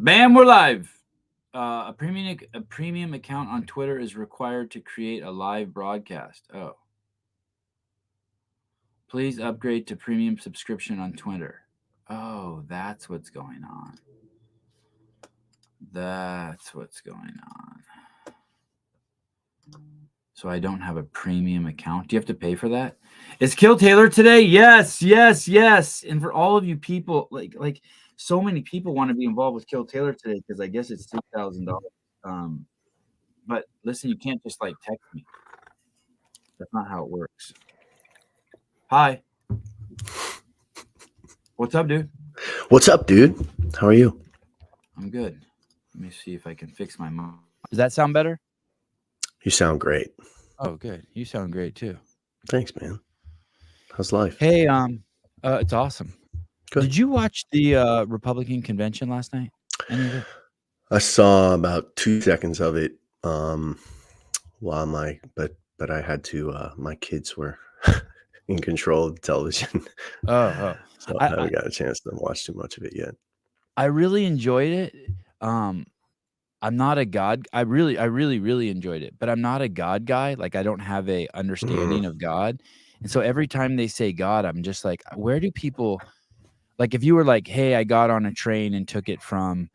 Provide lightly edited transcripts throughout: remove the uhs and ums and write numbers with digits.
Bam, we're live. A premium account on Twitter is required to create a live broadcast. Oh. Please upgrade to premium subscription on Twitter. Oh, that's what's going on. That's what's going on. So I don't have a premium account. Do you have to pay for that? Is Kill Taylor today? Yes. And for all of you people, like so many people want to be involved with Kill Taylor today because I guess it's $2,000. But listen, you can't just like text me. That's not how it works. Hi. What's up, dude? What's up, dude? How are you? I'm good. Let me see if I can fix my mic. Does that sound better? You sound great. Oh, good. You sound great too. Thanks, man. How's life? Hey, it's awesome. Good. Did you watch the Republican convention last night? Any of it? I saw about 2 seconds of it. While but I had to. My kids were in control of the television. Oh. So I haven't got a chance to watch too much of it yet. I really enjoyed it. I'm not a God. I really enjoyed it, but I'm not a God guy. Like I don't have a understanding of God. And so every time they say God, I'm just like, where do people, like if you were like, hey, I got on a train and took it from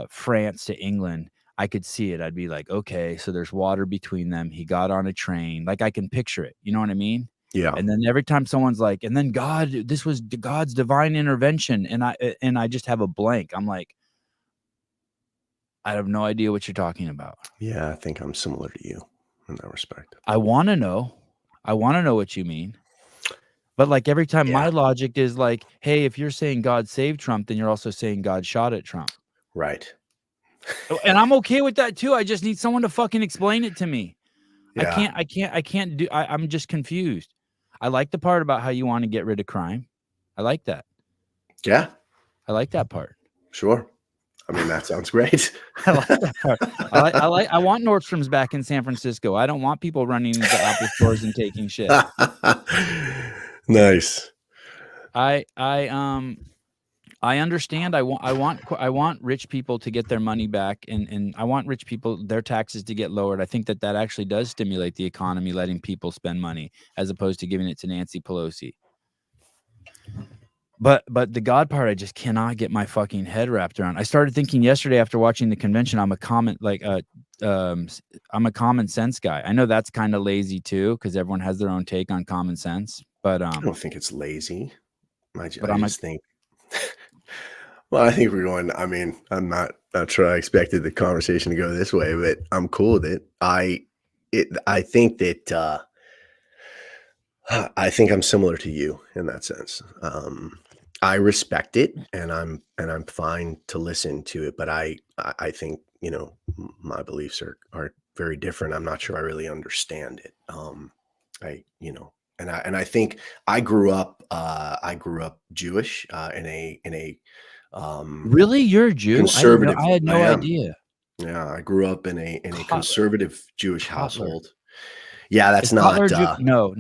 France to England, I could see it. I'd be like, okay, so there's water between them. He got on a train. Like I can picture it. You know what I mean? Yeah. And then every time someone's like, and then God, this was God's divine intervention. And I just have a blank. I'm like, I have no idea what you're talking about. Yeah, I think I'm similar to you in that respect. I want to know what you mean. But like every time my logic is like, hey, if you're saying God saved Trump, then you're also saying God shot at Trump. Right. And I'm okay with that too. I just need someone to fucking explain it to me. Yeah. I'm just confused. I like the part about how you want to get rid of crime. I like that. Yeah. I like that part. Sure. I mean, that sounds great. I like that part. I want Nordstrom's back in San Francisco. I don't want people running into Apple stores and taking shit. Nice. I understand. I want rich people to get their money back, and I want rich people, their taxes to get lowered. I think that actually does stimulate the economy, letting people spend money as opposed to giving it to Nancy Pelosi. But the God part, I just cannot get my fucking head wrapped around. I started thinking yesterday after watching the convention, I'm a common sense guy. I know that's kind of lazy too, because everyone has their own take on common sense. But I don't think it's lazy. I think. Well, I think we're going. I mean, I'm not sure I expected the conversation to go this way, but I'm cool with it. I think that I think I'm similar to you in that sense. I respect it, and I'm fine to listen to it. But I think my beliefs are very different. I'm not sure I really understand it. And I think I grew up Jewish in a really, you're a Jew? Conservative. I had no idea. Yeah, I grew up in a conservative Jewish household. Yeah, that's not no.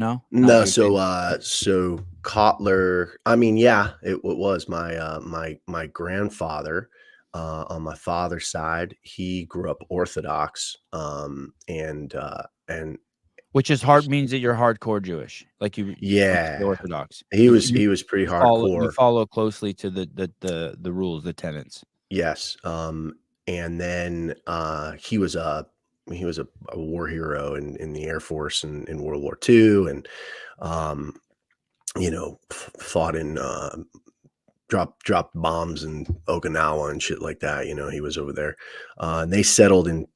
So Cotler. I mean, yeah, it was my grandfather on my father's side. He grew up Orthodox, and which is hard means that you're hardcore Jewish, like you. Yeah, Orthodox. He was pretty hardcore. You follow closely to the rules, the tenets. Yes, and then he was a war hero in the Air Force in World War II, and fought in dropped bombs in Okinawa and shit like that. He was over there, and they settled in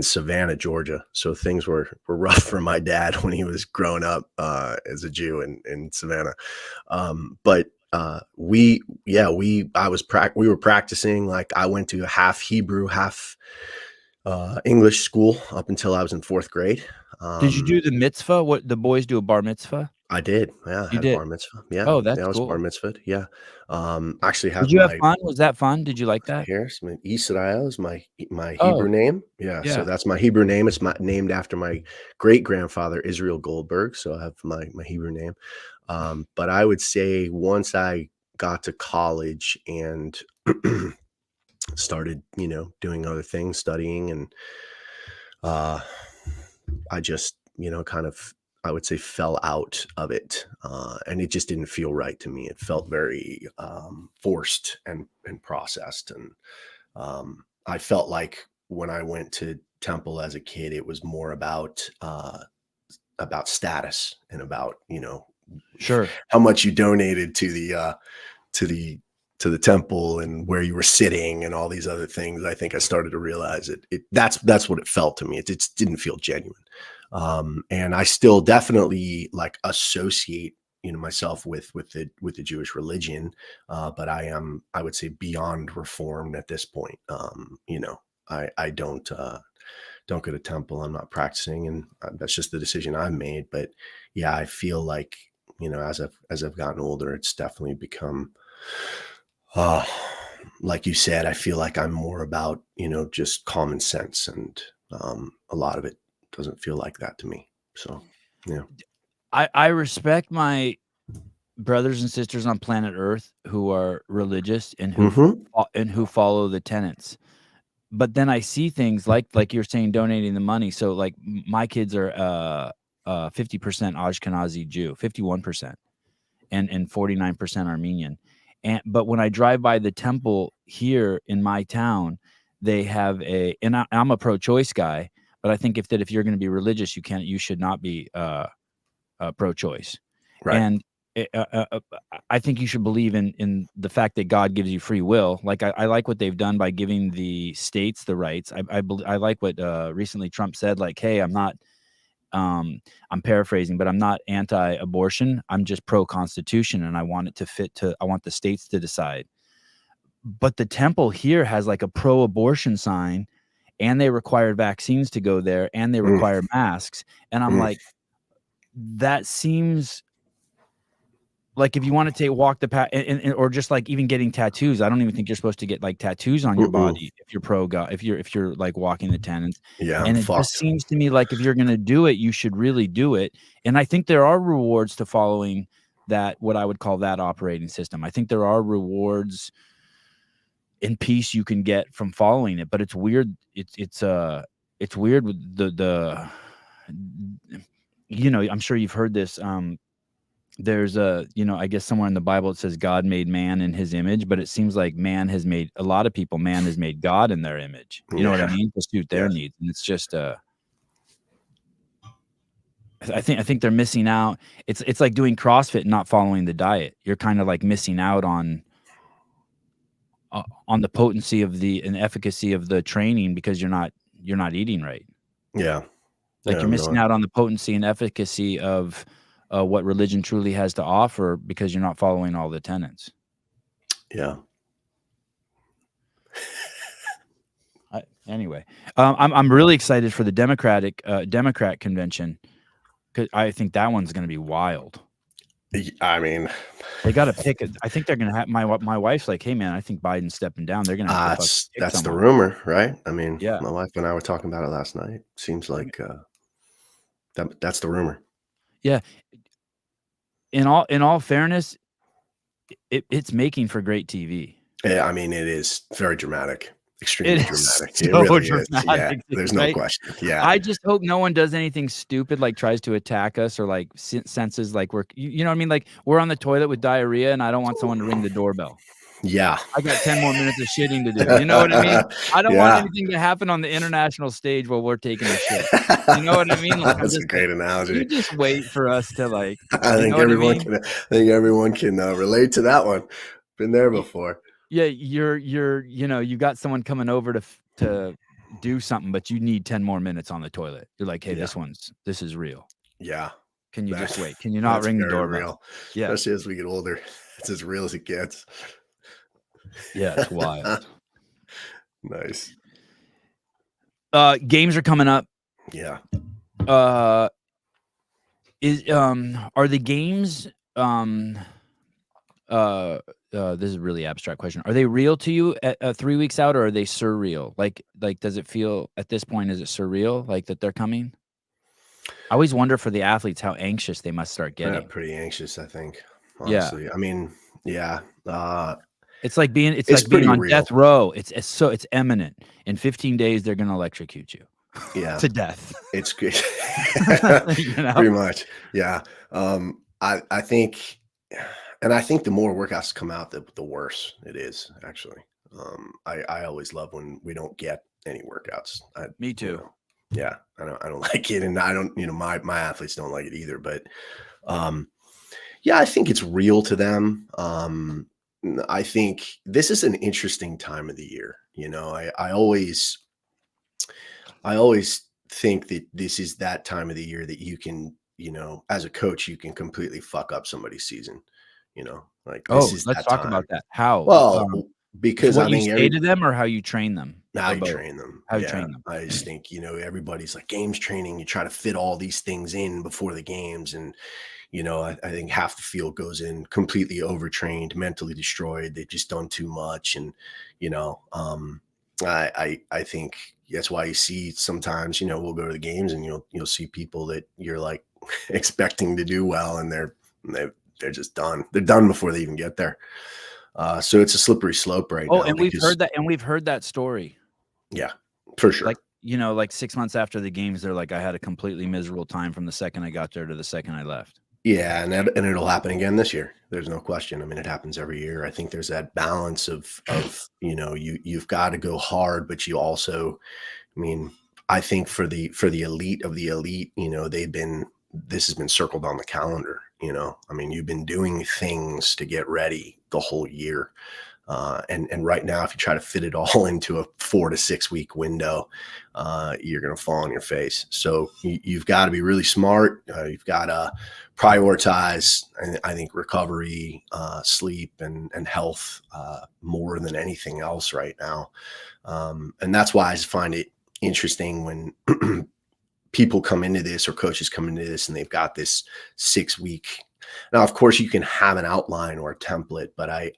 Savannah, Georgia. So things were rough for my dad when he was growing up as a Jew in Savannah. But we were practicing. Like I went to a half Hebrew, half English school up until I was in 4th grade. Did you do the mitzvah? What the boys do, a bar mitzvah? I did. Yeah, I had a bar mitzvah. Yeah. Oh, that's cool. I was bar mitzvah. Yeah. Actually, did you have fun? Was that fun? Did you like that? Here's Israel is my Hebrew name. Yeah. So that's my Hebrew name. It's named after my great grandfather Israel Goldberg. So I have my Hebrew name. But I would say once I got to college and started, doing other things, studying, and uh, I just, kind of, I would say, fell out of it, and it just didn't feel right to me. It felt very forced and processed, and I felt like when I went to temple as a kid, it was more about status and about Sure. how much you donated to the to the temple and where you were sitting and all these other things. I think I started to realize that's what it felt to me. It didn't feel genuine. And I still definitely like associate myself with the Jewish religion, but I would say beyond reformed at this point. I don't go to temple. I'm not practicing, and that's just the decision I've made. But yeah, I feel like as I've gotten older, it's definitely become, uh, like you said, I feel like I'm more about just common sense, and a lot of it doesn't feel like that to me. So yeah. I respect my brothers and sisters on planet Earth who are religious and Hmm. who follow the tenets. But then I see things like you're saying, donating the money. So like my kids are 50% Ashkenazi Jew, 51%, and 49% Armenian. But when I drive by the temple here in my town, they have I'm a pro-choice guy, but I think if you're going to be religious, you should not be pro-choice. Right. And I think you should believe in the fact that God gives you free will. Like I like what they've done by giving the states the rights. I like what recently Trump said. Like, hey, I'm paraphrasing, but I'm not anti-abortion. I'm just pro-constitution, and I want it to fit to. I want the states to decide. But the temple here has like a pro-abortion sign, and they require vaccines to go there, and they Mm, require masks. And I'm mm, like, that seems like if you want to walk the path, or just like even getting tattoos. I don't even think you're supposed to get like tattoos on your mm-mm. body if you're pro God, if you're like walking the tenets. Yeah, I'm And it just fucked. seems to me like if you're gonna do it, you should really do it. And I think there are rewards to following that, what I would call that operating system. I think there are rewards and peace you can get from following it, but it's weird. It's weird with the I'm sure you've heard this. There's I guess somewhere in the Bible it says God made man in his image, but it seems like man has made man has made God in their image. You know what I Yeah. mean? To suit their Yes. needs. And it's just I think they're missing out. It's like doing CrossFit and not following the diet. You're kind of like missing out on the potency of the and efficacy of the training because you're not eating right. Yeah. Like Yeah. you're I'm missing not. out on the potency and efficacy of what religion truly has to offer because you're not following all the tenets. Yeah. Anyway, I'm really excited for the Democrat convention because I think that one's going to be wild. I mean, They got to pick it. I think they're going to have my wife's like, hey man, I think Biden's stepping down. They're going to have to fucking pick that's the someone. rumor, right? I mean, Yeah, my wife and I were talking about it last night. Seems I mean, like that's the rumor. yeah. In all fairness, it's making for great TV. Yeah, I mean, it is very dramatic, It extremely is dramatic. It so really is. Yeah, dramatic, there's no right? question. Yeah. I just hope no one does anything stupid, like tries to attack us or like senses like you know what I mean? Like we're on the toilet with diarrhea and I don't want someone to ring the doorbell. Yeah. I got 10 more minutes of shitting to do. You know what I mean? I don't want Yeah. anything to happen on the international stage while we're taking a shit. You know what I mean? Like, I'm That's a just like, great analogy. you just wait for us to like, I you know think what I everyone mean? can. I think everyone can relate to that one. Been there Y before. Yeah, you got someone coming over to do something, but you need 10 more minutes on the toilet. You're like, "Hey, Yeah. this is real. Yeah. Can you That just wait? Can you not that's ring the very doorbell?" real, Yeah. especially as we get older. It's as real as it gets. Yeah, it's wild. Nice. Games are coming up. Yeah. Uh, are the games, this is a really abstract question. Are they real to you at 3 weeks out, or are they surreal? Like, does it feel at this point, is it surreal, like, that they're coming? I always wonder for the athletes how anxious they must start Yeah, getting. pretty anxious, I think, Yeah. honestly. I mean, yeah. It's like being It's pretty on real. death row. It's imminent. In 15 days, they're gonna electrocute you Yeah. to death. It's good. You know? Pretty much. Yeah. I think and I think the more workouts come out, the worse it is actually. I always love when we don't get any workouts. Me You too. know, yeah, I don't like it, and I don't, my athletes don't like it either. But um, yeah, I think it's real to them. I think this is an interesting time of the year. I always think that this is that time of the year that you can, as a coach, you can completely fuck up somebody's season. Like this Oh, is let's that talk about time. that. How? Well, because What I you think say to them or how you train them, how or you both? train them. How you Yeah. train them. I just think, everybody's like games training. You try to fit all these things in before the games. And, I think half the field goes in completely overtrained, mentally destroyed. They've just done too much. And, I think that's why you see sometimes, we'll go to the games and you'll see people that you're like expecting to do well, and they're just done. They're done before they even get there. So it's a slippery slope right Oh, now and we've because heard that story. yeah, for sure. Like, like 6 months after the games, they're like, "I had a completely miserable time from the second I got there to the second I left." Yeah, and it'll happen again this year. There's no question. I mean, it happens every year. I think there's that balance of you've got to go hard, but you also, I mean, I think for the elite of the elite, this has been circled on the calendar. I mean, you've been doing things to get ready the whole year. And right now, if you try to fit it all into a 4 to 6 week window, you're going to fall on your face. So you've got to be really smart. You've got to prioritize, I think, recovery, sleep, and health more than anything else right now. And that's why I just find it interesting when people come into this, or coaches come into this, and they've got this 6 week. Now, of course, you can have an outline or a template, but I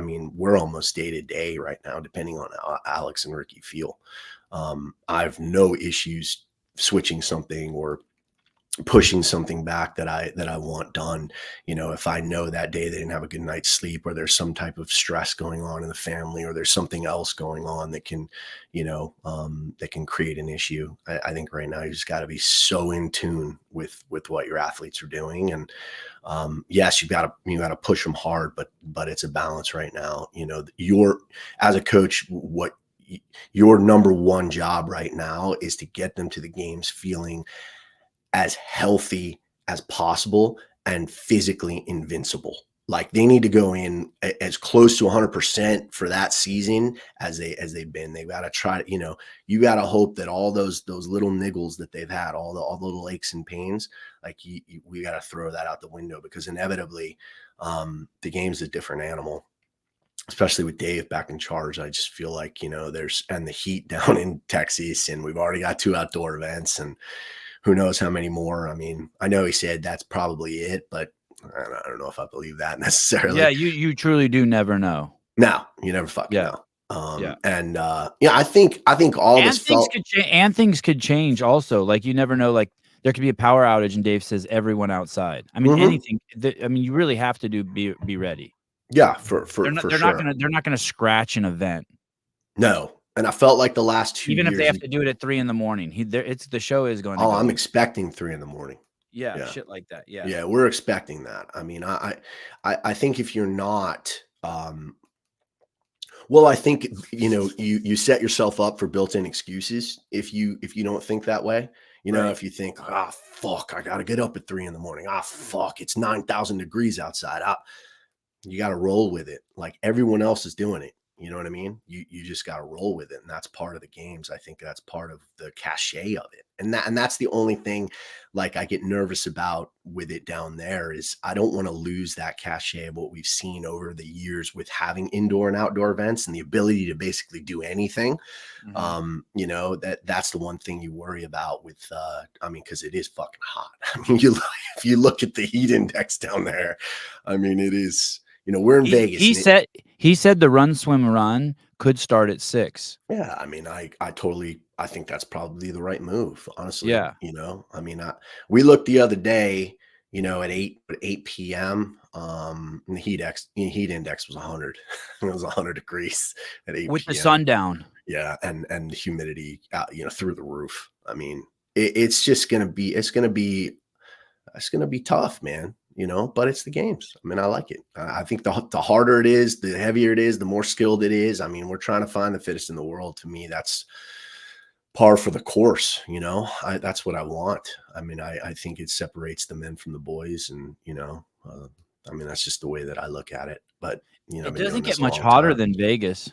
mean, we're almost day to day right now, depending on how Alex and Ricky feel. I have no issues switching something or pushing something back that I want done. If I know that day they didn't have a good night's sleep, or there's some type of stress going on in the family, or there's something else going on that can, that can create an issue. I think right now you just got to be so in tune with what your athletes are doing. And yes, you got to push them hard, but it's a balance right now. You're, as a coach, what your number one job right now is to get them to the games feeling as healthy as possible and physically invincible. Like they need to go in as close to 100% for that season as they've been. They've got to try to, you got to hope that all those little niggles that they've had, all the little aches and pains, like we got to throw that out the window, because inevitably the game's a different animal, especially with Dave back in charge. I just feel like, there's, and the heat down in Texas, and we've already got 2 outdoor events, and who knows how many more. I mean, I know he said that's probably it, but I don't know if I believe that necessarily. Yeah, you truly do never know. No, you never fucking Yeah, know. yeah. And yeah, I think all of us And felt. things could change also. Like, you never know, like, there could be a power outage and Dave says, "Everyone outside." I mean, Mhm. anything I mean, you really have to be ready. Yeah, for sure. They're not gonna scratch an event. No, and I felt like the last 2 Even if they years. have to do it at 3 in the morning. The show is going to Oh, go I'm on. expecting 3 in the morning. Yeah, Yeah, shit like that, yeah. yeah, we're expecting that. I mean, I think if you're not, well, I think, you set yourself up for built-in excuses if you don't think that way. Right. If you think, "Ah, fuck, I gotta get up at 3 in the morning. Ah, fuck, it's 9,000 degrees outside." You got to roll with it. Like everyone else is doing it. You know what I mean? You just got to roll with it, and that's part of the games. I think that's part of the cachet of it, and that's the only thing. Like I get nervous about with it down there is I don't want to lose that cachet of what we've seen over the years with having indoor and outdoor events and the ability to basically do anything. Mhm. That's the one thing you worry about with. I mean, because it is fucking hot. I mean, if you look at the heat index down there, I mean, it is. We're in Vegas, He and said the run, swim, run could start at 6. yeah, I mean, I think that's probably the right move, honestly. Yeah. I mean, we looked the other day, at 8 p.m. And the heat index was 100. It was 100 degrees at 8 With the p.m. sundown. Yeah, and the humidity, through the roof. I mean, it's gonna be tough, man. But it's the games. I mean, I like it. I think the harder it is, the heavier it is, the more skilled it is. I mean, we're trying to find the fittest in the world. To me, that's par for the course. That's what I want. I mean, I think it separates the men from the boys, and I mean, that's just the way that I look at it. But It I've been doing doesn't get this a much long hotter time. than Vegas.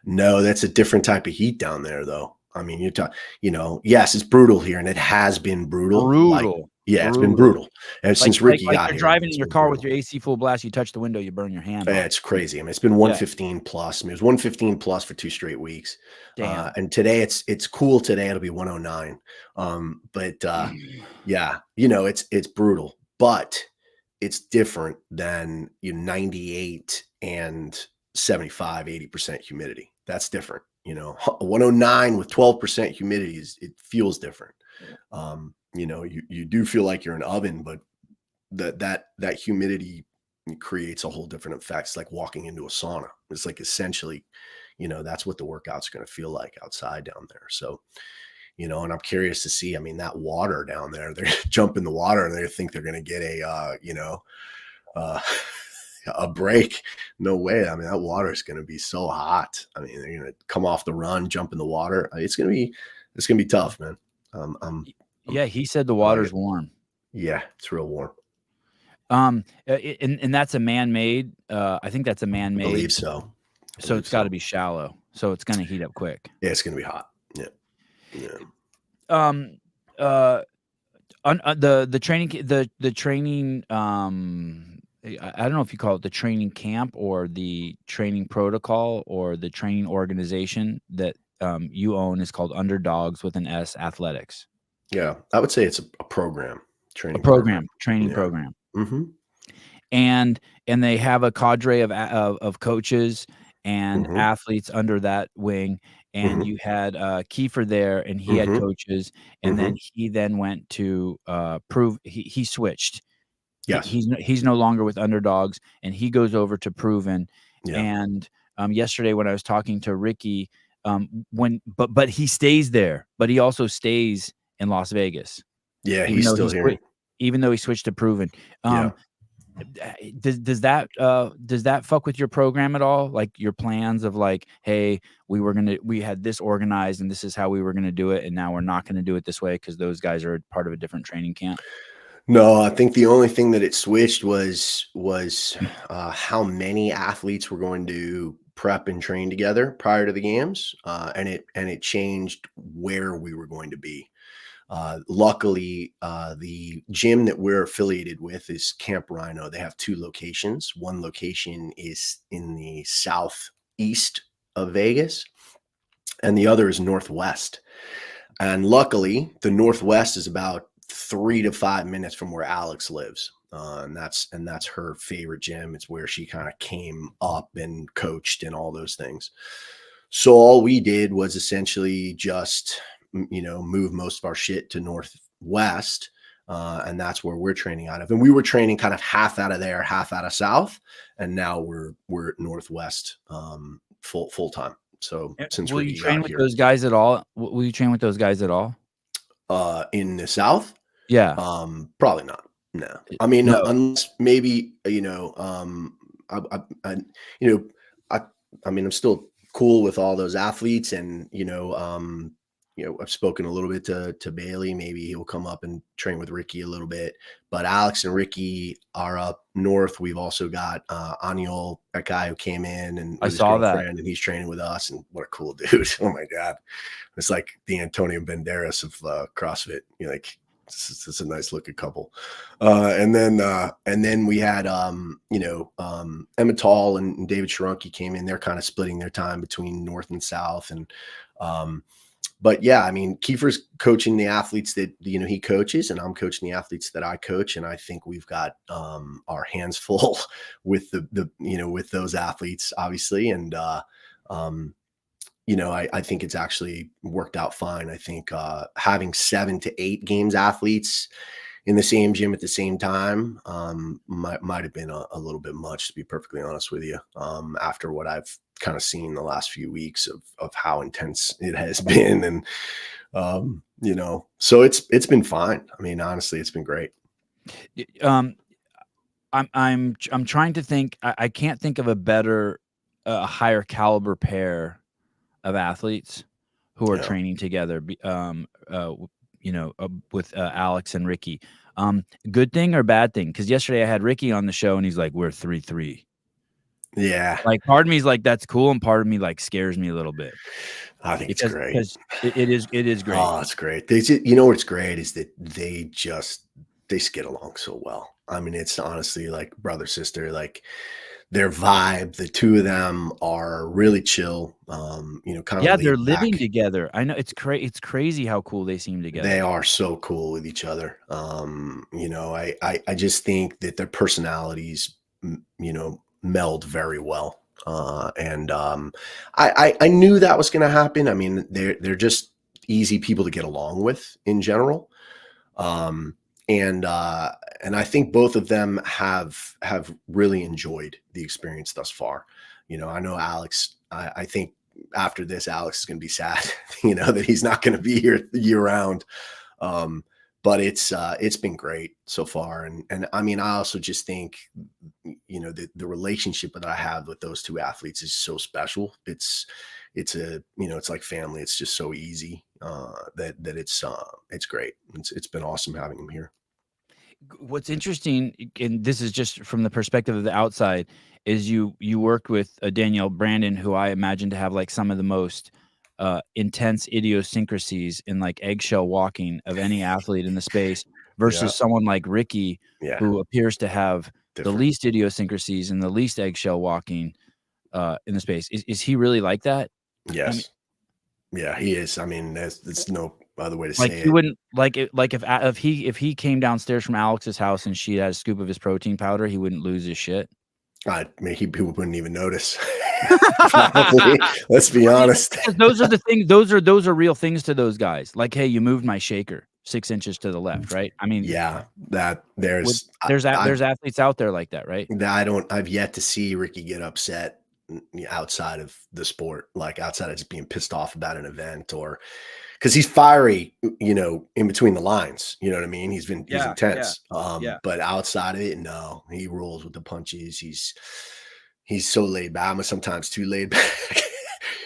No, that's a different type of heat down there, though. I mean, yes, it's brutal here, and it has been brutal. Like, Brutal, yeah, it's been brutal. brutal. And Like since like Ricky like got you're here, driving in it's your been car with brutal. your AC full blast, you touch the window, you burn your hand Yeah, off. it's crazy. I mean, it's been Yeah, 115 plus. I mean, it was 115 plus for 2 straight weeks. damn. And today it's cool today. It'll be 109. But yeah, it's brutal, but it's different than 98 and 75, 80% humidity. That's different. 109 with 12% humidity it feels different. You do feel like you're an oven, but that humidity creates a whole different effect. It's like walking into a sauna. It's like essentially, that's what the workout's going to feel like outside down there. So, and I'm curious to see, I mean, that water down there, they're jump in the water and they think they're going to get uh, a break. No way. I mean, that water is going to be so hot. I mean, they're going to come off the run, jump in the water. It's going to be tough, man. I'm Yeah, he said the I like water's it. warm. Yeah. It's real warm. And that's a man-made, I think that's a I believe man-made, so. I so believe it's gotta so. be shallow, so it's gonna heat up quick. Yeah. It's going to be hot. Yeah. Yeah. Um, uh, the training the training, I don't know if you call it the training camp or the training protocol or the training organization that, you own is called Underdogs with an S Athletics. Yeah, I would say it's a program, A training program. program, training Yeah. program. Mhm. And they have a cadre of coaches and Mhm. athletes under that wing, and Mhm. you had, Kiefer there, and he had Mhm. coaches, and then Mhm. he then went to, Prove he switched. Yes. He's no longer with Underdogs, and he goes over to Proven, Yeah. and, yesterday when I was talking to Ricky, when but he stays there, but he also stays in Las Vegas, Yeah, even he's though still here. even though he switched to Proven. Yeah. Does that fuck with your program at all? Like, your plans of like, "Hey, we had this organized, and this is how we were gonna do it, and now we're not gonna do it this way because those guys are part of a different training camp?" No, I think the only thing that it switched was how many athletes were going to prep and train together prior to the games, and it changed where we were going to be. Luckily, the gym that we're affiliated with is Camp Rhino. They have 2 locations. One location is in the southeast of Vegas, and the other is northwest. And luckily, the northwest is about 3 to 5 minutes from where Alex lives. And that's her favorite gym. It's where she kind of came up and coached and all those things. So all we did was essentially just move most of our shit to northwest, and that's where we're training out of. And we were training kind of half out of there, half out of south, and now we're at northwest, full time. So since Will you Ricky train got with here, those guys at all? Will you train with those guys at all? in the south, Yeah. probably not. No, I mean, No. unless maybe I you know, I I mean, I'm still cool with all those athletes, and I've spoken a little bit to Bailey. Maybe he'll come up and train with Ricky a little bit. But Alex and Ricky are up north. We've also got Aniol, that guy who came in and I with his saw that. girlfriend, and he's training with us. And what a cool dude! Oh my god, it's like the Antonio Banderas of CrossFit. Like it's a nice looking couple. And then we had Emma Tall and David Sharonke came in. They're kind of splitting their time between north and south. And but yeah, I mean, Kiefer's coaching the athletes that he coaches, and I'm coaching the athletes that I coach. And I think we've got our hands full with with those athletes, obviously. And I think it's actually worked out fine. I think having 7 to 8 games athletes in the same gym at the same time, might have been a little bit much, to be perfectly honest with you. After what I've kind of seen the last few weeks of how intense it has been, and so it's been fine. I mean, honestly, it's been great. Um, I'm trying to think. I can't think of a better, higher caliber pair of athletes who are Yeah. training together. With Alex and Ricky. Good thing or bad thing? Because yesterday I had Ricky on the show and he's like, "We're 3-3." Yeah. Like, part of me is like, "That's cool," and part of me, like, scares me a little bit I think it's because great. because it is great. Oh, it's great. You know what's great is that they get along so well. I mean, it's honestly like brother sister. Like their vibe. The two of them are really chill. Kind of Yeah, they're laid living back. together. I know it's crazy how cool they seem They together. are so cool with each other. I just think that their personalities, meld very well. And I knew that was going to happen. I mean, they're just easy people to get along with in general. Um, and I think both of them have really enjoyed the experience thus far. I know Alex. I think after this, Alex is going to be sad, that he's not going to be here year round. Um, but it's been great so far, and I mean, I also just think, the relationship that I have with those two athletes is so special. It's like family. It's just so easy that it's great. It's been awesome having him here. What's interesting, and this is just from the perspective of the outside, is you worked with Danielle Brandon, who I imagine to have like some of the most intense idiosyncrasies in like eggshell walking of any athlete in the space, Yeah, versus someone like Ricky, yeah, who appears to have the different. least idiosyncrasies and the least eggshell walking in the space. Is he really like that? I mean, Yes, yeah, he is. I mean, there's no other way to like say he it. wouldn't like it, like if he came downstairs from Alex's house and she had a scoop of his protein powder, he wouldn't lose his shit. I mean, people wouldn't even notice. Probably. Let's be honest. Because those are the things, those are real things to those guys. Like, "Hey, you moved my shaker 6 inches to the left," right? I mean, Yeah, that with there's there's athletes out there like that, right? I've yet to see Ricky get upset outside of the sport, like outside of just being pissed off about an event, or because he's fiery, in between the lines. You know what I mean? He's Yeah, yeah, intense. yeah. But outside of it, no, he rolls with the punches. He's so laid back. I'm sometimes too laid back.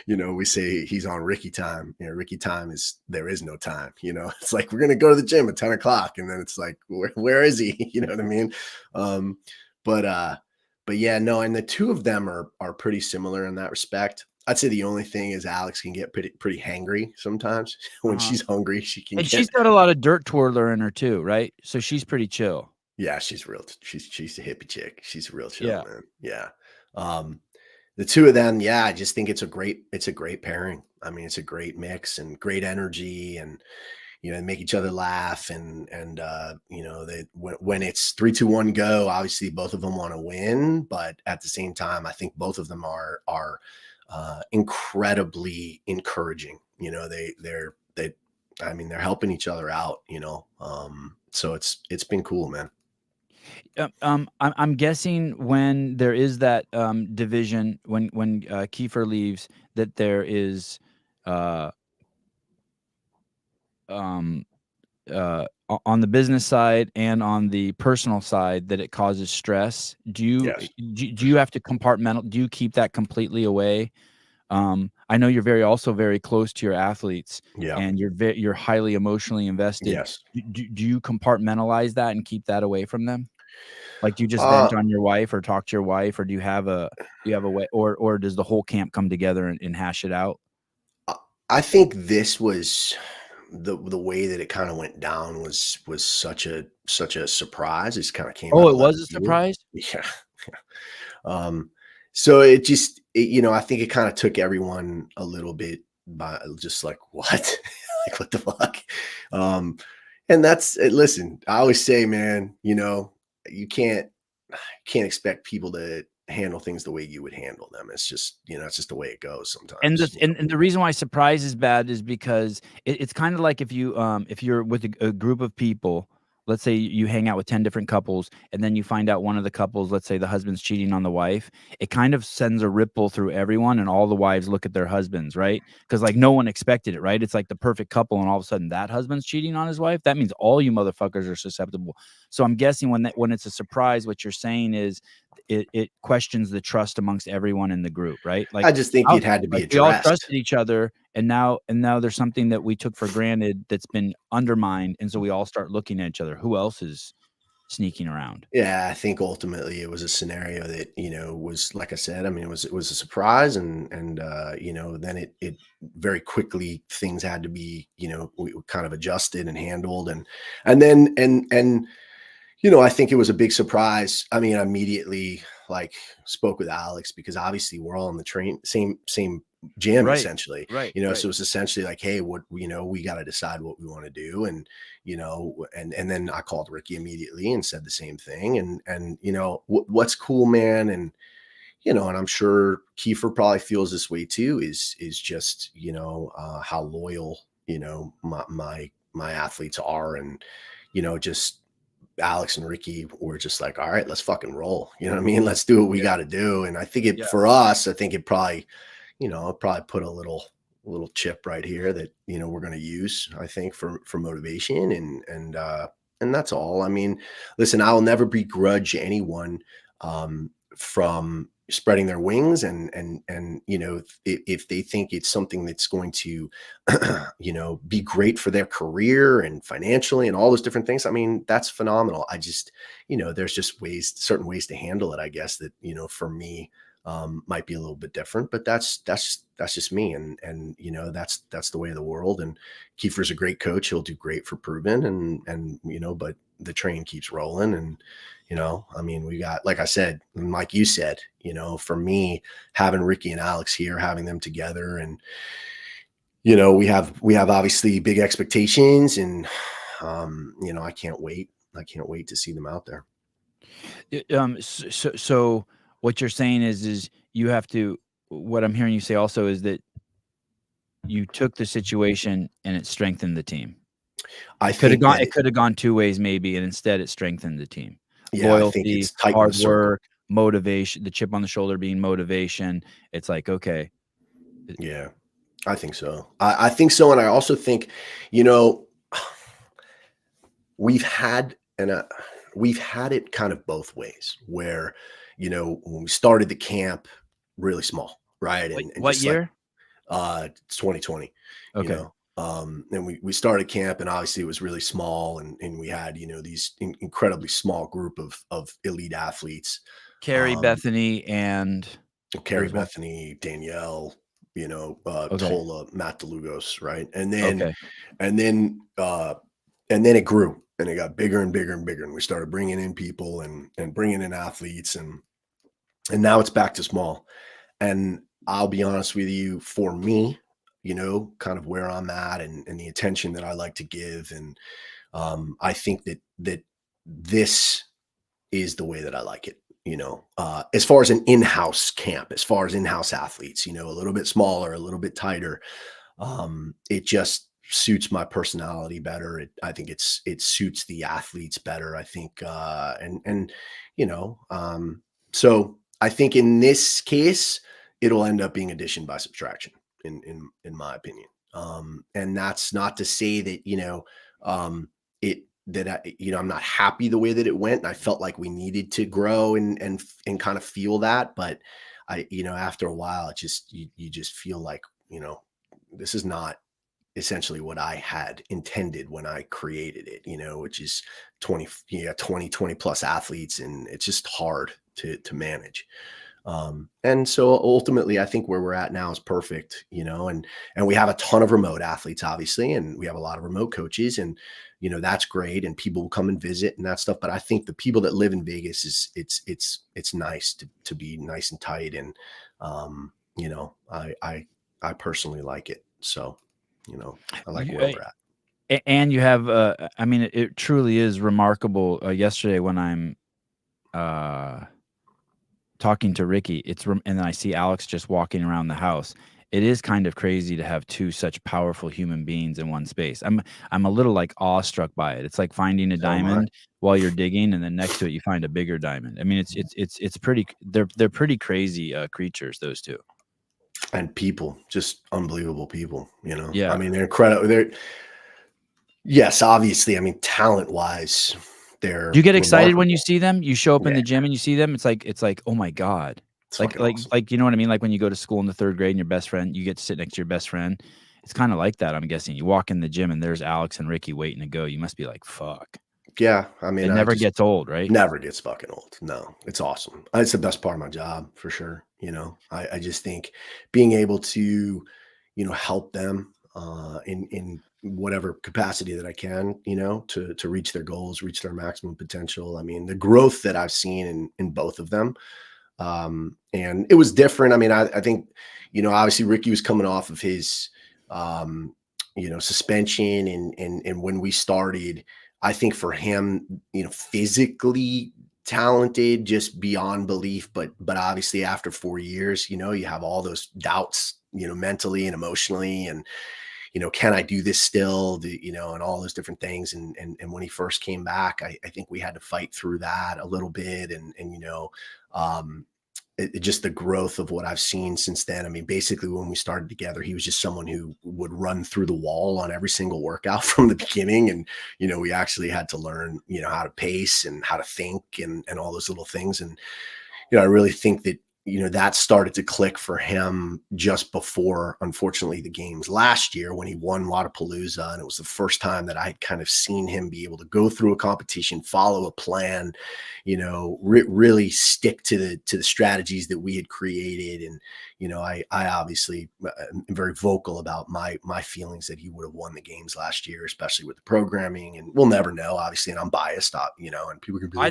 We say he's on Ricky time. Ricky time there is no time. It's like we're gonna go to the gym at 10 o'clock, and then it's like, where is he? You know what I mean? Um, but yeah, no, and the two of them are pretty similar in that respect. I'd say the only thing is Alex can get pretty hangry sometimes. When Uh-huh. she's hungry, she can And she's get. got a lot of dirt twirler in her too, right? So she's pretty chill. Yeah, she's real. She's a hippie chick. She's real chill, Yeah. man. Yeah. Um, the two of them, yeah, I just think it's a great pairing. I mean, it's a great mix and great energy, and make each other laugh, and they when it's 3, 2, 1, go. Obviously, both of them want to win, but at the same time, I think both of them are incredibly encouraging. I mean, they're helping each other out. So it's been cool, man. I'm guessing when there is that division, when Kiefer leaves, that there is uh um on the business side and on the personal side, that it causes stress. Yes. Do you have to do you keep that completely away? I know you're also very close to your athletes, Yeah. and you're highly emotionally invested. Yes. Do you compartmentalize that and keep that away from them? Like, do you just Uh, vent on your wife or talk to your wife, or do you have a way, or does the whole camp come together and hash it out? I I think this was the way that it kind of went down was such a surprise. It kind of came Oh, out of it left was a field. surprise? Yeah. So I think it kind of took everyone a little bit by just like, what? Like, what the fuck? Um, and listen, I always say, man, you can't expect people to handle things the way you would handle them. It's just the way it goes And sometimes. this and the reason why surprise is bad is because it's kinda like if you're with a group of people, let's say you hang out with 10 different couples, and then you find out one of the couples, let's say the husband's cheating on the wife, it kind of sends a ripple through everyone, and all the wives look at their husbands, right? Because like no one expected it, right? It's like the perfect couple, and all of a sudden that husband's cheating on his wife. That means all you motherfuckers are susceptible. So I'm guessing when it's a surprise, what you're saying is it questions the trust amongst everyone in the group, right? I just think it had to be Like we all addressed. trusted each other, and now there's something that we took for granted that's been undermined, and so we all start looking at each other. Who else is sneaking around? Yeah, I think ultimately it was a scenario that, was like I said, I mean, it was a surprise and then it very quickly things had to be, we kind of adjusted and handled and then I think it was a big surprise. I mean, I immediately like spoke with Alex because obviously we're all in the same gym Right, essentially, right, so right. it's essentially like, hey, what, we got to decide what we want to do. And then I called Ricky immediately and said the same thing. And what's cool, man. And I'm sure Kiefer probably feels this way too, is just, how loyal, my athletes are. And, just Alex and Ricky were just like, all right, let's fucking roll. You know what I mean? Let's do what we Yeah, got to do. And I think yeah. for us, I think it probably, it probably put a little chip right here that, we're going to use, I think, for motivation and that's all. I mean, listen, I'll never begrudge anyone, from spreading their wings and if they think it's something that's going to be great for their career and financially and all those different things. I mean, that's phenomenal. I just, there's just certain ways to handle it, I guess, that, for me, might be a little bit different, but that's just me. And, that's the way of the world. And Kiefer's a great coach. He'll do great for Proven and, but the train keeps rolling. And, I mean, we got, like I said, and like you said, for me, having Ricky and Alex here, having them together and, we have obviously big expectations and, I can't wait. I can't wait to see them out there. So what you're saying is you have to. What I'm hearing you say also is that you took the situation and it strengthened the team. I think that It could have gone 2 ways maybe, and instead it strengthened the team. yeah, I think Loyalty, it's tightened the hard circle. work, motivation, the chip on the shoulder being motivation. It's like, okay. Yeah, I think so. I think so. And I also think, you know, we've had and we've had it kind of both ways where, when we started the camp really small, right? And What just like year? it's 2020, Okay. and we started camp and obviously it was really small and we had, these incredibly small group of elite athletes. Carrie, Um, Bethany, and there Carrie was one. Bethany, Danielle, Okay. Tola, Matt DeLugos, right? And then Okay. and then uh and then it grew and it got bigger and bigger and bigger. And we started bringing in people and bringing in athletes and now it's back to small. And I'll be honest with you, for me, kind of where I'm at and the attention that I like to give. And I think that this is the way that I like it. As far as an in-house camp, as far as in-house athletes, a little bit smaller, a little bit tighter. It just suits my personality better. I think it suits the athletes better. I think, you know, so I think in this case, it'll end up being addition by subtraction, in my opinion. And that's not to say that it that I'm not happy the way that it went. And I felt like we needed to grow and kind of feel that, but after a while, it just you just feel like this is not essentially what I had intended when I created it, which is 20 plus athletes. And it's just hard to manage. And so ultimately I think where we're at now is perfect, and we have a ton of remote athletes, obviously, and we have a lot of remote coaches and, that's great. And people will come and visit and that stuff. But I think the people that live in Vegas it's nice to be nice and tight. And, I personally like it. So, I like You, where we're at. and you have, I mean, it truly is remarkable. Yesterday when I'm uh, talking to Ricky, and then I see Alex just walking around the house. it is kind of crazy to have 2 such powerful human beings in one space. I'm a little, like, awestruck by it. It's like finding a So am I. diamond while you're digging, and then next to it, you find a bigger diamond. I mean, it's pretty they're pretty crazy, creatures, those 2. And people, just unbelievable people, you know? I Yeah. mean, they're incredible. They're yes, obviously, I mean, talent-wise, Do they're you get excited when you remarkable. see them? You show up in Yeah, the gym and you see them, it's like, "Oh my god." it's fucking awesome. You know what I mean? Like, when you go to school in the 3rd grade and your best friend you get to sit next to your best friend. It's kinda like that, I'm guessing. You walk in the gym and there's Alex and Ricky waiting to go. You must be like, "Fuck." Yeah, I mean, It I never just gets old, right? never gets fucking old. No, it's awesome. It's the best part of my job for sure. You know, I just think being able to, help them in whatever capacity that I can, to reach their goals, reach their maximum potential. I mean, the growth that I've seen in both of them, and it was different. I mean, I think, obviously Ricky was coming off of his, suspension, and when we started, I think for him, physically talented, just beyond belief, but obviously after 4 years, you have all those doubts, mentally and emotionally, and can I do this still? And all those different things. And when he first came back, I think we had to fight through that a little bit, and um, just the growth of what I've seen since then. I mean, basically, when we started together, he was just someone who would run through the wall on every single workout from the beginning. And, we actually had to learn, how to pace and how to think, and all those little things. And, I really think that, that started to click for him just before, unfortunately, the games last year when he won Wadapalooza. And it was the first time that I had kind of seen him be able to go through a competition, follow a plan, really stick to the strategies that we had created. And, I obviously am very vocal about my feelings that he would have won the games last year, especially with the programming. And we'll never know, obviously, and I'm biased, and people can be like, I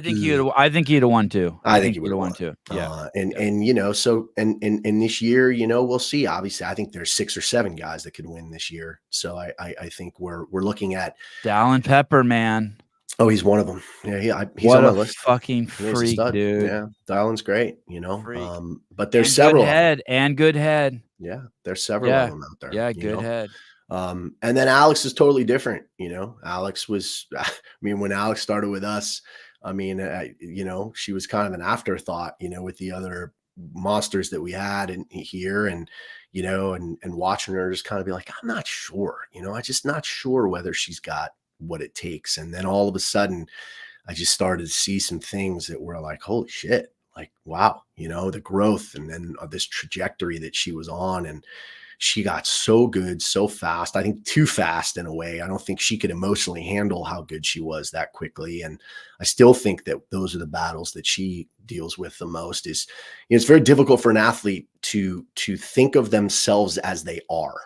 think he'd have won too. I I think think he he'd would have have won won. too. Yeah. And Yep. so and this year, we'll see. Obviously, I think there's 6 or 7 guys that could win this year. So I think we're looking at. Dallin Pepper, man. Oh, he's one of them. Yeah, he's What on my a list. fucking Yeah, he's a freak, stud. dude. Yeah, Dylan's great. Freak. But there's several of them. And good head. Yeah, there's several of Yeah. them out there. Yeah, good head. And then Alex is totally different. Alex was. I mean, when Alex started with us, I mean, she was kind of an afterthought, with the other monsters that we had in here, and and watching her just kind of be like, I'm not sure, I'm just not sure whether she's got what it takes. And then all of a sudden, I just started to see some things that were like, holy shit, like, wow, the growth, and then this trajectory that she was on. And she got so good so fast. I think too fast in a way. I don't think she could emotionally handle how good she was that quickly. And I still think that those are the battles that she deals with the most. Is it's very difficult for an athlete to think of themselves as they are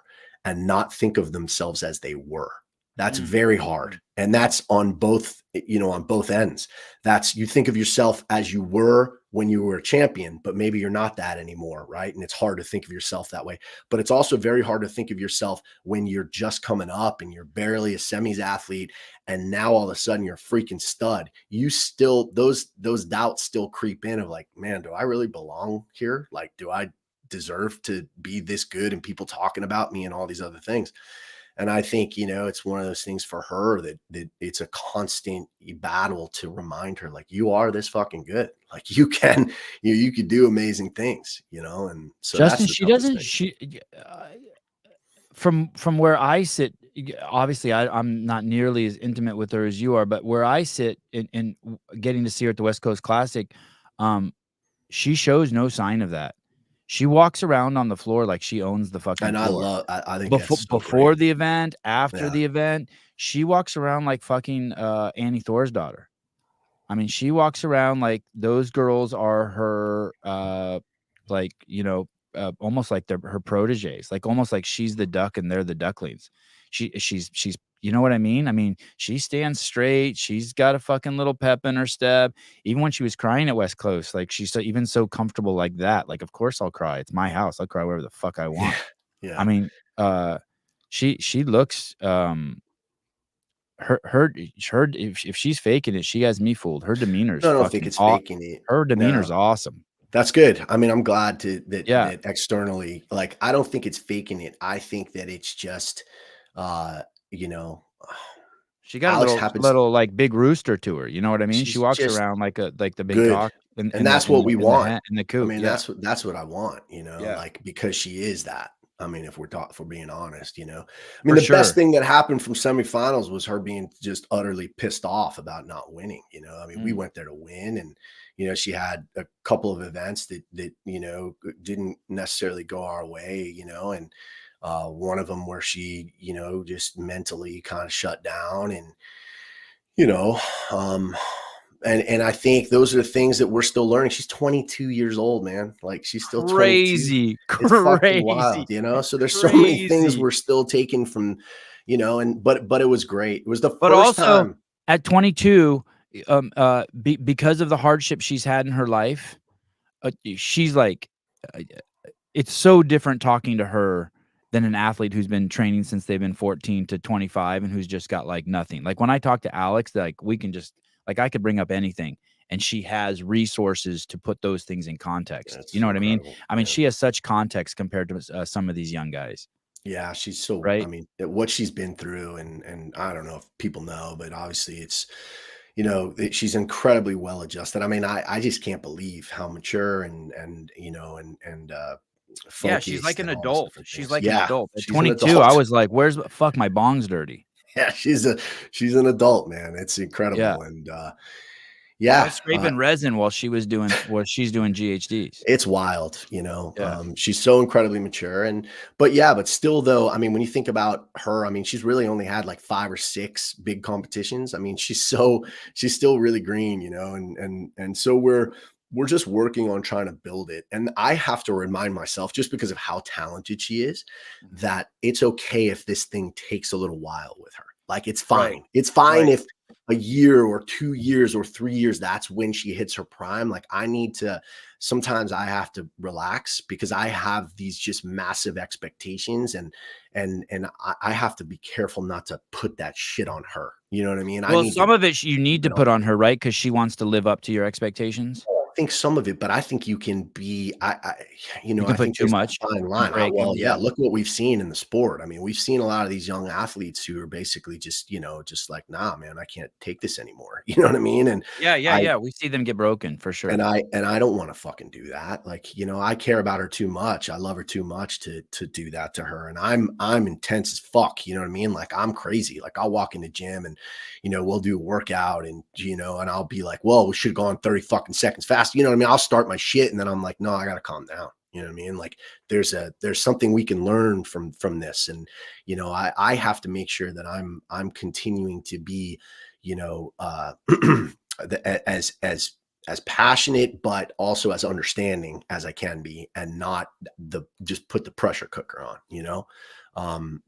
and not think of themselves as they were. That's Mm, very mhm. hard. And that's on both, on both ends. That's, you think of yourself as you were when you were a champion, but maybe you're not that anymore, right? And it's hard to think of yourself that way. But it's also very hard to think of yourself when you're just coming up and you're barely a semis athlete, and now all of a sudden you're a freaking stud. You still, those doubts still creep in of like, man, do I really belong here? Like, do I deserve to be this good and people talking about me and all these other things? And I think, it's one of those things for her that it's a constant battle to remind her, like, you are this fucking good. Like, you can, you can do amazing things, and so that's Justin, the she toughest doesn't thing. from where I sit, obviously I'm not nearly as intimate with her as you are, but where I sit in getting to see her at the West Coast Classic, um, she shows no sign of that. She walks around on the floor like she owns the fucking And floor. I think that's so Before great. the event, after Yeah. the event, she walks around like fucking, Annie Thor's daughter. I mean, she walks around like those girls are her, like, almost like they're her proteges, like, almost like she's the duck and they're the ducklings. She's you know what I mean? I mean, she stands straight, she's got a fucking little pep in her step. Even when she was crying at West Coast, like, she's so even so comfortable like that, like, "Of course I'll cry, it's my house, I'll cry wherever the fuck I Yeah. want." I Yeah. mean, she looks, her if she's faking it, she has me fooled. Her demeanor's I don't think fucking it's aw faking it. her No. demeanor's awesome. That's good. I mean, I'm glad Yeah. that externally, like, I don't think it's faking it. I think that it's just, you know, She got a Alex happens little, like, big rooster to her, you know what I mean? She she's walks just around like the big good, cock in and that's what we in the want. hen in the I coop, mean, yeah, that's what I want, yeah, like, because she is that. I mean, if we're being honest, I mean, for the best sure. thing that happened from semifinals was her being just utterly pissed off about not winning, I mean, we Mm. went there to win, and, she had a couple of events that, didn't necessarily go our way, and, one of them where she, just mentally kind of shut down and, you know, um, and I think those are the things that we're still learning. She's 22 years old, man. Like, she's still 22. Crazy, It's fucking crazy, wild, So there's so many things crazy. we're still taking from, and but it was great. It was the But first also, time. at 22, because of the hardship she's had in her life, she's like, uh, it's so different talking to her than an athlete who's been training since they've been 14 to 25 and who's just got, like, nothing. Like, when I talk to Alex, like, we can just like, I could bring up anything, and she has resources to put those things in context. You That's know what I mean? incredible. I mean, Yeah. she has such context compared to some of these young guys, Yeah, she's so I right? mean, what she's been through and I don't know if people know, but obviously she's incredibly well adjusted. I mean, I just can't believe how mature and Yeah, she's like focused an and all those adult. different She's things. like an Yeah, adult. At she's an 22, I adult. was like, "Where's the fuck my bong's dirty." Yeah, she's an adult, man. It's Yeah. incredible. And I was yeah, scraping resin while she's doing GHDs. it's wild, Yeah. she's so incredibly mature but still though, I mean, when you think about her, I mean, she's really only had like 5 or 6 big competitions. I mean, she's still really green, and so we're just working on trying to build it. And I have to remind myself, just because of how talented she is, Mhm. that it's okay if this thing takes a little while with her. Like, it's Right, fine. It's fine right. if a year or 2 years or 3 years, that's when she hits her prime. Like, sometimes I have to relax because I have these just massive expectations, and I have to be careful not to put that shit on her. You know what I mean? I Well, need to some of it you need keep to it on put on me. her, right? Because she wants to live up to your expectations. I think some of it, but I think you can be You can I put think too there's much that fine and line. break Well, 'em, yeah, yeah. look what we've seen in the sport. I mean, we've seen a lot of these young athletes who are basically just, just like, "Nah, man, I can't take this anymore." You know what I mean? And Yeah, yeah, I yeah, we see them get broken for and sure. I don't wanna fucking do that. Like, I care about her too much. I love her too much to do that to her, and I'm intense as fuck, you know what I mean? Like, I'm crazy. Like, I'll walk in the gym and, we'll do a workout and I'll be like, "Whoa, we should've gone 30 fucking seconds fast." You know what I mean? I'll start my shit, and then I'm like, "No, I gotta calm down." You know what I mean? Like, there's something we can learn from this, and, I have to make sure that I'm continuing to be, as passionate, but also as understanding as I can be, and not the just put the pressure cooker on,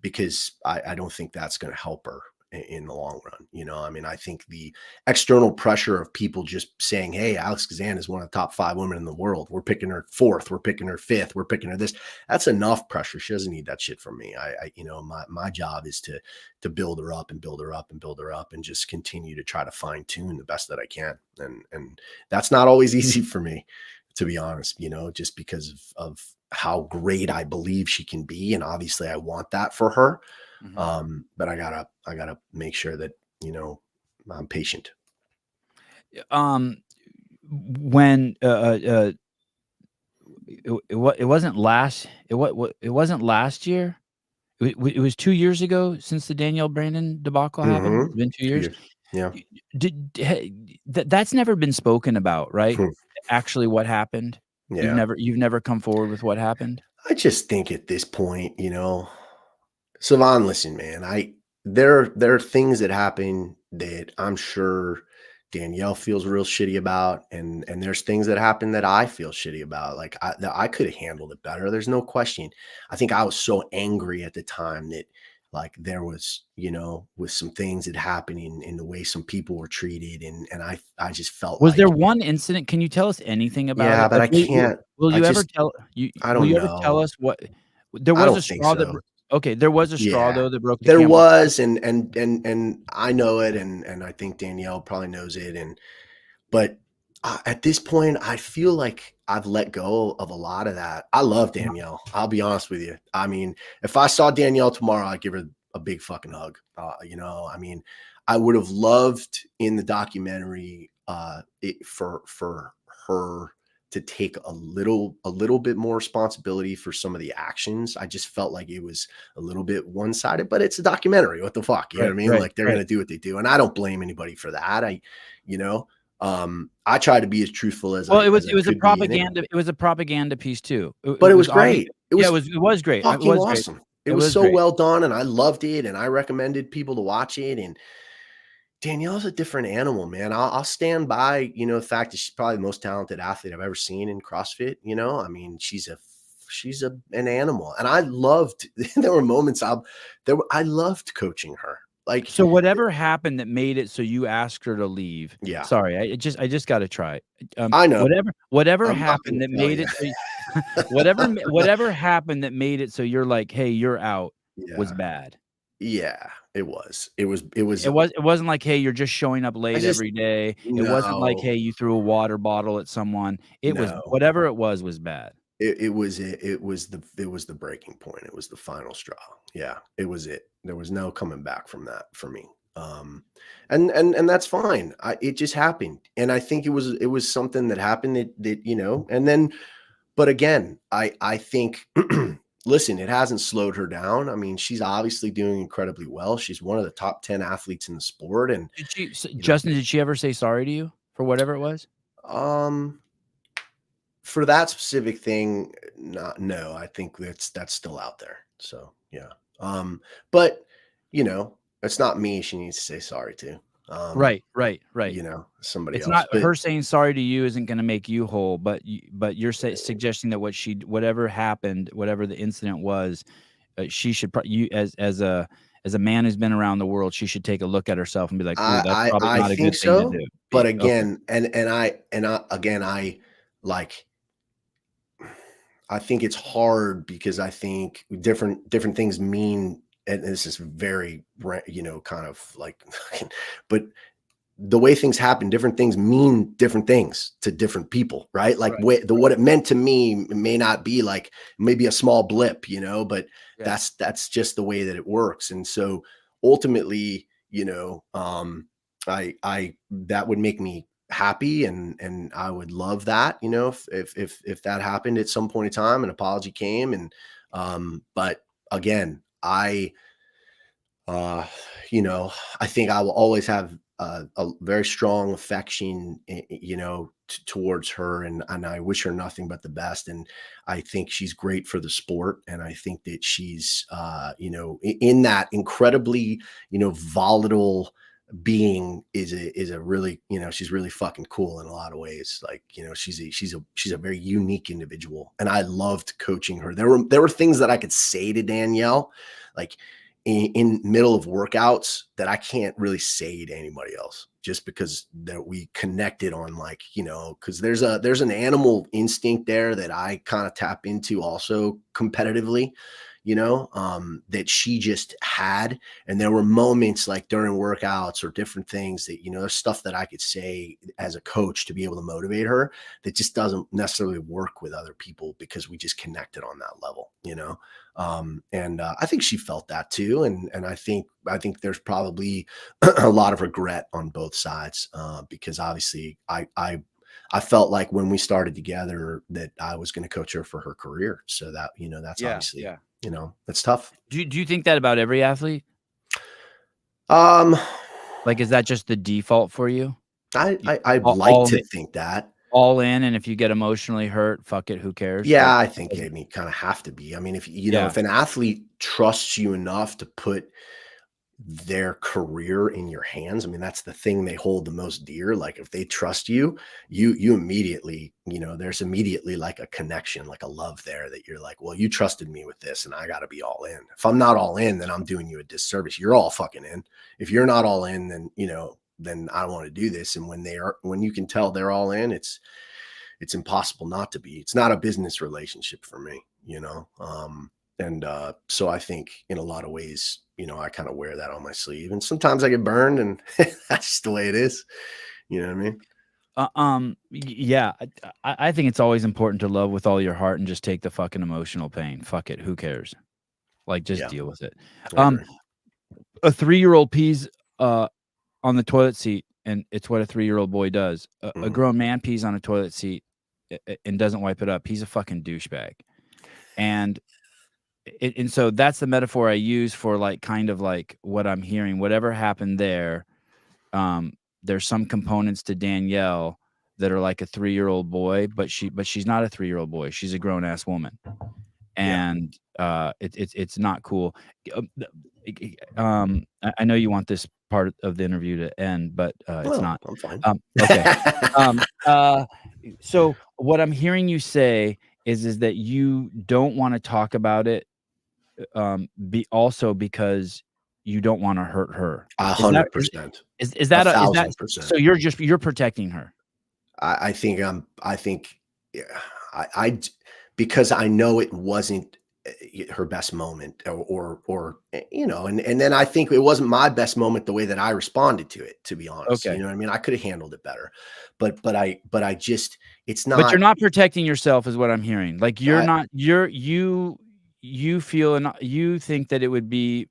because I don't think that's going to help her in the long run. I mean, I think the external pressure of people just saying, "Hey, Alex Gazan is one of the top 5 women in the world. We're picking her 4th. We're picking her 5th. We're picking her this." That's enough pressure. She doesn't need that shit from me. My job is to build her up and build her up and build her up and just continue to try to fine tune the best that I can. And that's not always easy for me, to be honest, just because of how great I believe she can be. And obviously I want that for her. Mhm. But I gotta make sure that, I'm patient. Um, when, it wasn't last it wasn't last year? It was 2 years ago since the Danielle Brandon debacle happened? It's Mhm. been 2 2 years? years. Yeah. Y did that's never been spoken about, right? Hmm. Actually, what happened? Yeah. You've never come forward with what happened? I just think at this point, Savon, listen, man, there are things that happen that I'm sure Danielle feels real shitty about, and there's things that happen that I feel shitty about. Like, that I could have handled it better. There's no question. I think I was so angry at the time that, like, there was, with some things that happened in the way some people were treated, and I just felt Was there like, one incident? Can you tell us anything about yeah, it? but Like, I can't. will I you ever just tell I will don't you ever tell know. us what there I was don't a think straw that so. okay, there was a straw, Yeah. though, that broke the There camel's back? was, and I know it, and I think Danielle probably knows it, but At this point, I feel like I've let go of a lot of that. I love Danielle. I'll be honest with you. I mean, if I saw Danielle tomorrow, I'd give her a big fucking hug. I mean, I would have loved in the documentary for her to take a little bit more responsibility for some of the actions. I just felt like it was a little bit one-sided, but it's a documentary. What the fuck? You know what I Right, mean? right, Like they're right. gonna do what they do. And I don't blame anybody for that. You know, I try to be as truthful Well, as I could be in it, it was a propaganda piece too. It but it was was obvious. great. It Yeah, was it was great. It fucking was great. awesome. It It was was so great. well done, and I loved it, and I recommended people to watch it. And Danielle's a different animal, man. I'll stand by, the fact that she's probably the most talented athlete I've ever seen in CrossFit. I mean, she's an animal, and I loved. There were moments I loved coaching her. Like, So whatever happened that made it so you asked her to leave, yeah, sorry, I just gotta try. I know. Whatever I'm not gonna happened that tell made you. it so whatever happened that made it so you're like, "Hey, you're out," was Yeah, bad. yeah. It was. It wasn't like, "Hey, you're just showing up I late just every day." It wasn't like, no, "Hey, you threw a water bottle at someone." It was no. whatever it was bad. It was the breaking point. It was the final straw. Yeah, it was it. There was no coming back from that for me. And that's fine. It just happened, and I think it was something that happened and then. But again, I think. Listen, it hasn't slowed her down. I mean, she's obviously doing incredibly well. She's one of the top 10 athletes in the sport, and you know, Justin, did she ever say sorry to you for whatever it was? um, for that specific thing, not no, I think that's still out there. So, yeah. But, it's not me she needs to say sorry to. Um, Right, right, right. somebody It's else. not But her saying sorry to you isn't gonna make you whole, but you're suggesting that whatever happened, whatever the incident was, she should you as a man who's been around the world, she should take a look at herself and be like, "Ooh, that's probably I not a think good thing to so. do." But Okay. again, again, like I think it's hard because I think different things mean, and this is very, kind of like, but the way things happen, different things mean different things to different people, right? Like Right, what it meant to me may not be like maybe a small blip, but yeah. that's just the way that it works. And so ultimately, I that would make me happy, and I would love that, if that happened at some point in time, an apology came. And but again, uh, you know, I think I will always have a very strong affection, towards her, and I wish her nothing but the best. And I think she's great for the sport, and I think that she's, in that incredibly, volatile being is a really, she's really fucking cool in a lot of ways. Like, she's a very unique individual, and I loved coaching her. There were things that I could say to Danielle, like in middle of workouts, that I can't really say to anybody else, just because that we connected on, like, because there's an animal instinct there that I kind of tap into also competitively, that she just had. And there were moments like during workouts or different things that, there's stuff that I could say as a coach to be able to motivate her that just doesn't necessarily work with other people, because we just connected on that level. And I think she felt that too. And I think there's probably a lot of regret on both sides, because obviously I felt like when we started together that I was going to coach her for her career. So that, that's Yeah, obviously, yeah. that's tough. Do you think that about every athlete? Um, Like, is that just the default for you? You I'd all like all to in think that. all in, and if you get emotionally hurt, fuck it, who cares? Yeah, Like, I it think doesn't. they kind of have to be. I mean, Yeah, if an athlete trusts you enough to put their career in your hands, I mean, that's the thing they hold the most dear. Like, if they trust you, you immediately, there's immediately like a connection, like a love there, that you're like, well, you trusted me with this, and I got to be all in. If I'm not all in, then I'm doing you a disservice. You're all fucking in. If you're not all in, then then I don't want to do this. And when you can tell they're all in, it's impossible not to be. It's not a business relationship for me. And so I think in a lot of ways, I kind of wear that on my sleeve, and sometimes I get burned, and that's just the way it is. You know what I mean? Yeah, I think it's always important to love with all your heart and just take the fucking emotional pain. Fuck it, who cares? Like, just Yeah, deal with it. I agree. A 3-year-old pees on the toilet seat, and it's what a 3-year-old boy does. A Mhm. grown man pees on a toilet seat and doesn't wipe it up. He's a fucking douchebag. And and so that's the metaphor I use for like kind of like what I'm hearing. Whatever happened there, there's some components to Danielle that are like a 3-year-old boy, but she's not a 3-year-old boy. She's a grown ass woman, Yeah. and it's not cool. I know you want this part of the interview to end, but it's No, not. I'm fine. Okay. Um, uh, so what I'm hearing you say is that you don't want to talk about it, be also because you don't want to hurt her. Is that 100%. is A that is that thousand so percent. you're protecting her? I think, yeah, because I know it wasn't her best moment, and then I think it wasn't my best moment the way that I responded to it, to be honest. You Okay. know what I mean? I could have handled it better, but I just, it's But you're not, not protecting yourself is what I'm hearing. Like you're I, not you feel and you think that it would be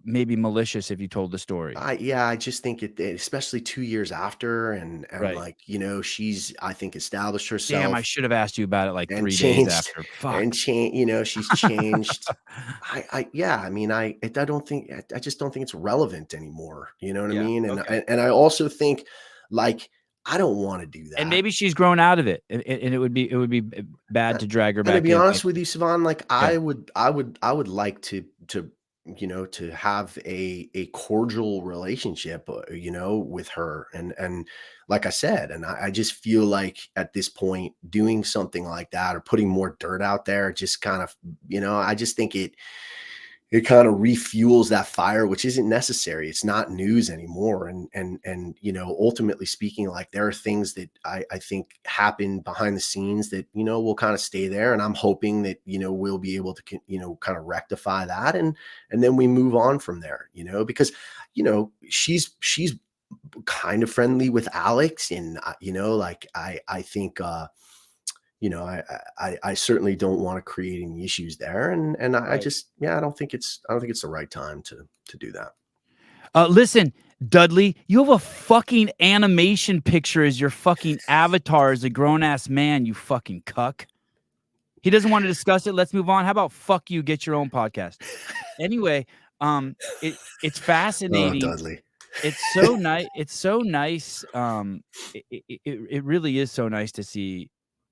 maybe malicious if you told the story. yeah, I just think especially 2 years after, and Right. like, she's, I think, established Damn, I herself should have asked you about it like and 3 days changed after. Fuck. she's changed. Yeah, I mean, I don't think, I just don't think it's relevant anymore. You know what I Yeah, mean? And okay. I also think, like, I don't want to do And that. maybe she's grown out of it, and it would be bad Uh, to drag her And to back be in. honest with you, Savan, like, Yeah. I would like to have a cordial relationship, with her, and like I said, and I just feel like at this point, doing something like that or putting more dirt out there, just kind of, I just think it kind of refuels that fire, which isn't necessary. It's not news anymore. And ultimately speaking, like, there are things that I think happen behind the scenes that, will kind of stay there. And I'm hoping that, we'll be able to, kind of rectify that. And then we move on from there, because, she's kind of friendly with Alex. And, like, I think, I certainly don't want to create any issues there, and I Right. just, yeah, I don't think it's the right time to do that. Listen, Dudley, you have a fucking animation picture as your fucking avatar as a grown ass man, you fucking cuck. He doesn't want to discuss it. Let's move on. How about fuck you, get your own podcast. Anyway, it's Oh, fascinating. Dudley. It's so nice. It's so nice. It really is so nice to see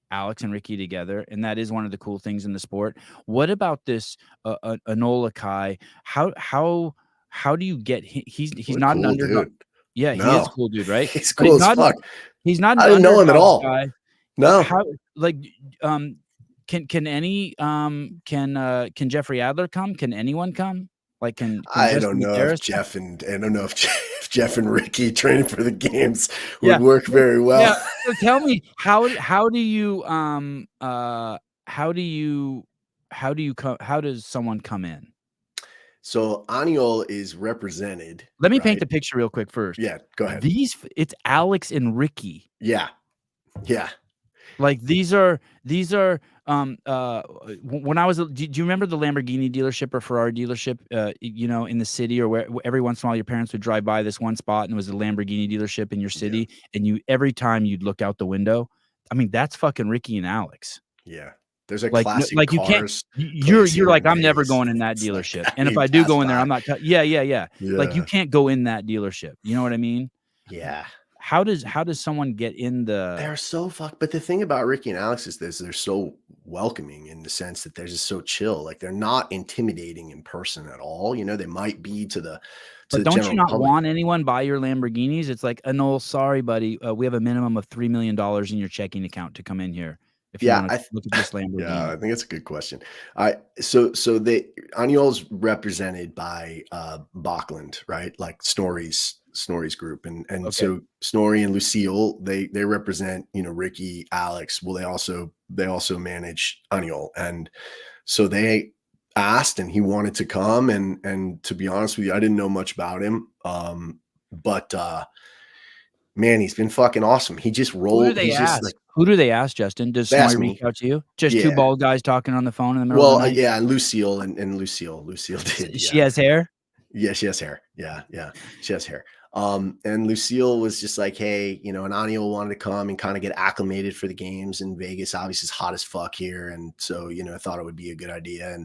Alex and Ricky together, and that is one of the cool things in the sport. What about this Enola Kai? How do you get he's What a not an cool underdog. dude. Yeah, he is a No, cool dude, right? he's But cool as fuck. he's not an I didn't know him at underdog all. guy. No, How like can can Jeffrey Adler come? Can anyone come? Like can I Justin don't know if Gutierrez come? Jeff and I don't know if if Jeff and Ricky training for the games would Yeah. work very Yeah. well. So tell me how do you how do you how does someone come in? So Aniol is represented, Let me paint right? the picture real quick first. Yeah, go ahead. It's Alex and Ricky. Yeah, yeah, Like these are when I was do you remember the Lamborghini dealership or Ferrari dealership in the city or where every once in a while your parents would drive by this one spot and it was a Lamborghini dealership in your yeah, city and you every time you'd look out the window. I mean, that's fucking Ricky and Alex. yeah. There's a Like, classic like you can't cars place you're here like, in "I'm never Vegas going in that that's like dealership, that. and if You I do pass go in there, by. I'm not yeah, yeah, yeah. Like, you Yeah, can't go in that dealership, you know what I mean? yeah. How does someone get in the They're so fucked. But the thing about Ricky and Alex is this: they're so welcoming in the sense that they're just so chill. Like, they're not intimidating in person at all. They might be to the but don't you general not public. want anyone buy your Lamborghinis? It's like, "No, sorry, buddy, we have a minimum of $3 million in your checking account to come in here if you Yeah, wanna look at this yeah, Lamborghini." I think it's a good question. So they Aniol's represented by Bachland, right? Like Snorri's group, and Okay. so Snorri and Lucille, they represent, Ricky, Alex. Well, they also manage Aniol, and so they asked, and he wanted to come, and to be honest with you, I didn't know much about him, but Man, he's been fucking awesome. He just Who do rolled. they He's just ask? like, Who do they ask, Justin? Does they somebody asked reach me. out to you? Just 2 Yeah. bald guys talking on the phone in the middle of the Well, night? yeah, and Lucille and Lucille did. She Yeah. has hair? Yeah, she has hair. Yeah, yeah, she has hair. And Lucille was just like, hey, and Anio wanted to come and kind of get acclimated for the games in Vegas. Obviously, it's hot as fuck here, and so I thought it would be a good idea.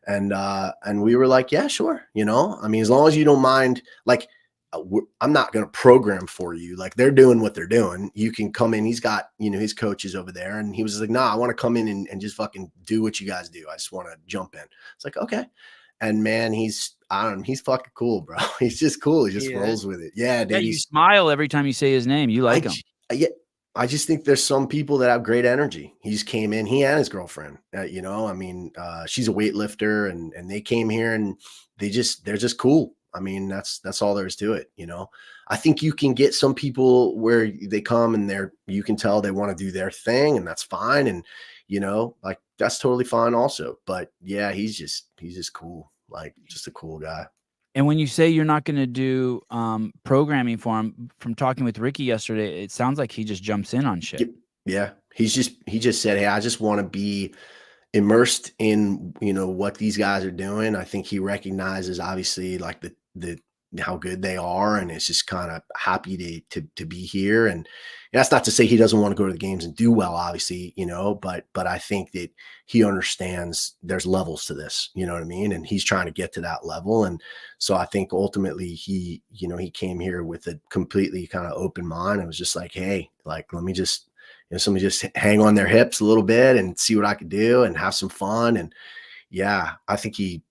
And we were like, yeah, sure. I mean, as long as you don't mind, like, I'm not going to program for you. Like, they're doing what they're doing. You can come in. He's got his coaches over there, and he was like, nah, I want to come in and just fucking do what you guys do. I just want to jump in. It's like, okay. And man, I don't know, he's fucking cool, bro. He's just cool. He He just is? rolls with it. Yeah, Yeah, dude. you smile every time you say his name. You like him. Yeah, I just think there's some people that have great energy. He just came in, he and his girlfriend, I mean, she's a weightlifter and they came here and they're just cool. I mean, that's all there is to it. I think you can get some people where they come and you can tell they want to do their thing, and that's fine. And, like, that's totally fine also. But yeah, he's just cool. Like, just a cool guy. And when you say you're not gonna do, programming for him, from talking with Ricky yesterday, it sounds like he just jumps in on shit. Yep. Yeah. He just said, hey, I just want to be immersed in what these guys are doing. I think he recognizes, obviously, like the how good they are, and it's just kind of happy to be here. And that's not to say he doesn't want to go to the games and do well, obviously, but I think that he understands there's levels to this, you know what I mean? And he's trying to get to that level. And so I think ultimately he came here with a completely kind of open mind and was just like, hey, like, let me just somebody just hang on their hips a little bit and see what I could do and have some fun. And yeah, I think he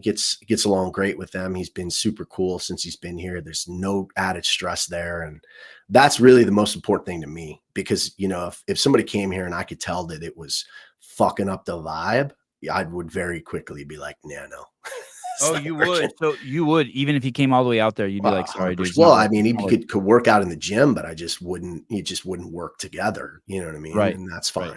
gets along great with them. He's been super cool since he's been here. There's no added stress there. And that's really the most important thing to me, because, if somebody came here and I could tell that it was fucking up the vibe, I would very quickly be like, nah, no. Oh, you would? So you would, even if he came all the way out there, you'd be like, sorry, dude. Well, I mean, he could work out in the gym, but it just wouldn't work together. You know what I mean? Right. And that's Right.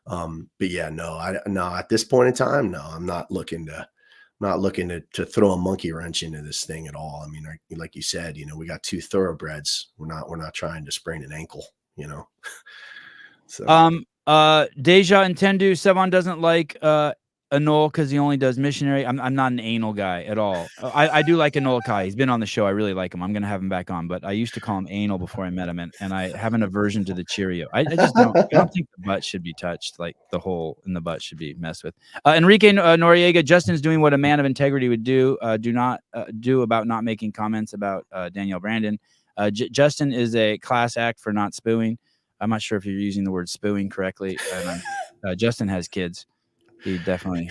fine. But yeah, no, at this point in time, no, I'm not looking to throw a monkey wrench into this thing at all. I mean, like you said, we got 2 thoroughbreds. We're not trying to sprain an ankle, So Deja and Tendu, Sevan doesn't like Anol because he only does missionary. I'm not an anal guy at all. I do like Anol Kai. He's been on the show. I really like him. I'm gonna have him back on. But I used to call him anal before I met him, and I have an aversion to the Cheerio. I just don't. I don't think the butt should be touched. Like, the hole in the butt should be messed with. Enrique Noriega, Justin's doing what a man of integrity would do. Do not do about not making comments about Danielle Brandon. Justin is a class act for not spooing. I'm not sure if you're using the word spooing correctly. And Justin has kids. He definitely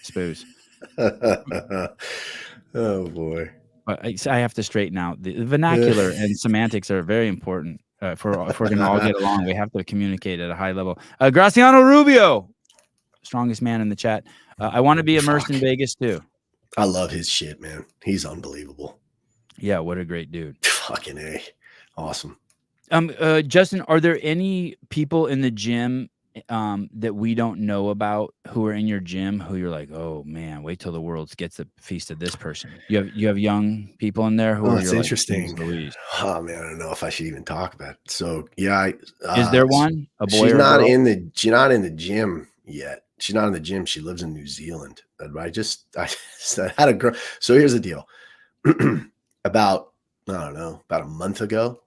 spoos. Oh boy. But I have to straighten out the vernacular and semantics are very important if we're going to all get along. We have to communicate at a high level. Graciano Rubio, strongest man in the chat. I want to be immersed in Vegas too. I love his shit, man. He's unbelievable. Yeah, what a great dude. Fucking A. Awesome. Justin, are there any people in the gym that we don't know about who are in your gym who you're like, oh man, wait till the world gets a feast of this person? You have young people in there who it's interesting. Like, oh man, I don't know if I should even talk about it. So yeah, is there one? A boy? She's or not a girl? she's not in the gym yet. She's not in the gym. She lives in New Zealand. I had a girl. So here's the deal. About a month ago,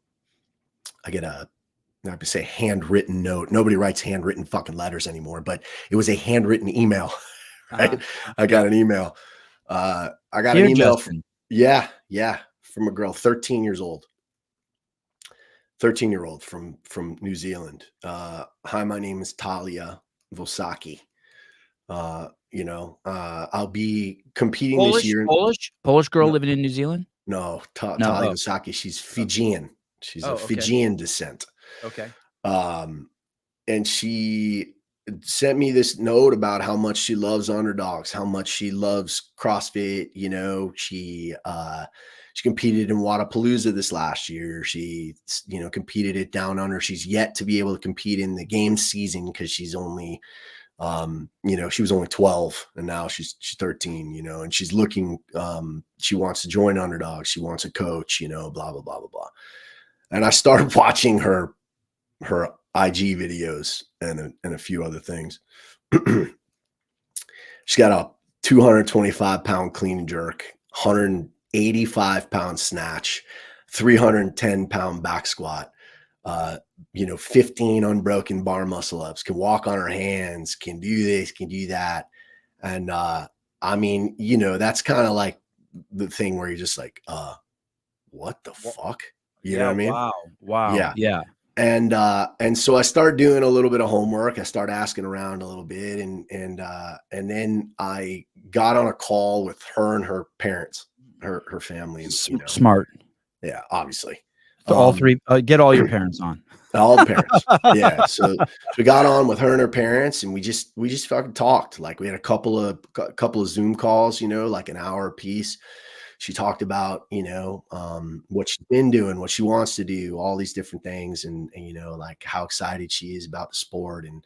I get I would say handwritten note. Nobody writes handwritten fucking letters anymore, but it was a handwritten email. Right? I got an email. I got an email. Yeah, from a girl, 13 years old. 13-year-old from New Zealand. Hi, my name is Talia Vosaki. I'll be competing this year. Polish girl living in New Zealand? No, Talia Vosaki. She's Fijian. She's of Fijian descent. Okay. And she sent me this note about how much she loves Underdogs, how much she loves CrossFit. She competed in Wadapalooza this last year. She, competed it down under. She's yet to be able to compete in the game season because she's only, she was only 12 and now she's 13, and she's looking, she wants to join Underdogs. She wants a coach, blah, blah, blah, blah, blah. And I started watching her IG videos and a few other things. She's got a 225-pound clean and jerk, 185-pound snatch, 310-pound back squat, 15 unbroken bar muscle ups, can walk on her hands, can do this, can do that. And I mean, that's kind of like the thing where you're just like, what the fuck? You know Yeah, what I mean? wow, Yeah. yeah. And so I started doing a little bit of homework. I started asking around a little bit, and then I got on a call with her and her parents, her family, and Smart. yeah, obviously. So all 3 get all your parents on. All the parents. Yeah. So we got on with her and her parents, and we just fucking talked. Like, we had a couple of Zoom calls, like an hour a piece. She talked about, what she's been doing, what she wants to do, all these different things. And like how excited she is about the sport, and,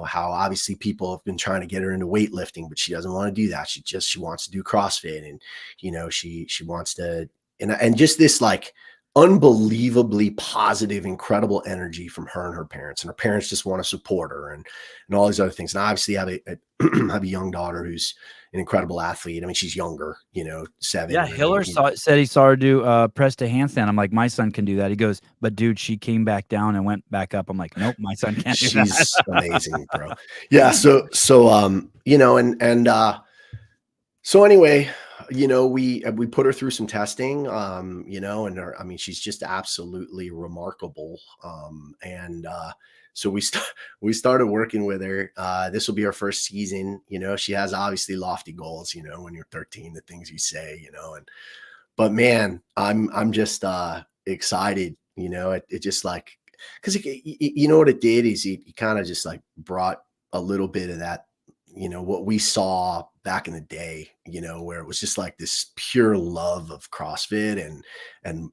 how obviously people have been trying to get her into weightlifting, but she doesn't want to do that. She wants to do CrossFit, and, she wants to, and just this like unbelievably positive, incredible energy from her and her parents. And her parents just want to support her, and all these other things. And I obviously have have a young daughter who's an incredible athlete. I mean, she's younger, 7. Yeah, Hiller said he saw her do press to handstand. I'm like, my son can do that. He goes, but dude, she came back down and went back up. I'm like, nope, my son can't do that. She's amazing, bro. Yeah. So so anyway, we put her through some testing, and I mean, she's just absolutely remarkable. So we started working with her. This will be her first season. She has obviously lofty goals, when you're 13, the things you say, but man, I'm just excited, it just like, because what it did is he kind of just like brought a little bit of that, what we saw back in the day, where it was just like this pure love of CrossFit, and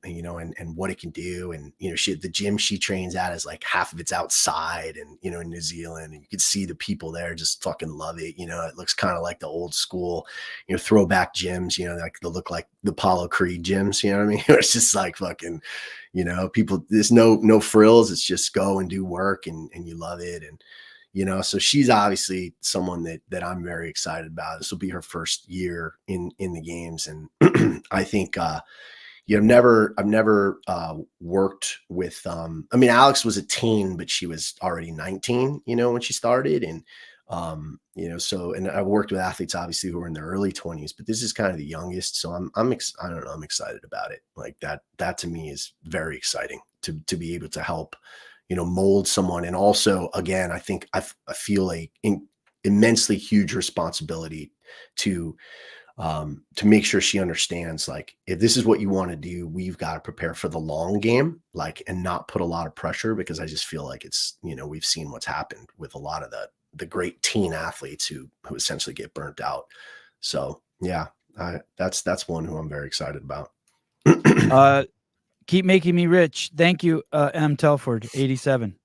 what it can do. And, the gym she trains at is like half of it's outside, and, in New Zealand, and you can see the people there just fucking love it. It looks kind of like the old school, throwback gyms, like they look like the Apollo Creed gyms, you know what I mean? It's just like fucking, people, there's no frills. It's just go and do work, and you love it. And, so she's obviously someone that I'm very excited about. This will be her first year in the games. And I think, I've never worked with, I mean, Alex was a teen, but she was already 19, when she started. And, and I've worked with athletes obviously who are in their early 20s, but this is kind of the youngest. So I don't know, I'm excited about it. Like that to me is very exciting to be able to help, mold someone. And also, again, I think I feel immensely huge responsibility to make sure she understands, like, if this is what you want to do, we've got to prepare for the long game, like, and not put a lot of pressure, because I just feel like it's, we've seen what's happened with a lot of the great teen athletes who essentially get burnt out. So yeah, that's one who I'm very excited about. Keep making me rich. Thank you, M. Telford, 87.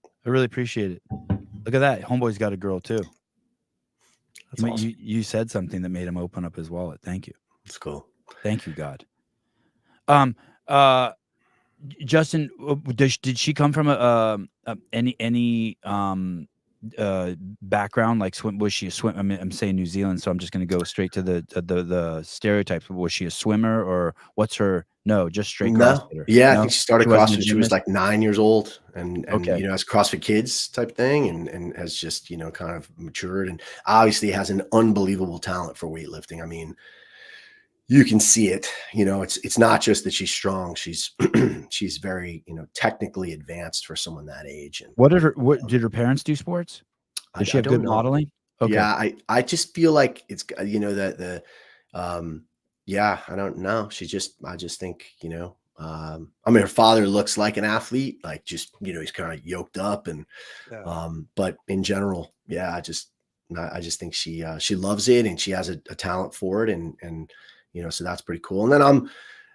I really appreciate it. Look at that. Homeboy's got a girl too. That's awesome. You said something that made him open up his wallet. Thank you. That's cool. Thank you, God. Justin, did she come from any background, like swim? Was she a swim? I mean, I'm saying New Zealand, so I'm just going to go straight to the stereotypes. Was she a swimmer, or what's her? No, just straight CrossFitter. Yeah, no? I think she started CrossFit. She was like 9 years old, and okay. As CrossFit Kids type thing, and has just kind of matured, and obviously has an unbelievable talent for weightlifting. I mean, you can see it. It's not just that she's strong. She's she's very technically advanced for someone that age. And what did her parents do sports? Did she have good modeling? Okay. Yeah, I just feel like it's yeah, I don't know. I just think, I mean, her father looks like an athlete, like just, he's kind of yoked up, and, but in general, yeah, I just think she loves it, and she has a talent for it. And, so that's pretty cool. And then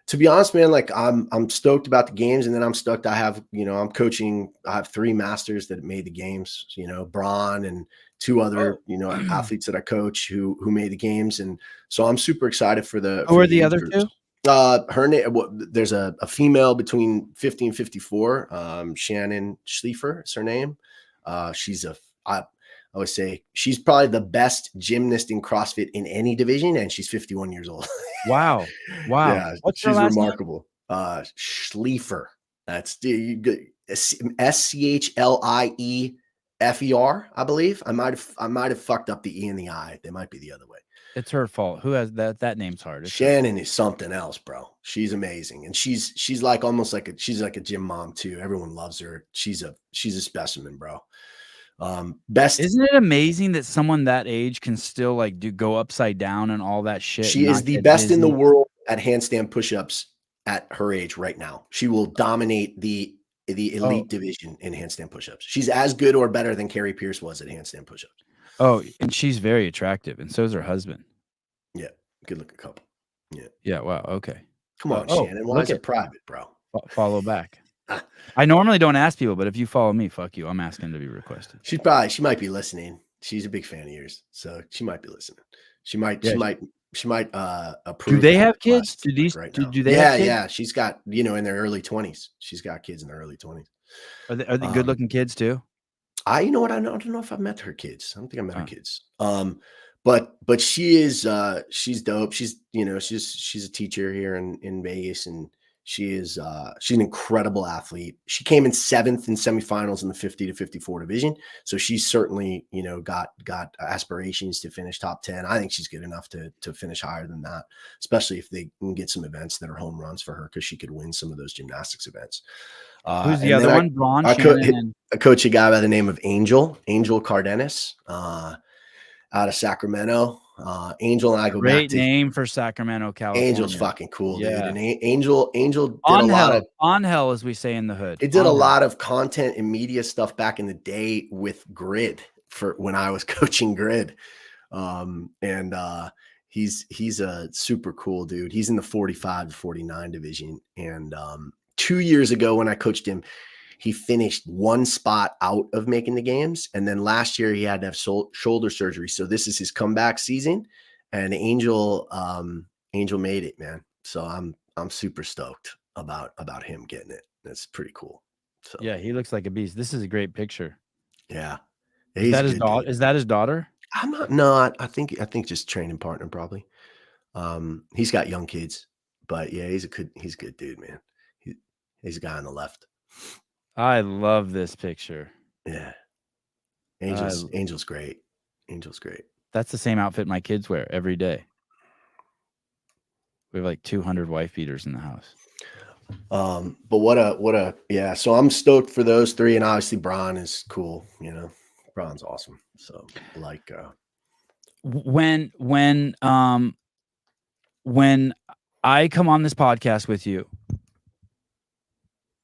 to be honest, man, like I'm stoked about the games, and then I'm stoked. I have, I'm coaching. I have 3 masters that made the games, Braun and 2 other, athletes that I coach who made the games. And so I'm super excited for Who are the other 2? Her name. There's a female between 50 and 54. Shannon Schleifer is her name. She's I always say she's probably the best gymnast in CrossFit in any division, and she's 51 years old. Wow. Wow. Yeah, What's her she's last name? remarkable. Schleifer. That's SCHLIEFER, I believe. I might have fucked up the E and the I. They might be the other way. It's her fault. Who has that? That name's hard. It's Shannon is something else, bro. She's amazing, and she's like almost like she's like a gym mom too. Everyone loves her. She's a specimen, bro. Best. Isn't it amazing that someone that age can still like go upside down and all that shit? She is the best in the world at handstand push-ups at her age right now. She will dominate the elite division in handstand push-ups. She's as good or better than Carrie Pierce was at handstand push-ups. Oh, and she's very attractive, and so is her husband. Yeah, good looking couple. Yeah. Yeah. Wow. Okay. Come on, Shannon. Why is it private, bro? Follow back. I normally don't ask people, but if you follow me, fuck you. I'm asking to be requested. She might be listening. She's a big fan of yours, so she might be listening. She might approve. Do they have kids? Do these right do, now. do they have kids? Yeah. She's got, in their early 20s. She's got kids in their early 20s. Are they good looking kids too? You know what? I don't know if I've met her kids. I don't think I met her kids. But she is she's dope. She's she's a teacher here in Vegas, and she's an incredible athlete. She came in 7th in semifinals in the 50 to 54 division. So she's certainly, got aspirations to finish top 10. I think she's good enough to finish higher than that, especially if they can get some events that are home runs for her, because she could win some of those gymnastics events. Who's the other one? Braun, Shannon, I coach a guy by the name of Angel Cardenas, out of Sacramento. Angel and I go great back to name for Sacramento, California. Angel's fucking cool, dude. And Angel did a lot of on hell, as we say in the hood. It did a lot of content and media stuff back in the day with Grid for when I was coaching Grid. He's a super cool dude. He's in the 45 to 49 division. And 2 years ago when I coached him, he finished one spot out of making the games. And then last year he had to have shoulder surgery. So this is his comeback season. And Angel made it, man. So I'm super stoked about him getting it. That's pretty cool. So yeah, he looks like a beast. This is a great picture. Yeah. Is that his daughter? Is that his daughter? I'm not. No, I think just training partner probably. He's got young kids, but yeah, he's a good dude, man. He's a guy on the left. I love this picture. Yeah. Angel's great. Angel's great. That's the same outfit my kids wear every day. We have like 200 wife beaters in the house. But yeah. So I'm stoked for those three, and obviously Braun is cool. Braun's awesome. So like, when I come on this podcast with you,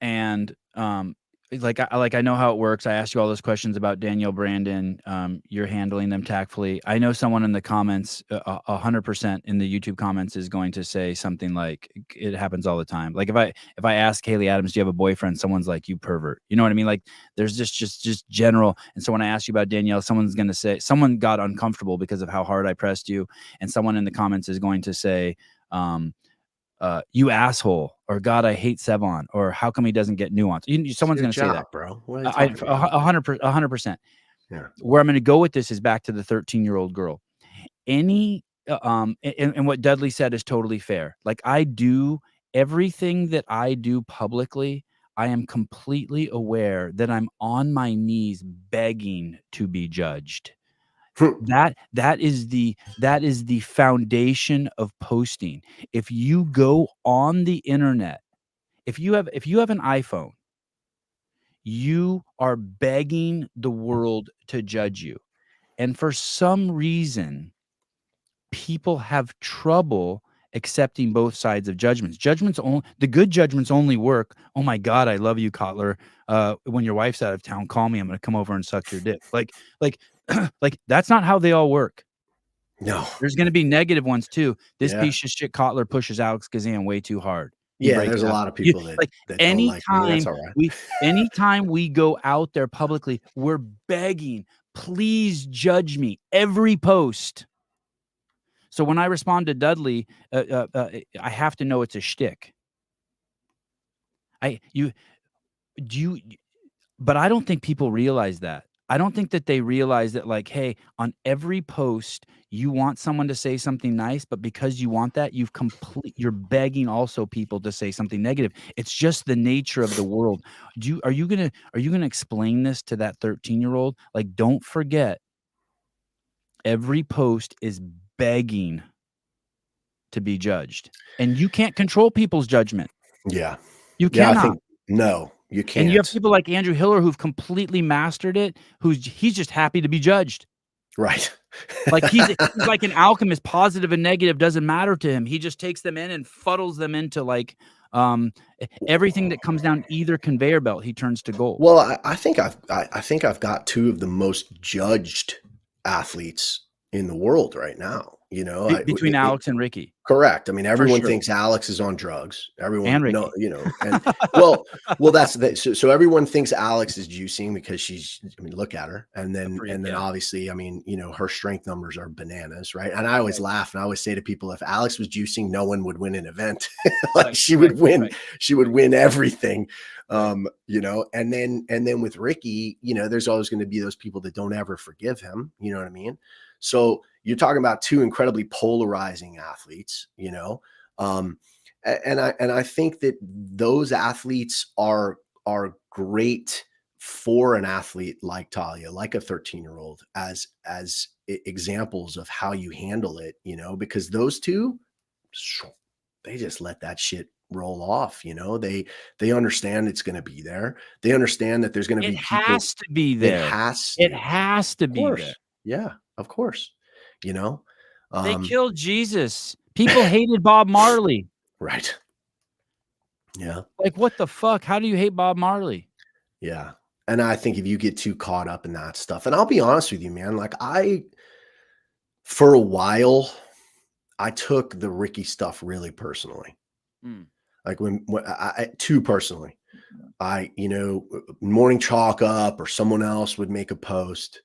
and I know how it works. I asked you all those questions about Danielle Brandon. You're handling them tactfully. I know someone in the comments, 100% in the YouTube comments, is going to say something like, "It happens all the time." Like if I ask Haley Adams, "Do you have a boyfriend?" Someone's like, "You pervert." You know what I mean? Like there's just general. And so when I ask you about Danielle, someone's going to say, someone got uncomfortable because of how hard I pressed you, and someone in the comments is going to say, "You asshole," or "God, I hate Sevon," or "How come he doesn't get nuance?" Someone's going to say that, bro. 100%. Yeah. Where I'm going to go with this is back to the 13-year-old girl. And what Dudley said is totally fair. Like I do everything that I do publicly, I am completely aware that I'm on my knees begging to be judged. That is the foundation of posting. If you go on the internet, if you have an iPhone, you are begging the world to judge you. And for some reason, people have trouble accepting both sides of judgments. The good judgments only work. "Oh my God, I love you, Cotler. When your wife's out of town, call me. I'm going to come over and suck your dick." Like that's not how they all work. No. There's going to be negative ones too. This piece of shit Cotler pushes Alex Gazan way too hard. There's a lot of people that don't like me. That's all right. Anytime we go out there publicly, we're begging, "Please judge me." Every post. So when I respond to Dudley, I have to know it's a shtick. But I don't think people realize that. I don't think that they realize that, like, hey, on every post, you want someone to say something nice, but because you want that, you're begging also people to say something negative. It's just the nature of the world. Are you gonna explain this to that 13-year-old? Like, don't forget, every post is begging to be judged, and you can't control people's judgment. Yeah. You Yeah, I cannot. think no, you And you have can't. people like Andrew Hiller who've completely mastered it, he's just happy to be judged. Right. Like, he's like an alchemist, positive and negative doesn't matter to him. He just takes them in and fuddles them into, like, everything that comes down either conveyor belt, he turns to gold. Well, I think I've got two of the most judged athletes in the world right now. You know, Between Alex and Ricky, correct. I mean, for everyone sure, thinks Alex is on drugs. Everyone, and no, Ricky. you know, and well, that's that. So everyone thinks Alex is juicing because she's. I mean, look at her, and A then freak, yeah. obviously, I mean, you know, her strength numbers are bananas, right? And I always laugh, and I always say to people, if Alex was juicing, no one would win an event. Like, she would win. Right. She would win everything. Right. You know, and then with Ricky, you know, there's always going to be those people that don't ever forgive him. You know what I mean? So you're talking about two incredibly polarizing athletes, you know. And I think that those athletes are great for an athlete like Talia, like a 13-year-old, as examples of how you handle it, you know, because those two, they just let that shit roll off, you know. They understand it's going to be there. They understand that there's going to It be people. has to be It there. has It to, has to of be there. course. Yeah, of course. You know, They um, killed Jesus. People hated Bob Marley. right. Yeah. Like, what the fuck? How do you hate Bob Marley? Yeah. And I think if you get too caught up in that stuff, and I'll be honest with you, man, like for a while, I took the Ricky stuff really personally. Mm. Like when too personally, you know, Morning Chalk Up or someone else would make a post.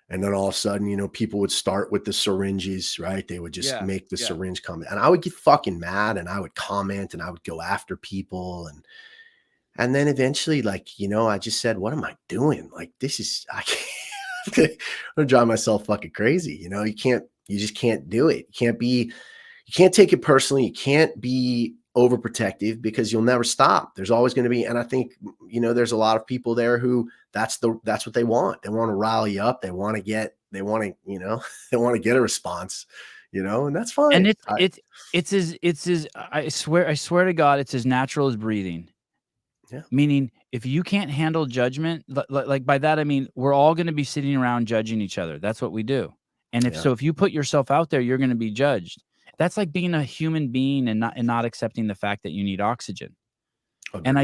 And then all of a sudden, you know, people would start with the syringes, right? They would just make the syringe comment. And I would get fucking mad and I would comment and I would go after people. And then eventually, like, you know, I just said, what am I doing? Like, this is, I can't, I'm gonna drive myself fucking crazy. You know, you just can't do it. You can't take it personally. You can't be overprotective because you'll never stop. There's always going to be, and I think, you know, there's a lot of people there who that's what they want. They want to rally you up. They want to, you know, they want to get a response, you know, and that's fine. And I swear to God, it's as natural as breathing. Yeah. Meaning, if you can't handle judgment, like by that, I mean, we're all going to be sitting around judging each other. That's what we do. And if you put yourself out there, you're going to be judged. That's like being a human being and not accepting the fact that you need oxygen. Agreed.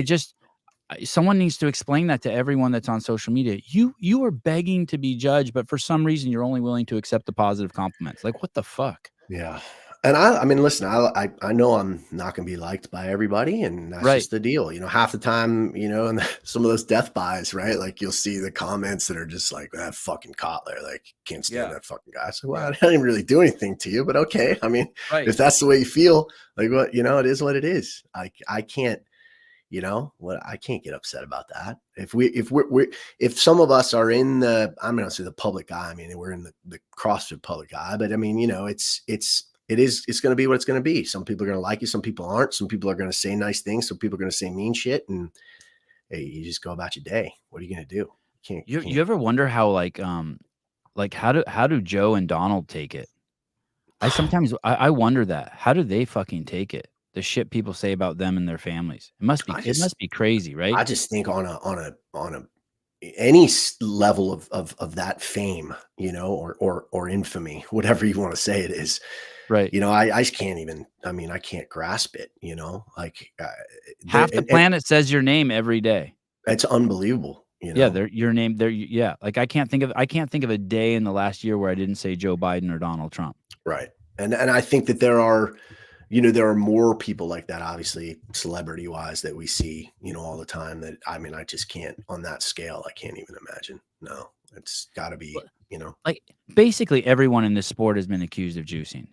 And someone needs to explain that to everyone that's on social media. You are begging to be judged, but for some reason you're only willing to accept the positive compliments. Like, what the fuck? Yeah. And I mean, listen, I know I'm not going to be liked by everybody, and that's just the deal. You know, half the time, you know, and some of those death buys, right? Like, you'll see the comments that are just like, that fucking Cotler, like, can't stand that fucking guy. So, well, I didn't really do anything to you, but okay. I mean, if that's the way you feel, like, what, you know, it is what it is. I can't, you know, I can't get upset about that. If some of us are in I'm going to say the public eye. I mean, we're in the CrossFit public eye, but I mean, you know, it's going to be what it's going to be. Some people are going to like you. Some people aren't. Some people are going to say nice things. Some people are going to say mean shit. And hey, you just go about your day. What are you going to do? You ever wonder how, like how do Joe and Donald take it? I wonder that. How do they fucking take it? The shit people say about them and their families. It must be crazy, right? I just think on a any level of that fame, you know, or infamy, whatever you want to say it is, right? You know, I just can't even. I mean, I can't grasp it. You know, like half the planet says your name every day. It's unbelievable. You know? Yeah, your name. Yeah, like I can't think of a day in the last year where I didn't say Joe Biden or Donald Trump. Right, and I think that there are more people like that, obviously, celebrity wise, that we see, you know, all the time. That, I mean, I just can't, on that scale, I can't even imagine. No, it's got to be, you know, like basically everyone in this sport has been accused of juicing.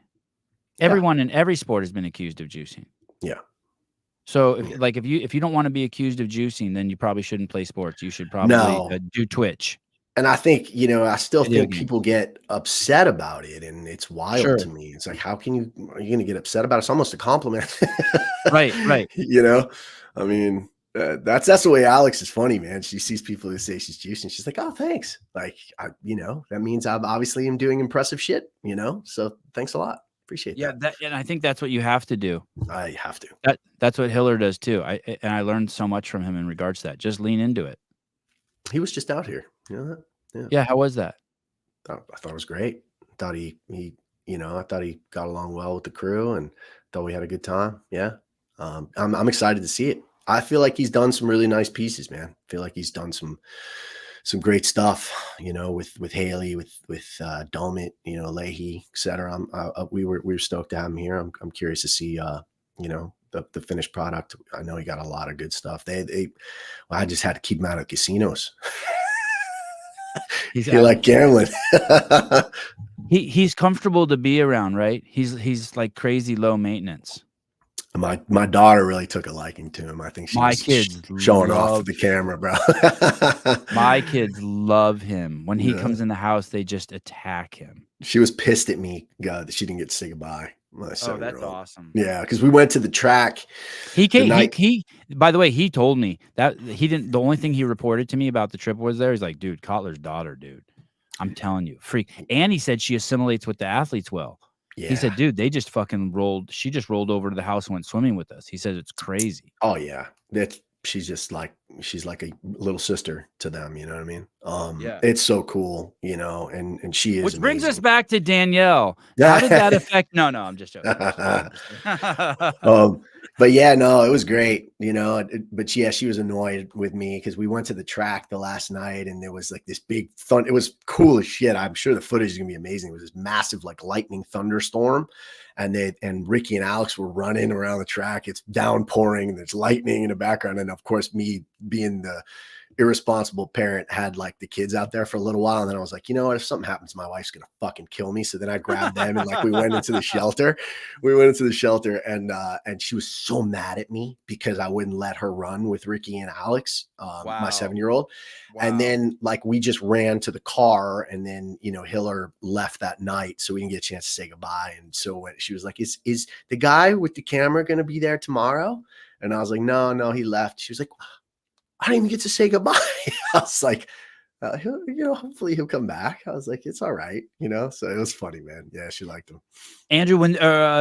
Yeah. Everyone in every sport has been accused of juicing. Yeah. So Yeah. if you don't wanna be accused of juicing, then you probably shouldn't play sports. You should probably, No. do Twitch, And I think, I still video think games. people get upset about it, and it's wild Sure. to me. It's like, how can you are you gonna get upset about it? It's almost a compliment. Right, right. You know? I mean, that's the way Alex is funny, man. She sees people who say she's juicing. She's like, "Oh, thanks." Like, that means I'm obviously am doing impressive shit, So thanks a lot. Appreciate Yeah, that. and I think that's what you have to do. I have to. That's what Hiller does too. And I learned so much from him in regards to that. Just lean into it. He was just out here. You know that? Yeah. Yeah, how was that? I thought it was great. Thought I thought he got along well with the crew and thought we had a good time. Yeah. I'm excited to see it. I feel like he's done some really nice pieces, man. I feel like he's done some great stuff, with Haley, with Domit, Leahy, et cetera. We were stoked to have him here. I'm curious to see, the finished product. I know he got a lot of good stuff. I just had to keep him out of casinos. He's He like gambling. he's comfortable to be around, right? He's like crazy low maintenance. My daughter really took a liking to him. I think she was showing off with the camera, bro. My kids love him. When he Yeah. comes in the house, they just attack him. She was pissed at me, God, that she didn't get to say goodbye. My Oh, that's 7-year-old. awesome. Yeah, because we went to the track. He the came. night- He. By the way, he told me that he didn't. The only thing he reported to me about the trip was he's like, dude, Cotler's daughter, dude. I'm telling you, freak. And he said she assimilates with the athletes well. Yeah. He said, dude, they just fucking rolled. She just rolled over to the house and went swimming with us. He said it's crazy. Oh yeah, she's like a little sister to them. You know what I mean? Yeah. It's so cool, and she is. Which brings us amazing. back to Danielle. How did that affect? No, I'm just joking. But yeah, no, it was great, but yeah, she was annoyed with me because we went to the track the last night and there was like this big it was cool as shit. I'm sure the footage is gonna be amazing. It was this massive like lightning thunderstorm and Ricky and Alex were running around the track. It's downpouring and there's lightning in the background. And of course, me being the irresponsible parent had like the kids out there for a little while. And then I was like, you know what, if something happens, my wife's going to fucking kill me. So then I grabbed them and like, we went into the shelter. And she was so mad at me because I wouldn't let her run with Ricky and Alex, my 7-year-old. Wow. And then like, we just ran to the car and then, Hiller left that night. So we didn't get a chance to say goodbye. And so when she was like, is the guy with the camera going to be there tomorrow? And I was like, no, he left. She was like, I didn't even get to say goodbye. I was like, hopefully he'll come back. I was like, it's all right, so it was funny, man. Yeah, she liked him. Andrew,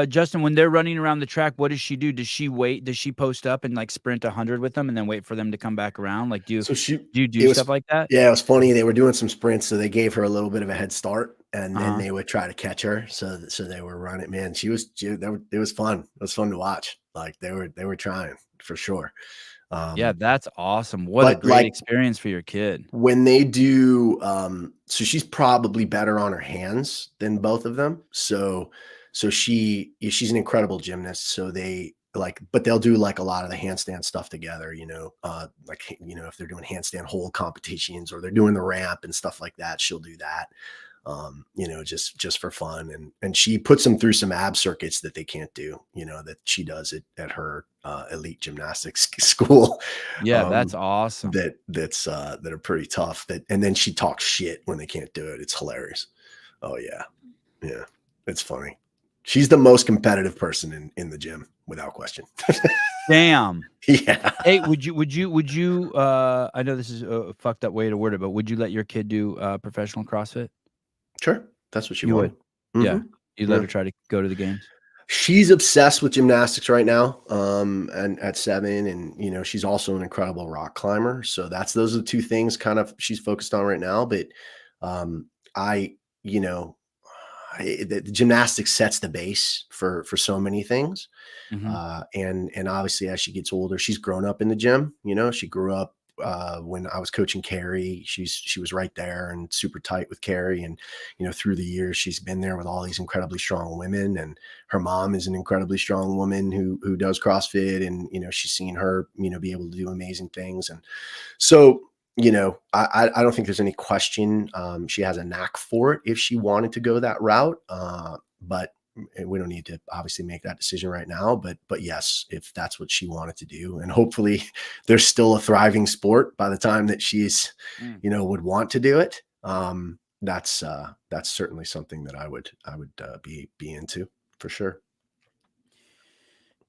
Justin, when they're running around the track, what does she do? Does she wait? Does she post up and like sprint 100 with them and then wait for them to come back around? Like, do you do stuff like that? Yeah, it was funny. They were doing some sprints, so they gave her a little bit of a head start, and then they would try to catch her. So they were running. Man, it was fun. It was fun to watch. Like they were trying for sure. Yeah, that's awesome. What a great experience for your kid. When they do, so she's probably better on her hands than both of them. So she's an incredible gymnast. So but they'll do like a lot of the handstand stuff together, if they're doing handstand hold competitions or they're doing the ramp and stuff like that, she'll do that. Just for fun. And she puts them through some ab circuits that they can't do, that she does at her elite gymnastics school. Yeah, that's awesome. That are pretty tough. And then she talks shit when they can't do it. It's hilarious. Oh yeah. Yeah. It's funny. She's the most competitive person in the gym without question. Damn. Yeah. Hey, would you I know this is a fucked up way to word it, but would you let your kid do professional CrossFit? Sure. That's what she You wanted. would. Mm-hmm. Yeah. You'd let her try to go to the games? She's obsessed with gymnastics right now. And at 7, and she's also an incredible rock climber. So those are the two things kind of she's focused on right now. But the gymnastics sets the base for so many things. Mm-hmm. And obviously as she gets older, she's grown up in the gym. She grew up when I was coaching Carrie. She was right there and super tight with Carrie. And, through the years, she's been there with all these incredibly strong women. And her mom is an incredibly strong woman who does CrossFit. And, she's seen her, be able to do amazing things. And so, I don't think there's any question. She has a knack for it if she wanted to go that route. But we don't need to obviously make that decision right now, but yes, if that's what she wanted to do, and hopefully there's still a thriving sport by the time that she's, would want to do it. That's certainly something that I would be into for sure.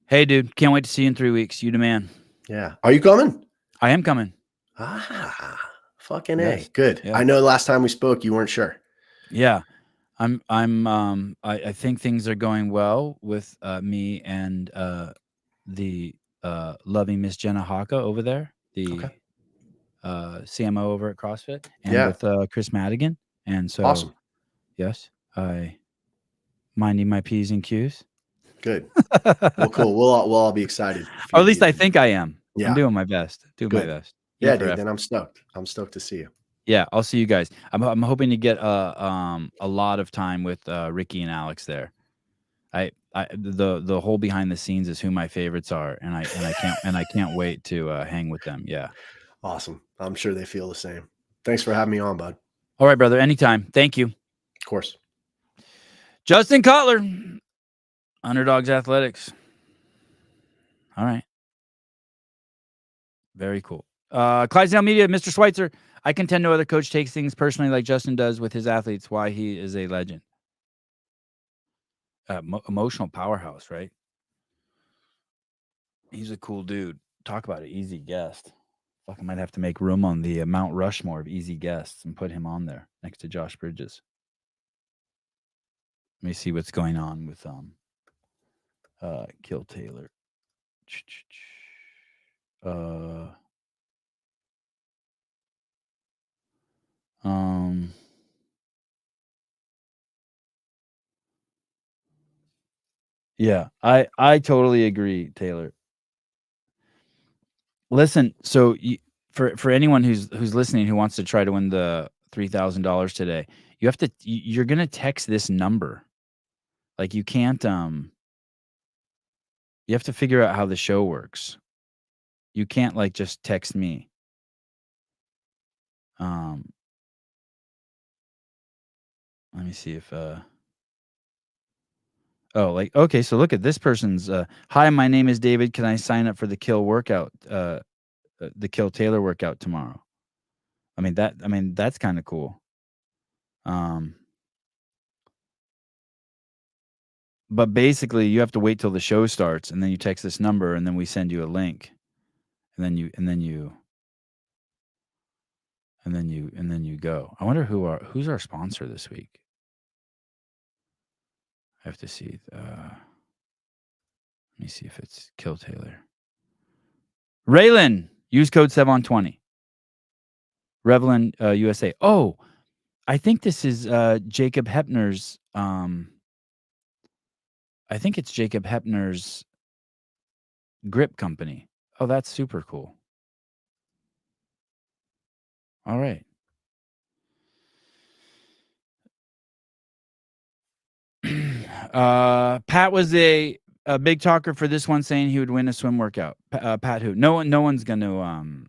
Hey, dude, can't wait to see you in 3 weeks. You the man. Yeah. Are you coming? I am coming. Fucking Yes. A. Good. Yeah. I know the last time we spoke, you weren't sure. Yeah. I think things are going well with me and the loving Miss Jenna Haka over there, the CMO over at CrossFit, and with Chris Madigan. And so awesome. Yes, I minding my P's and Q's. Good. Well, cool. We'll all be excited. Or at least I think I am. Yeah. I'm doing my best. My best. Yeah, dude. Then I'm stoked. I'm stoked to see you. Yeah, I'll see you guys. I'm hoping to get a lot of time with Ricky and Alex there. The whole behind the scenes is who my favorites are, and I can't wait to hang with them. Yeah. Awesome. I'm sure they feel the same. Thanks for having me on, bud. All right, brother. Anytime. Thank you. Of course. Justin Cotler, Underdogs Athletics. All right. Very cool. Clydesdale Media, Mr. Schweitzer. I contend no other coach takes things personally like Justin does with his athletes. Why he is a legend. Emotional powerhouse, right? He's a cool dude. Talk about an easy guest. Fuck, I might have to make room on the Mount Rushmore of easy guests and put him on there next to Josh Bridges. Let me see what's going on with Kill Taylor. Yeah, I totally agree, Taylor. Listen, so for anyone who's listening who wants to try to win the $3,000 today, you're gonna text this number. Like you can't you have to figure out how the show works. You can't like just text me. Let me see if oh, like okay, so look at this person's hi, my name is David. Can I sign up for the Kill workout? The Kill Taylor workout tomorrow. I mean that's kind of cool. But basically you have to wait till the show starts and then you text this number and then we send you a link. And then you go. I wonder who's our sponsor this week. I have to see. Let me see if it's Kill Taylor. Raylan, use code SEVON20. Revlin USA. Oh, I think this is Jacob Hepner's. I think it's Jacob Hepner's grip company. Oh, that's super cool. All right. Pat was a big talker for this one, saying he would win a swim workout. Pat, who? No one's going to.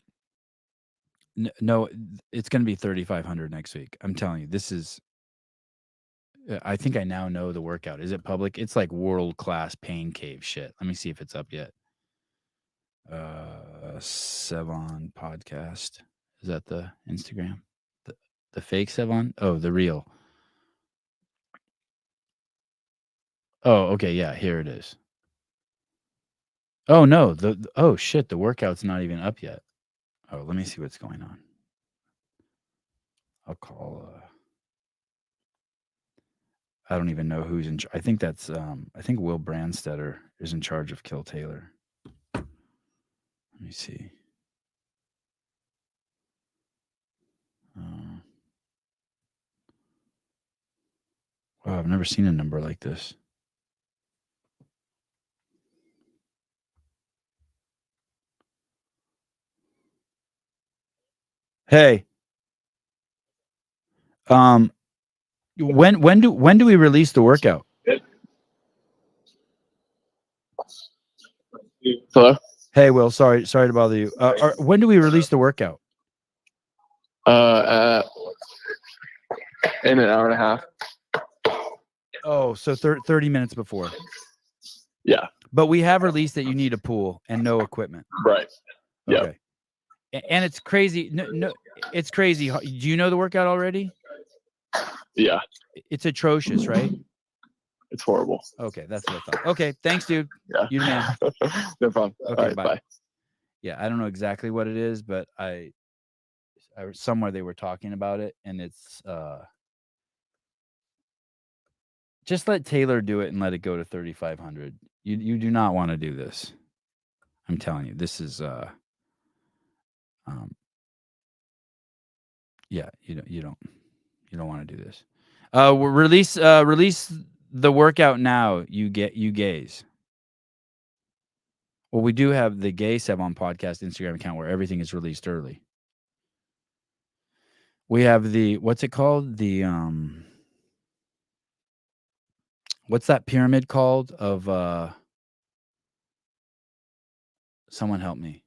No, it's going to be 3,500 next week. I'm telling you, this is. I think I now know the workout. Is it public? It's like world-class pain cave shit. Let me see if it's up yet. Sevon podcast. Is that the Instagram? The fake Sevon? Oh, the real. Oh, okay, yeah, here it is. Oh no, oh shit, the workout's not even up yet. Oh, let me see what's going on. I'll call I don't even know who's in charge. I think that's I think Will Brandstetter is in charge of Kill Taylor. Let me see. Wow, I've never seen a number like this. Hey. When do we release the workout? Hello? Hey, Will, sorry to bother you. When do we release the workout? In an hour and a half. Oh, so 30 minutes before. Yeah. But we have released that you need a pool and no equipment. Right. Okay. Yep. And it's crazy. No, it's crazy. Do you know the workout already? Yeah. It's atrocious, right? It's horrible. Okay, that's what I thought. Okay, thanks, dude. Yeah. You're the man. No problem. Okay, right, bye. Yeah, I don't know exactly what it is, but I somewhere they were talking about it, and it's just let Taylor do it and let it go to 3,500. You do not want to do this. I'm telling you, this is yeah, you don't want to do this. Release the workout now. You gays. Well, we do have the Gay Seb on podcast Instagram account where everything is released early. We have the what's it called? The what's that pyramid called of someone help me.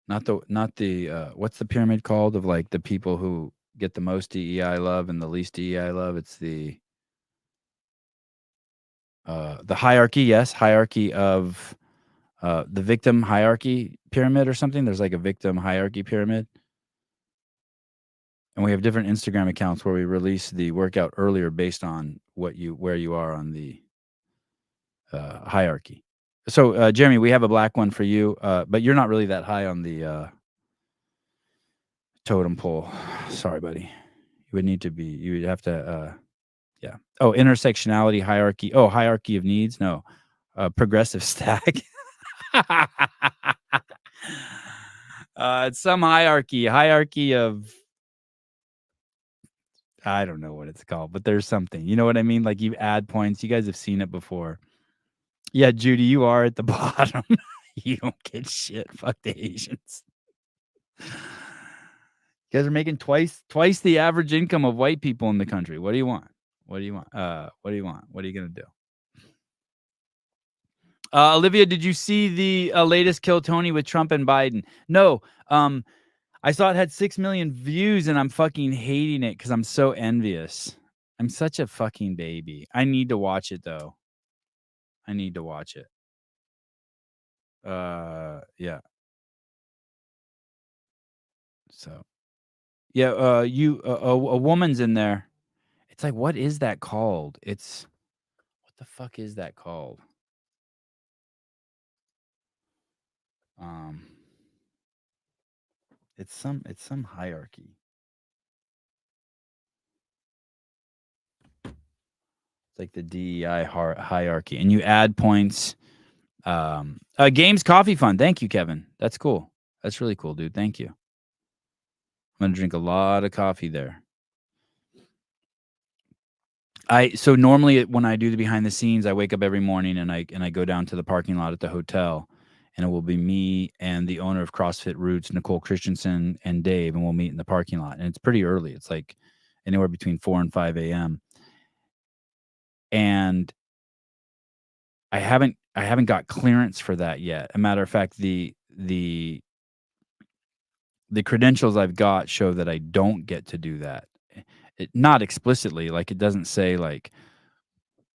Not the what's the pyramid called of like the people who get the most DEI love and the least DEI love? It's the hierarchy, yes, hierarchy of the victim hierarchy pyramid or something. There's like a victim hierarchy pyramid. And we have different Instagram accounts where we release the workout earlier based on where you are on the hierarchy. So, Jeremy, we have a black one for you, but you're not really that high on the totem pole. Sorry, buddy. You would have to, yeah. Oh, intersectionality hierarchy. Oh, hierarchy of needs. No, progressive stack. It's some hierarchy of, I don't know what it's called, but there's something. You know what I mean? Like you add points. You guys have seen it before. Yeah, Judy, you are at the bottom. You don't get shit. Fuck the Asians. You guys are making twice the average income of white people in the country. What do you want? What do you want? What do you want? What are you gonna do? Olivia, did you see the latest Kill Tony with Trump and Biden? No. I saw it had 6 million views and I'm fucking hating it because I'm so envious. I'm such a fucking baby. I need to watch it though. I need to watch it. Yeah. So, yeah, a woman's in there. It's like, what is that called? What the fuck is that called? It's some hierarchy. It's like the DEI hierarchy, and you add points. Games Coffee Fund. Thank you, Kevin. That's cool. That's really cool, dude. Thank you. I'm gonna drink a lot of coffee there. So normally when I do the behind the scenes, I wake up every morning and I go down to the parking lot at the hotel, and it will be me and the owner of CrossFit Roots, Nicole Christensen, and Dave, and we'll meet in the parking lot. And it's pretty early. It's like anywhere between 4 and 5 a.m. And I haven't got clearance for that yet. A matter of fact, the credentials I've got show that I don't get to do that. Not explicitly, like it doesn't say like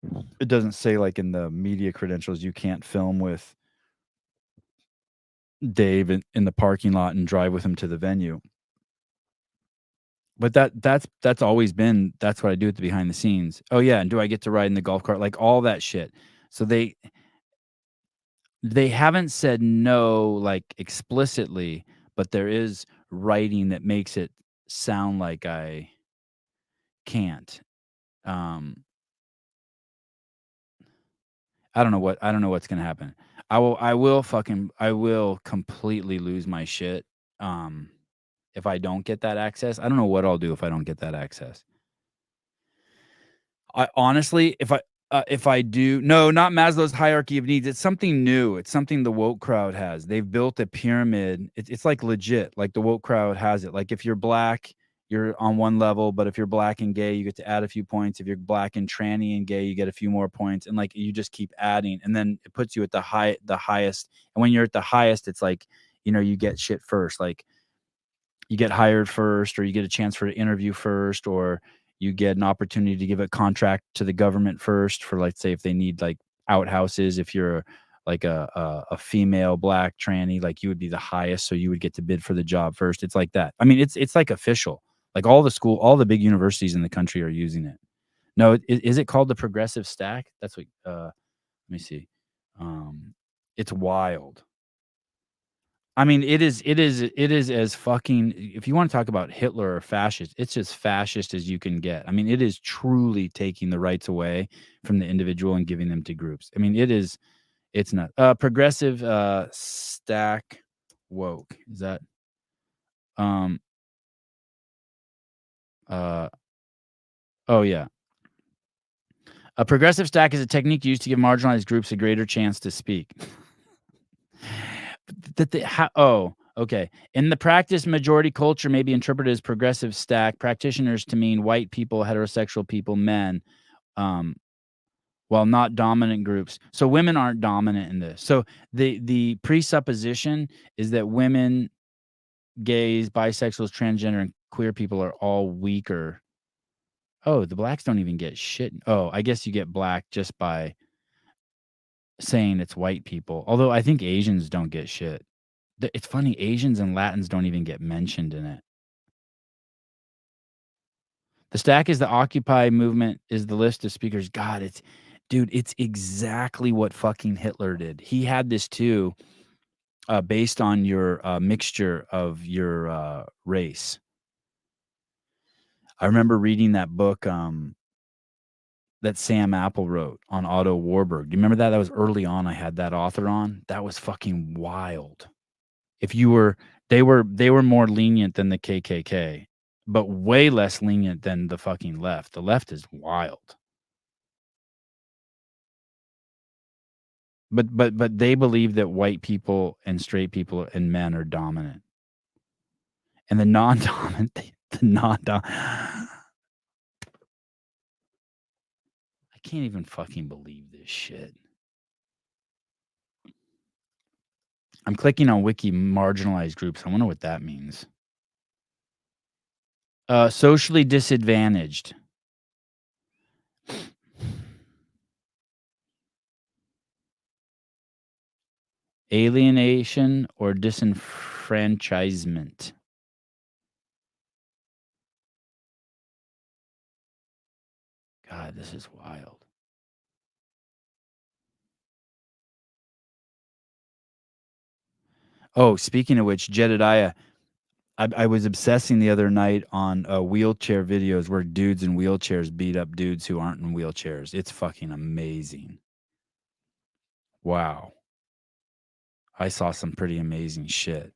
in the media credentials you can't film with Dave in the parking lot and drive with him to the venue. But that's always been, that's what I do at the behind the scenes. Oh yeah, and do I get to ride in the golf cart? Like all that shit. So they haven't said no like explicitly, but there is writing that makes it sound like I can't. I don't know what's gonna happen. I will completely lose my shit if I don't get that access. I don't know what I'll do if I don't get that access. I honestly, if I do, no, not Maslow's hierarchy of needs. It's something new. It's something the woke crowd has. They've built a pyramid. It's like legit. Like the woke crowd has it. Like if you're black, you're on one level, but if you're black and gay, you get to add a few points. If you're black and tranny and gay, you get a few more points. And like you just keep adding, and then it puts you at the highest. And when you're at the highest, it's like, you get shit first. Like you get hired first, or you get a chance for an interview first, or You get an opportunity to give a contract to the government first for, like, say, if they need, like, outhouses. If you're like a female black tranny, like, you would be the highest, so you would get to bid for the job first. It's like that. I mean, it's like official. Like, all the big universities in the country are using it. No, is it called the progressive stack? That's what. Let me see. It's wild. I mean, it is as fucking. If you want to talk about Hitler or fascist, it's as fascist as you can get. I mean, it is truly taking the rights away from the individual and giving them to groups. I mean, it's not progressive stack woke. Is that oh yeah. A progressive stack is a technique used to give marginalized groups a greater chance to speak. Okay. In the practice, majority culture may be interpreted as progressive stack practitioners to mean white people, heterosexual people, men, while not dominant groups. So women aren't dominant in this. So the presupposition is that women, gays, bisexuals, transgender, and queer people are all weaker. Oh, the blacks don't even get shit. Oh, I guess you get black just by saying it's white people. Although I think Asians don't get shit. It's funny, Asians and Latins don't even get mentioned in it. The stack is the Occupy movement, is the list of speakers. God, it's exactly what fucking Hitler did. He had this too, based on your mixture of your race. I remember reading that book that Sam Apple wrote on Otto Warburg. Do you remember that? That was early on. I had that author on. That was fucking wild. They were more lenient than the KKK, but way less lenient than the fucking left. The left is wild. But they believe that white people and straight people and men are dominant. And the non-dominant, I can't even fucking believe this shit. I'm clicking on wiki marginalized groups. I wonder what that means. Socially disadvantaged. Alienation or disenfranchisement. God, this is wild. Oh, speaking of which, Jedediah, I was obsessing the other night on wheelchair videos where dudes in wheelchairs beat up dudes who aren't in wheelchairs. It's fucking amazing. Wow. I saw some pretty amazing shit.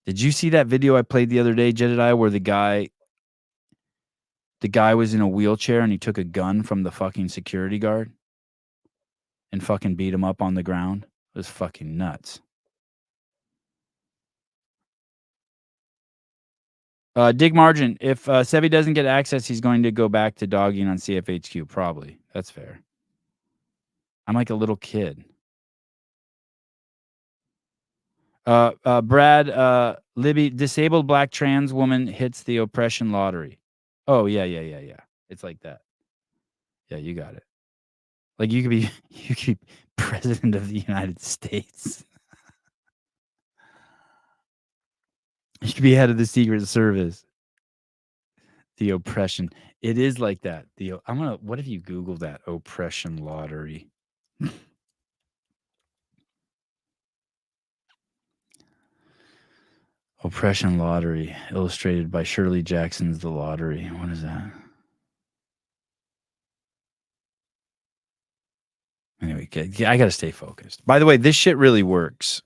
Did you see that video I played the other day, Jedediah, where the guy was in a wheelchair and he took a gun from the fucking security guard and fucking beat him up on the ground? It was fucking nuts. Dig Margin, if Sevi doesn't get access, he's going to go back to dogging on CFHQ, probably. That's fair. I'm like a little kid. Brad, Libby, disabled black trans woman hits the oppression lottery. Oh, yeah. It's like that. Yeah, you got it. Like you could be president of the United States. You could be head of the Secret Service. The oppression. It is like that. What if you Google that oppression lottery? Oppression lottery, illustrated by Shirley Jackson's The Lottery. What is that? Anyway, I got to stay focused. By the way, this shit really works.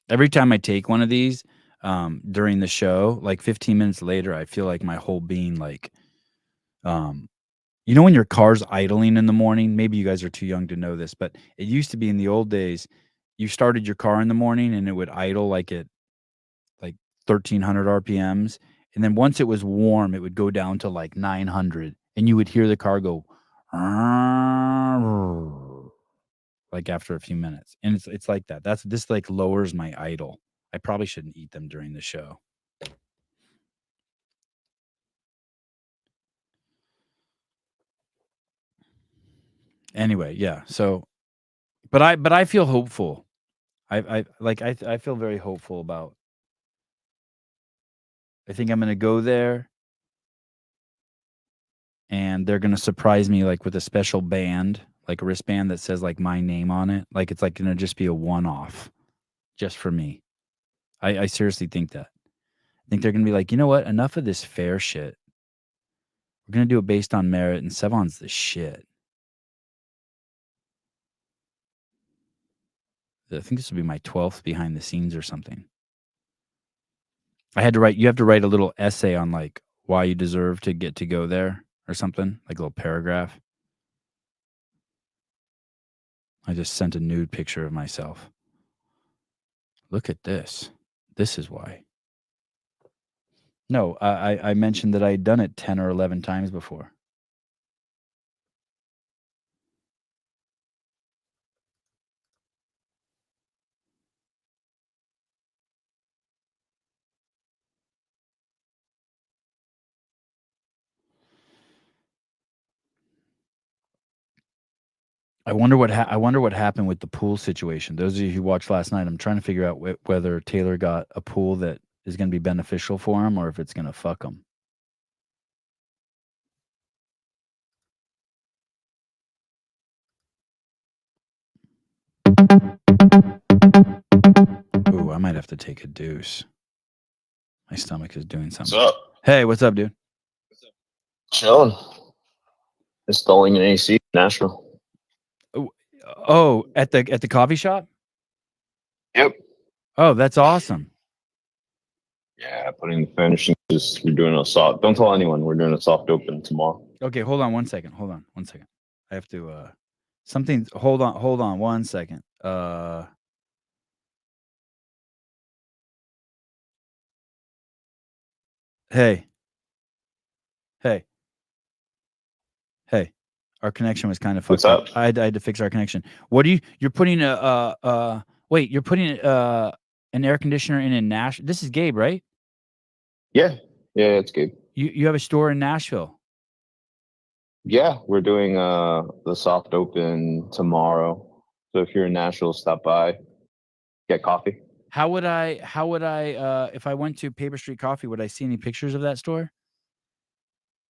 Every time I take one of these during the show, like 15 minutes later, I feel like my whole being like, you know, when your car's idling in the morning, maybe you guys are too young to know this, but it used to be in the old days, you started your car in the morning and it would idle like at like 1300 RPMs. And then once it was warm, it would go down to like 900 and you would hear the car go like after a few minutes. And it's like that. This like lowers my idle. I probably shouldn't eat them during the show. Anyway, yeah. So, but I feel hopeful. I feel very hopeful about. I think I'm going to go there, and they're going to surprise me like with a special band, like a wristband that says like my name on it. Like it's like going to just be a one-off, just for me. I seriously think that. I think they're going to be like, you know what? Enough of this fair shit. We're going to do it based on merit, and Sevon's the shit. I think this will be my 12th behind the scenes or something. You have to write a little essay on like why you deserve to get to go there or something, like a little paragraph. I just sent a nude picture of myself. Look at this. This is why. No, I mentioned that I had done it 10 or 11 times before. I wonder what happened with the pool situation. Those of you who watched last night, I'm trying to figure out whether Taylor got a pool that is going to be beneficial for him or if it's going to fuck him. Ooh, I might have to take a deuce. My stomach is doing something. What's up? Hey, what's up, dude? Chilling. Installing an AC in Nashville. Oh, at the coffee shop? Yep. Oh, that's awesome. Yeah, putting the finishing. We're doing a soft. Don't tell anyone. We're doing a soft open tomorrow. Okay, hold on one second. I have to something. Hold on 1 second. Hey. Our connection was kind of fucked up. I had to fix our connection. What do you're putting you're putting an air conditioner in Nashville. This is Gabe, right? Yeah, it's Gabe. You have a store in Nashville. Yeah, we're doing the soft open tomorrow. So if you're in Nashville, stop by, get coffee. How would I if I went to Paper Street Coffee, would I see any pictures of that store?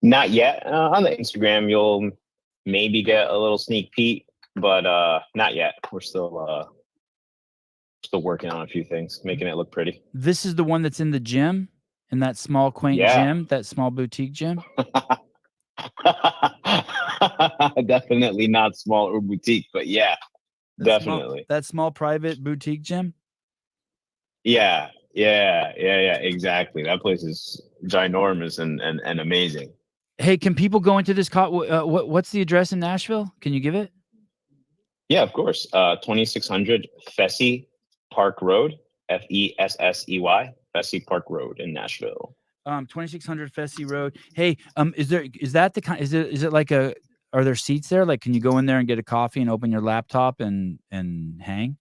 Not yet. On the Instagram, you'll maybe get a little sneak peek, but not yet. We're still working on a few things, making it look pretty. This is the one that's in the gym, in that small quaint gym, that small boutique gym. Definitely not small or boutique, but yeah, definitely. That small private boutique gym? Yeah, exactly. That place is ginormous and amazing. Hey, can people go into this what's the address in Nashville? Can you give it? Yeah, of course. 2600 Fessy Park Road, Fessey, Fessy Park Road in Nashville. 2600 Fessy Road. Hey, is it like are there seats there? Like, can you go in there and get a coffee and open your laptop and hang?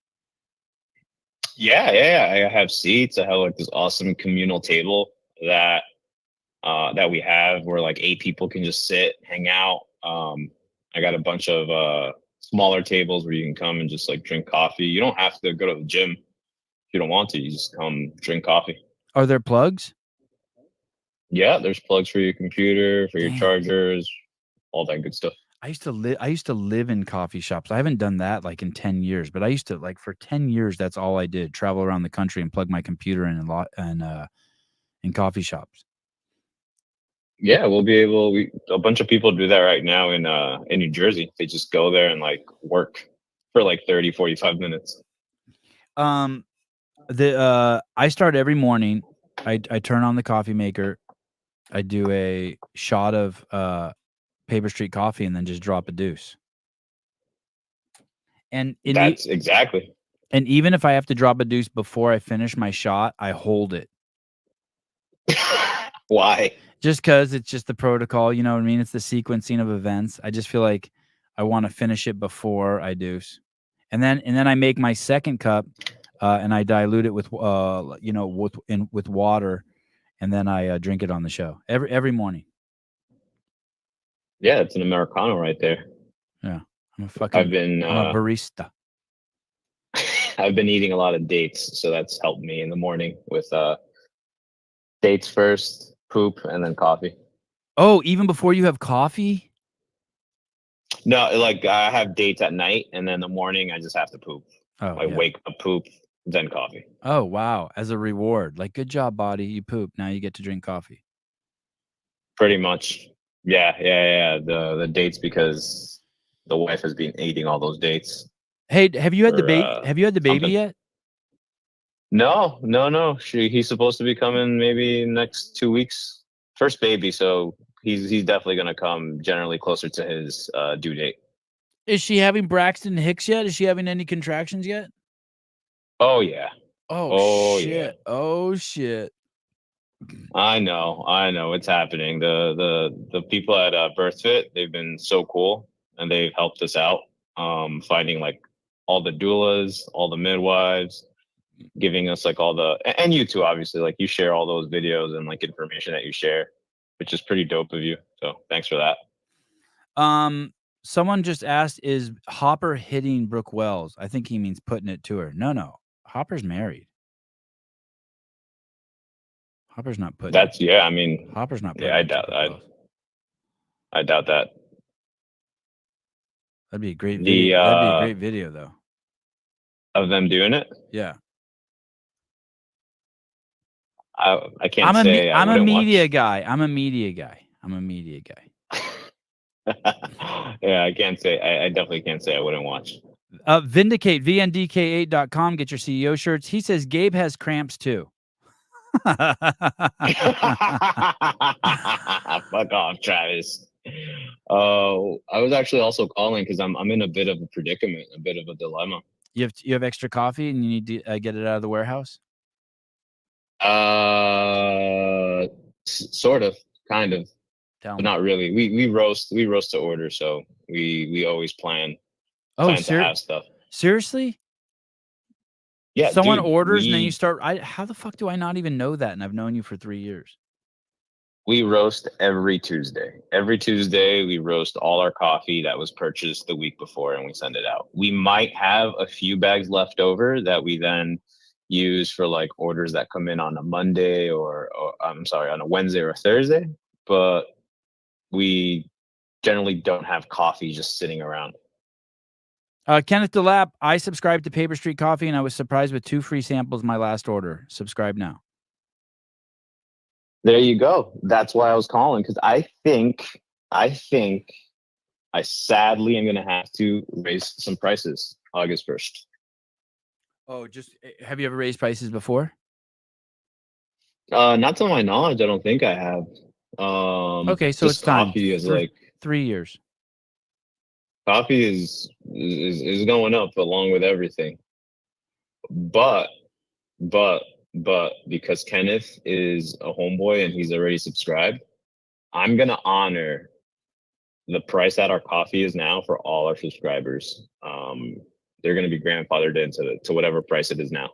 Yeah. I have seats. I have like this awesome communal table that we have where like 8 people can just sit, hang out. I got a bunch of smaller tables where you can come and just like drink coffee. You don't have to go to the gym if you don't want to. You just come drink coffee. Are there plugs? Yeah, there's plugs for your computer, for your chargers, all that good stuff. I used to live in coffee shops. I haven't done that like in 10 years, but I used to like for 10 years. That's all I did: travel around the country and plug my computer in in coffee shops. Yeah, a bunch of people do that right now in New Jersey. They just go there and like work for like 30, 45 minutes. I start every morning. I turn on the coffee maker. I do a shot of Paper Street coffee and then just drop a deuce. And that's exactly. And even if I have to drop a deuce before I finish my shot, I hold it. Why? Just because it's just the protocol, you know what I mean? It's the sequencing of events. I just feel like I want to finish it before I deuce. And then I make my second cup and I dilute it with with water, and then I drink it on the show every morning. Yeah, it's an Americano right there. Yeah, I'm a barista. I've been eating a lot of dates, so that's helped me in the morning with dates first, poop, and then coffee. Oh, even before you have coffee? No, like I have dates at night, and then in the morning I just have to poop. Oh, I wake up, poop, then coffee. Oh, wow. As a reward. Like, good job, body. You poop. Now you get to drink coffee. Pretty much. Yeah. The dates, because the wife has been eating all those dates. Hey, have you had the baby? Have you had the baby yet? No. He's supposed to be coming maybe next 2 weeks. First baby, so he's definitely gonna come generally closer to his due date. Is she having Braxton Hicks yet? Is she having any contractions yet? Oh yeah. Oh shit. Yeah. Oh shit. I know. It's happening. The people at BirthFit, they've been so cool, and they've helped us out, finding like all the doulas, all the midwives, giving us like all the, and you too, obviously, like you share all those videos and like information that you share, which is pretty dope of you. So thanks for that. Someone just asked, is Hopper hitting Brooke Wells? I think he means putting it to her. No. Hopper's married. Hopper's not putting. That's yeah. I mean, Hopper's not putting. Yeah, I doubt that. That'd be a great video. That'd be a great video, though. Of them doing it. Yeah. I can't say. I'm a media guy. Yeah, I can't say. I definitely can't say I wouldn't watch. Vindicate, VNDK8.com. Get your CEO shirts. He says Gabe has cramps too. Fuck off, Travis. I was actually also calling because I'm in a bit of a predicament, a bit of a dilemma. You have extra coffee and you need to get it out of the warehouse? Sort of, kind of, but not really. We roast to order, so we always plan to have stuff. Seriously? Yeah. Someone orders and then you start. How the fuck do I not even know that? And I've known you for 3 years. We roast every Tuesday. Every Tuesday, we roast all our coffee that was purchased the week before, and we send it out. We might have a few bags left over that we then use for like orders that come in on a Monday or on a Wednesday or a Thursday. But we generally don't have coffee just sitting around. Kenneth DeLapp, I subscribed to Paper Street Coffee and I was surprised with 2 free samples my last order. Subscribe now. There you go. That's why I was calling, because I think I sadly am going to have to raise some prices August 1st. Oh, have you ever raised prices before? Not to my knowledge. I don't think I have. Okay, so it's time. Coffee is 3 years. Coffee is going up along with everything. But because Kenneth is a homeboy and he's already subscribed, I'm going to honor the price that our coffee is now for all our subscribers. They're going to be grandfathered into to whatever price it is now.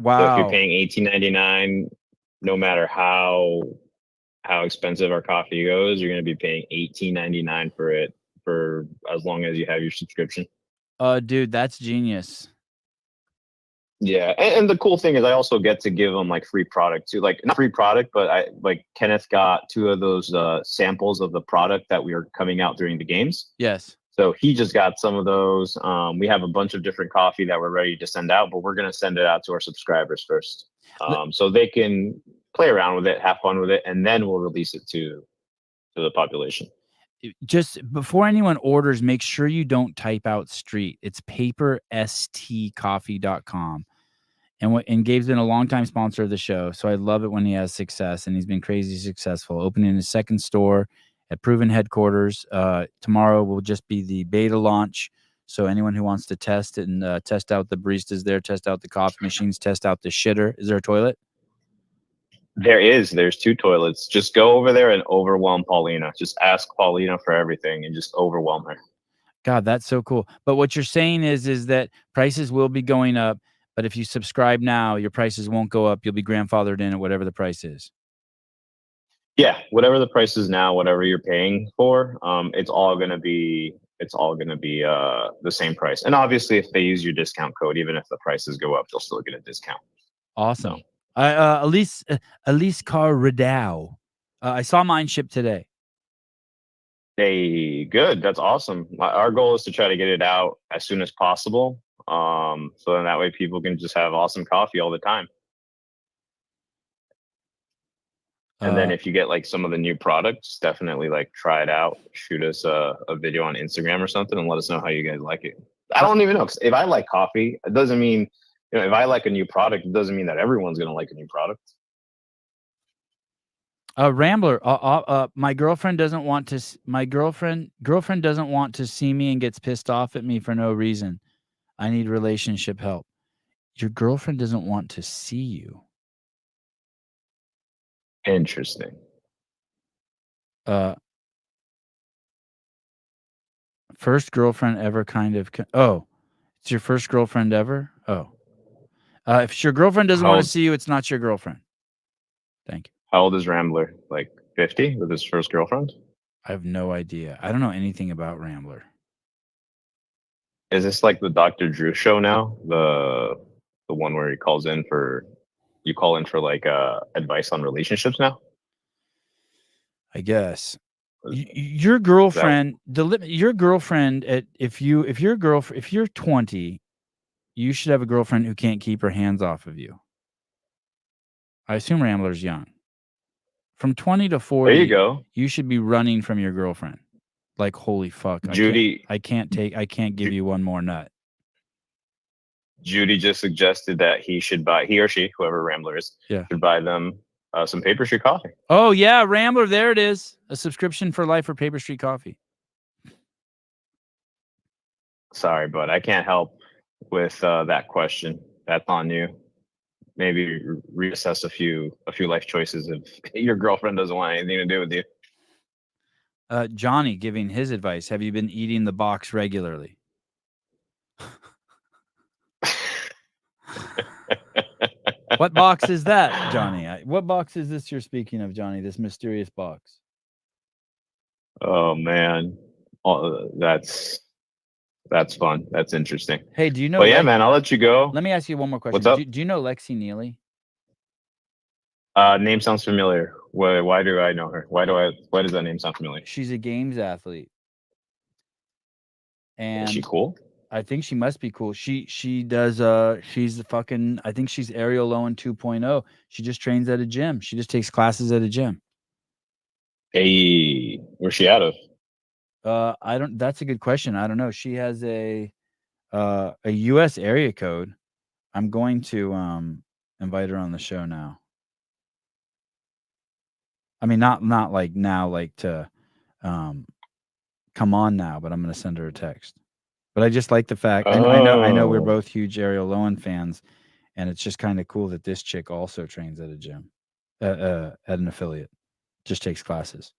Wow. So if you're paying $18.99, no matter how expensive our coffee goes, you're going to be paying $18.99 for it for as long as you have your subscription. Dude, that's genius. Yeah, and the cool thing is I also get to give them like free product too. Like not free product, but Kenneth got 2 of those samples of the product that we are coming out during the games. Yes. So he just got some of those. We have a bunch of different coffee that we're ready to send out, but we're going to send it out to our subscribers first, so they can play around with it, have fun with it, and then we'll release it to the population. Just before anyone orders, make sure you don't type out street. It's paperstcoffee.com. And Gabe's been a longtime sponsor of the show, so I love it when he has success, and he's been crazy successful. Opening his 2nd store at Proven Headquarters. Tomorrow will just be the beta launch, so anyone who wants to test it and test out the baristas there, test out the coffee machines, test out the shitter. Is there a toilet? There's 2 toilets. Just go over there and overwhelm Paulina. Just ask Paulina for everything and just overwhelm her. God, that's so cool. But what you're saying is that prices will be going up. But if you subscribe now, your prices won't go up. You'll be grandfathered in at whatever the price is. Yeah, whatever the price is now, whatever you're paying for, it's all going to be it's all going to be the same price. And obviously, if they use your discount code, even if the prices go up, they'll still get a discount. Awesome. So, Elise Car Ridow. I saw mine shipped today. hey, good. That's awesome. Our goal is to try to get it out as soon as possible. So then that way people can just have awesome coffee all the time. And then if you get like some of the new products, definitely like try it out. Shoot us a video on Instagram or something and let us know how you guys like it. I don't even know. 'Cause if I like coffee, it doesn't mean, if I like a new product, it doesn't mean that everyone's going to like a new product. Rambler, my girlfriend doesn't want to. My girlfriend doesn't want to see me and gets pissed off at me for no reason. I need relationship help. Your girlfriend doesn't want to see you. Interesting. First girlfriend ever, kind of. Oh, it's your first girlfriend ever. Oh, if your girlfriend doesn't want to see you, it's not your girlfriend. Thank you. How old is Rambler? Like 50 with his first girlfriend? I have no idea. I don't know anything about Rambler. Is this like the Dr. Drew show now? The one where he calls in for, you call in for like advice on relationships now? I guess. Your girlfriend, your girlfriend if you're 20, you should have a girlfriend who can't keep her hands off of you. I assume Rambler's young. From 20 to 40, there you go. You should be running from your girlfriend. Like, holy fuck. Judy, I can't give you one more nut. Judy just suggested that he or she, whoever Rambler is, should buy them some Paper Street coffee. Oh yeah, Rambler, there it is. A subscription for life for Paper Street coffee. Sorry, but I can't help with that question. That's on you. Maybe reassess a few life choices if your girlfriend doesn't want anything to do with you. Johnny giving his advice. Have you been eating the box regularly? What box is that, Johnny? What box is this you're speaking of, Johnny? This mysterious box. Oh man, that's fun. That's interesting. Hey, do you know? Well, yeah, man. I'll let you go. Let me ask you one more question. What's up? Do you know Lexi Neely? Name sounds familiar. Why do I know her? Why does that name sound familiar? She's a games athlete. And is she cool? I think she must be cool. She does she's the fucking, I think she's Ariel Lowen 2.0. She just trains at a gym. She just takes classes at a gym. Hey, where's she out of? That's a good question. I don't know. She has a US area code. I'm going to invite her on the show now. I mean, not like now, like to come on now, but I'm going to send her a text. But I just like the fact, I know we're both huge Ariel Lowen fans, and it's just kind of cool that this chick also trains at a gym, at an affiliate, just takes classes.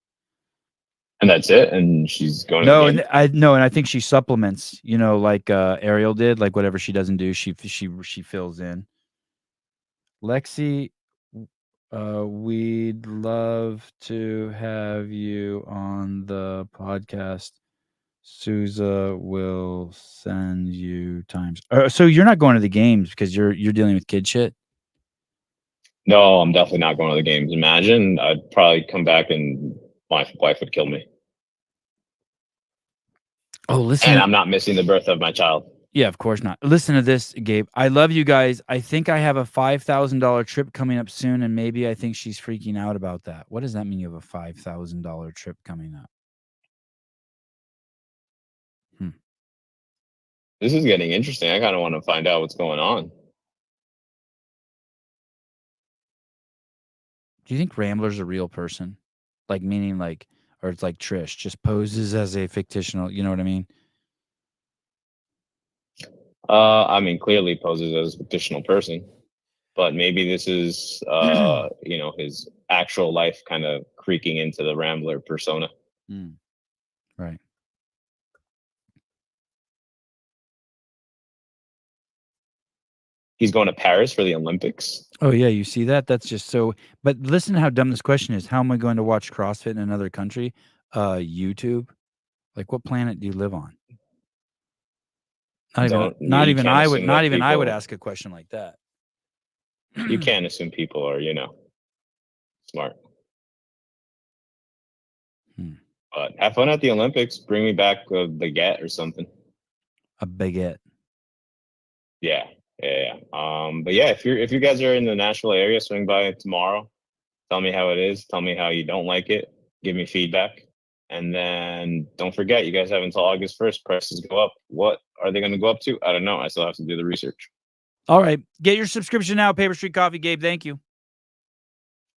And that's it. And she's going. And I think she supplements. You know, like Ariel did. Like whatever she doesn't do, she fills in. Lexi, we'd love to have you on the podcast. Souza will send you times. So you're not going to the games because you're dealing with kid shit? No, I'm definitely not going to the games. Imagine, I'd probably come back and my wife would kill me. Oh, listen. And I'm not missing the birth of my child. Yeah, of course not. Listen to this, Gabe. I love you guys. I think I have a $5,000 trip coming up soon, and maybe I think she's freaking out about that. What does that mean, you have a $5,000 trip coming up? This is getting interesting. I kind of want to find out what's going on. Do you think Rambler's a real person? Like, meaning like, or it's like Trish, just poses as a fictional, you know what I mean? I mean, clearly poses as a fictional person, but maybe this is, his actual life kind of creaking into the Rambler persona. Right. He's going to Paris for the Olympics. Oh yeah, you see that? That's just so. But listen to how dumb this question is. How am I going to watch CrossFit in another country? YouTube. Like, what planet do you live on? You Not even can't I assume would that ask a question like that. you can't assume people are, smart. But have fun at the Olympics. Bring me back a baguette or something. A baguette. Yeah. But yeah, if you guys are in the Nashville area, swing by tomorrow. Tell me how it is. Tell me how you don't like it. Give me feedback. And then don't forget, you guys have until August 1st. Prices go up. What are they going to go up to? I don't know. I still have to do the research. All right. Get your subscription now. Paper Street Coffee, Gabe. Thank you.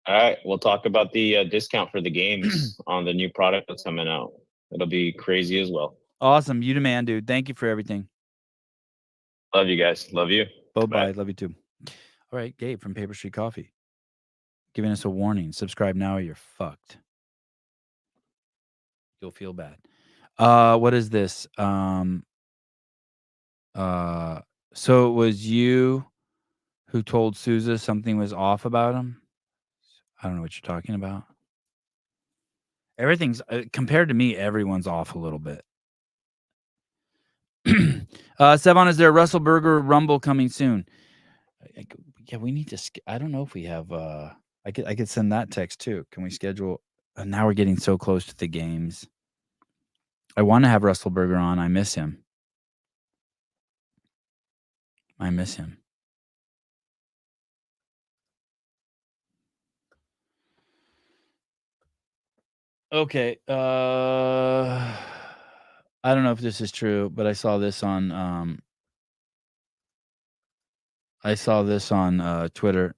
All right. We'll talk about the discount for the games on the new product that's coming out. It'll be crazy as well. Awesome. You the man, dude. Thank you for everything. Love you guys. Love you. Bye. Love you too. All right. Gabe from Paper Street Coffee giving us a warning. Subscribe now or you're fucked. You'll feel bad. What is this? So it was you who told Souza something was off about him? I don't know what you're talking about. Everything's compared to me, everyone's off a little bit. Sevon, is there a Russell Burger Rumble coming soon? Yeah, we need to. I don't know if we have. I could send that text too. Can we schedule? Now we're getting so close to the games. I want to have Russell Burger on. I miss him. Okay. I don't know if this is true, but I saw this on Twitter.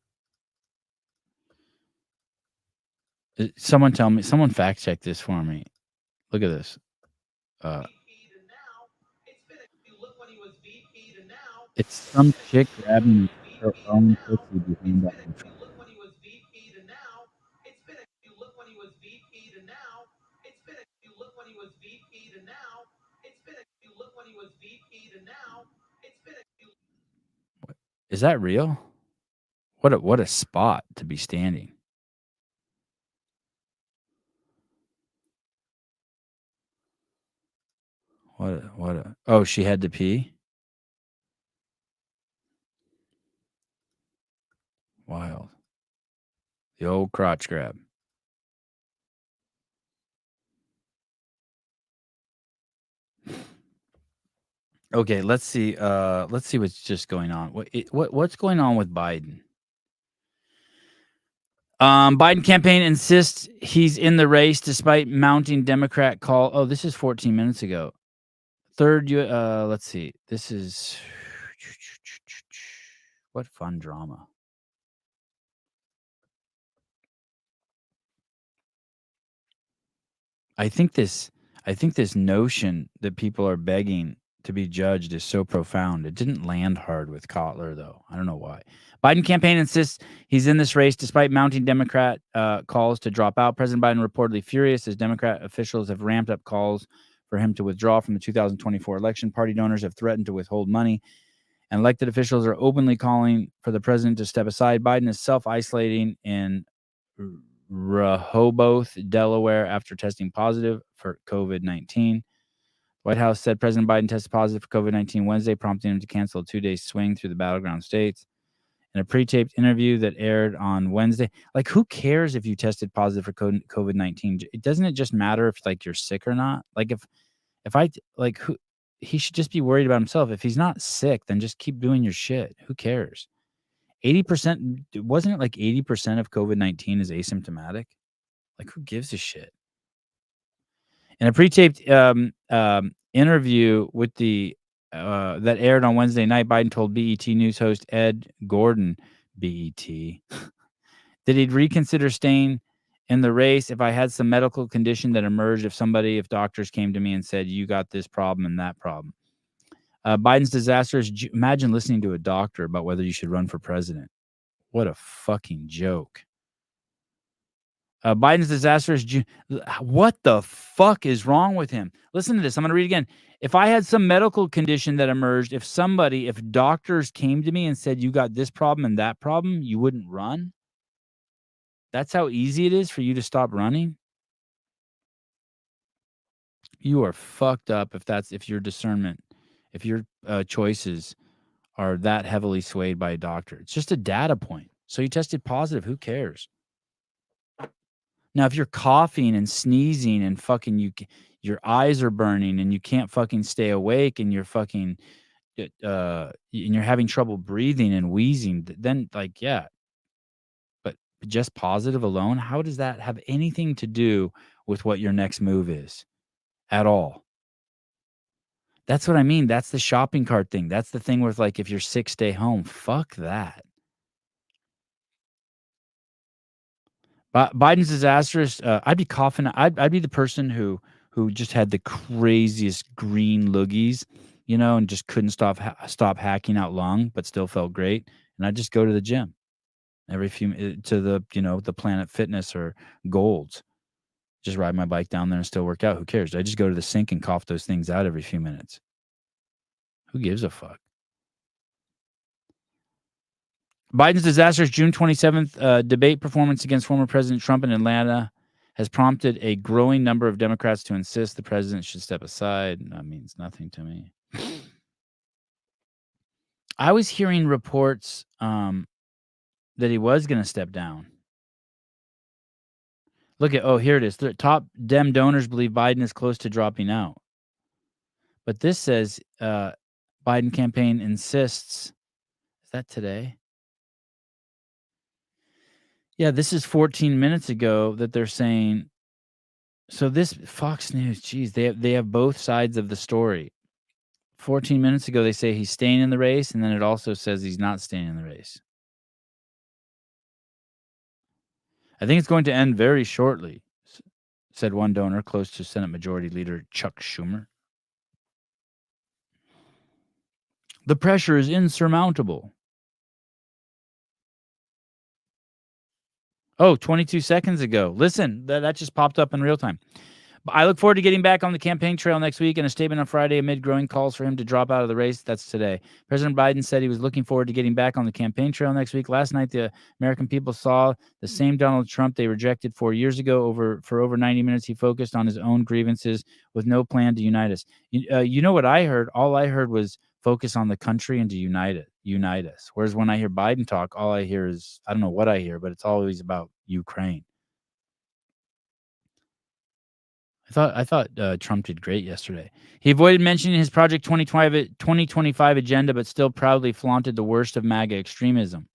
Someone fact check this for me. Look at this. It's some chick grabbing her own pussy behind that control. Is that real? What a spot to be standing. Oh, she had to pee? Wild. The old crotch grab. Okay, let's see what's just going on. What's going on with Biden? Biden campaign insists he's in the race despite mounting Democrat call. Oh, this is 14 minutes ago. Let's see. This is what fun drama. I think this notion that people are begging to be judged is so profound. It didn't land hard with Cotler, though. I don't know why. Biden campaign insists he's in this race despite mounting Democrat calls to drop out. President Biden reportedly furious as Democrat officials have ramped up calls for him to withdraw from the 2024 election. Party donors have threatened to withhold money, and elected officials are openly calling for the president to step aside. Biden is self-isolating in Rehoboth, Delaware, after testing positive for COVID-19. White House said President Biden tested positive for COVID-19 Wednesday, prompting him to cancel a 2-day swing through the battleground states. In a pre-taped interview that aired on Wednesday, like, who cares if you tested positive for COVID-19? Doesn't it just matter if, like, you're sick or not? Like, he should just be worried about himself. If he's not sick, then just keep doing your shit. Who cares? 80%, wasn't it like 80% of COVID-19 is asymptomatic? Like, who gives a shit? In a pre-taped interview with that aired on Wednesday night, Biden told BET News host Ed Gordon, BET, that he'd reconsider staying in the race if I had some medical condition that emerged, if doctors came to me and said, you got this problem and that problem. Biden's disastrous. Imagine listening to a doctor about whether you should run for president. What a fucking joke. Biden's disastrous. What the fuck is wrong with him? Listen to this. I'm going to read again. If I had some medical condition that emerged, if doctors came to me and said, you got this problem and that problem, you wouldn't run? That's how easy it is for you to stop running? You are fucked up if your discernment, if your choices are that heavily swayed by a doctor. It's just a data point. So you tested positive. Who cares? Now, if you're coughing and sneezing and fucking your eyes are burning and you can't fucking stay awake and you're fucking and you're having trouble breathing and wheezing, then like, yeah. But just positive alone, how does that have anything to do with what your next move is at all? That's what I mean. That's the shopping cart thing. That's the thing with like, if you're sick, stay home. Fuck that. Biden's disastrous. I'd be coughing. I'd be the person who just had the craziest green loogies, and just couldn't stop hacking out lung, but still felt great. And I'd just go to the gym every to the Planet Fitness or Golds. Just ride my bike down there and still work out. Who cares? I just go to the sink and cough those things out every few minutes. Who gives a fuck? Biden's disastrous June 27th debate performance against former President Trump in Atlanta has prompted a growing number of Democrats to insist the president should step aside. That means nothing to me. I was hearing reports that he was going to step down. Here it is. The top Dem donors believe Biden is close to dropping out. But this says Biden campaign insists. Is that today? Yeah, this is 14 minutes ago that they're saying. So this Fox News, geez, they have both sides of the story. 14 minutes ago, they say he's staying in the race, and then it also says he's not staying in the race. I think it's going to end very shortly, said one donor close to Senate Majority Leader Chuck Schumer. The pressure is insurmountable. 22 seconds ago. Listen, that just popped up in real time. I look forward to getting back on the campaign trail next week. In a statement on Friday amid growing calls for him to drop out of the race. That's today. President Biden said he was looking forward to getting back on the campaign trail next week. Last night, the American people saw the same Donald Trump they rejected 4 years ago. For over 90 minutes, he focused on his own grievances with no plan to unite us. You know what I heard? All I heard was focus on the country and to unite us. Whereas when I hear Biden talk, all I hear is, I don't know what I hear, but it's always about Ukraine. I thought Trump did great yesterday. He avoided mentioning his Project 2025 agenda, but still proudly flaunted the worst of MAGA extremism.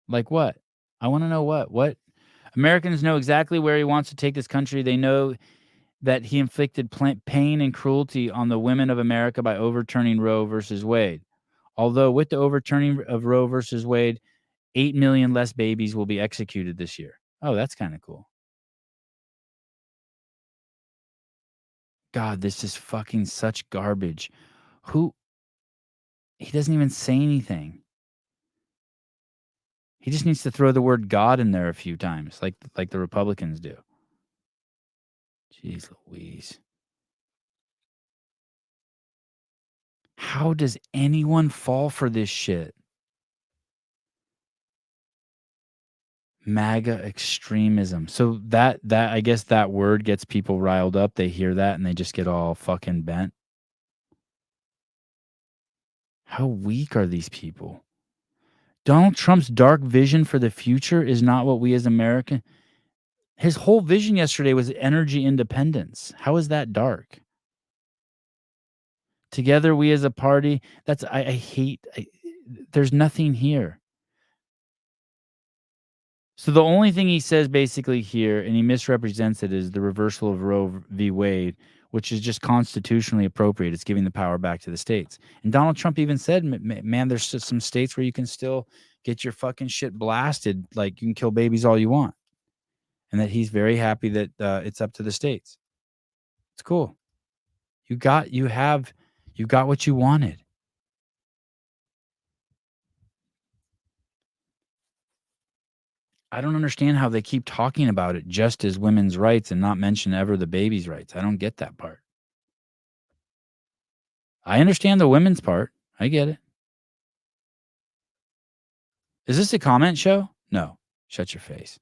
Like what? I want to know what. What? Americans know exactly where he wants to take this country. They know that he inflicted pain and cruelty on the women of America by overturning Roe versus Wade. Although with the overturning of Roe versus Wade, 8 million less babies will be executed this year. Oh, that's kind of cool. God, this is fucking such garbage. He doesn't even say anything. He just needs to throw the word God in there a few times, like the Republicans do. Jeez Louise. How does anyone fall for this shit? MAGA extremism. So that I guess that word gets people riled up. They hear that and they just get all fucking bent. How weak are these people? Donald Trump's dark vision for the future is not what we as Americans. His whole vision yesterday was energy independence. How is that dark? Together we as a party, I hate, there's nothing here. So the only thing he says basically here, and he misrepresents it, is the reversal of Roe v. Wade, which is just constitutionally appropriate. It's giving the power back to the states. And Donald Trump even said, man, there's some states where you can still get your fucking shit blasted. Like you can kill babies all you want. And that he's very happy that it's up to the states. It's cool. You got what you wanted. I don't understand how they keep talking about it just as women's rights and not mention ever the baby's rights. I don't get that part. I understand the women's part. I get it. Is this a comment show? No. Shut your face.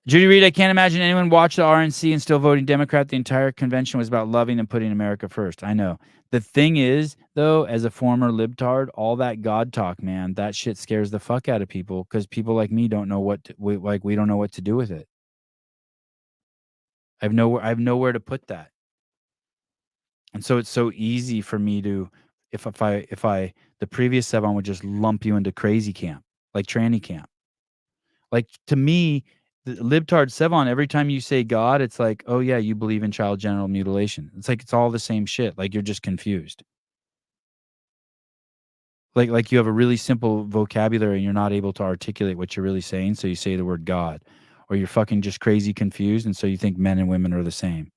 Judy Reed, I can't imagine anyone watched the RNC and still voting Democrat. The entire convention was about loving and putting America first. I know. The thing is, though, as a former libtard, all that God talk, man, that shit scares the fuck out of people because people like me don't know we don't know what to do with it. I have nowhere to put that. And so it's so easy for me to, if the previous Sevon would just lump you into crazy camp, like tranny camp. Like, to me, the libtard Sevon, every time you say God, it's like, oh yeah, you believe in child genital mutilation. It's like, it's all the same shit. Like, you're just confused. Like you have a really simple vocabulary and you're not able to articulate what you're really saying. So you say the word God, or you're fucking just crazy confused. And so you think men and women are the same.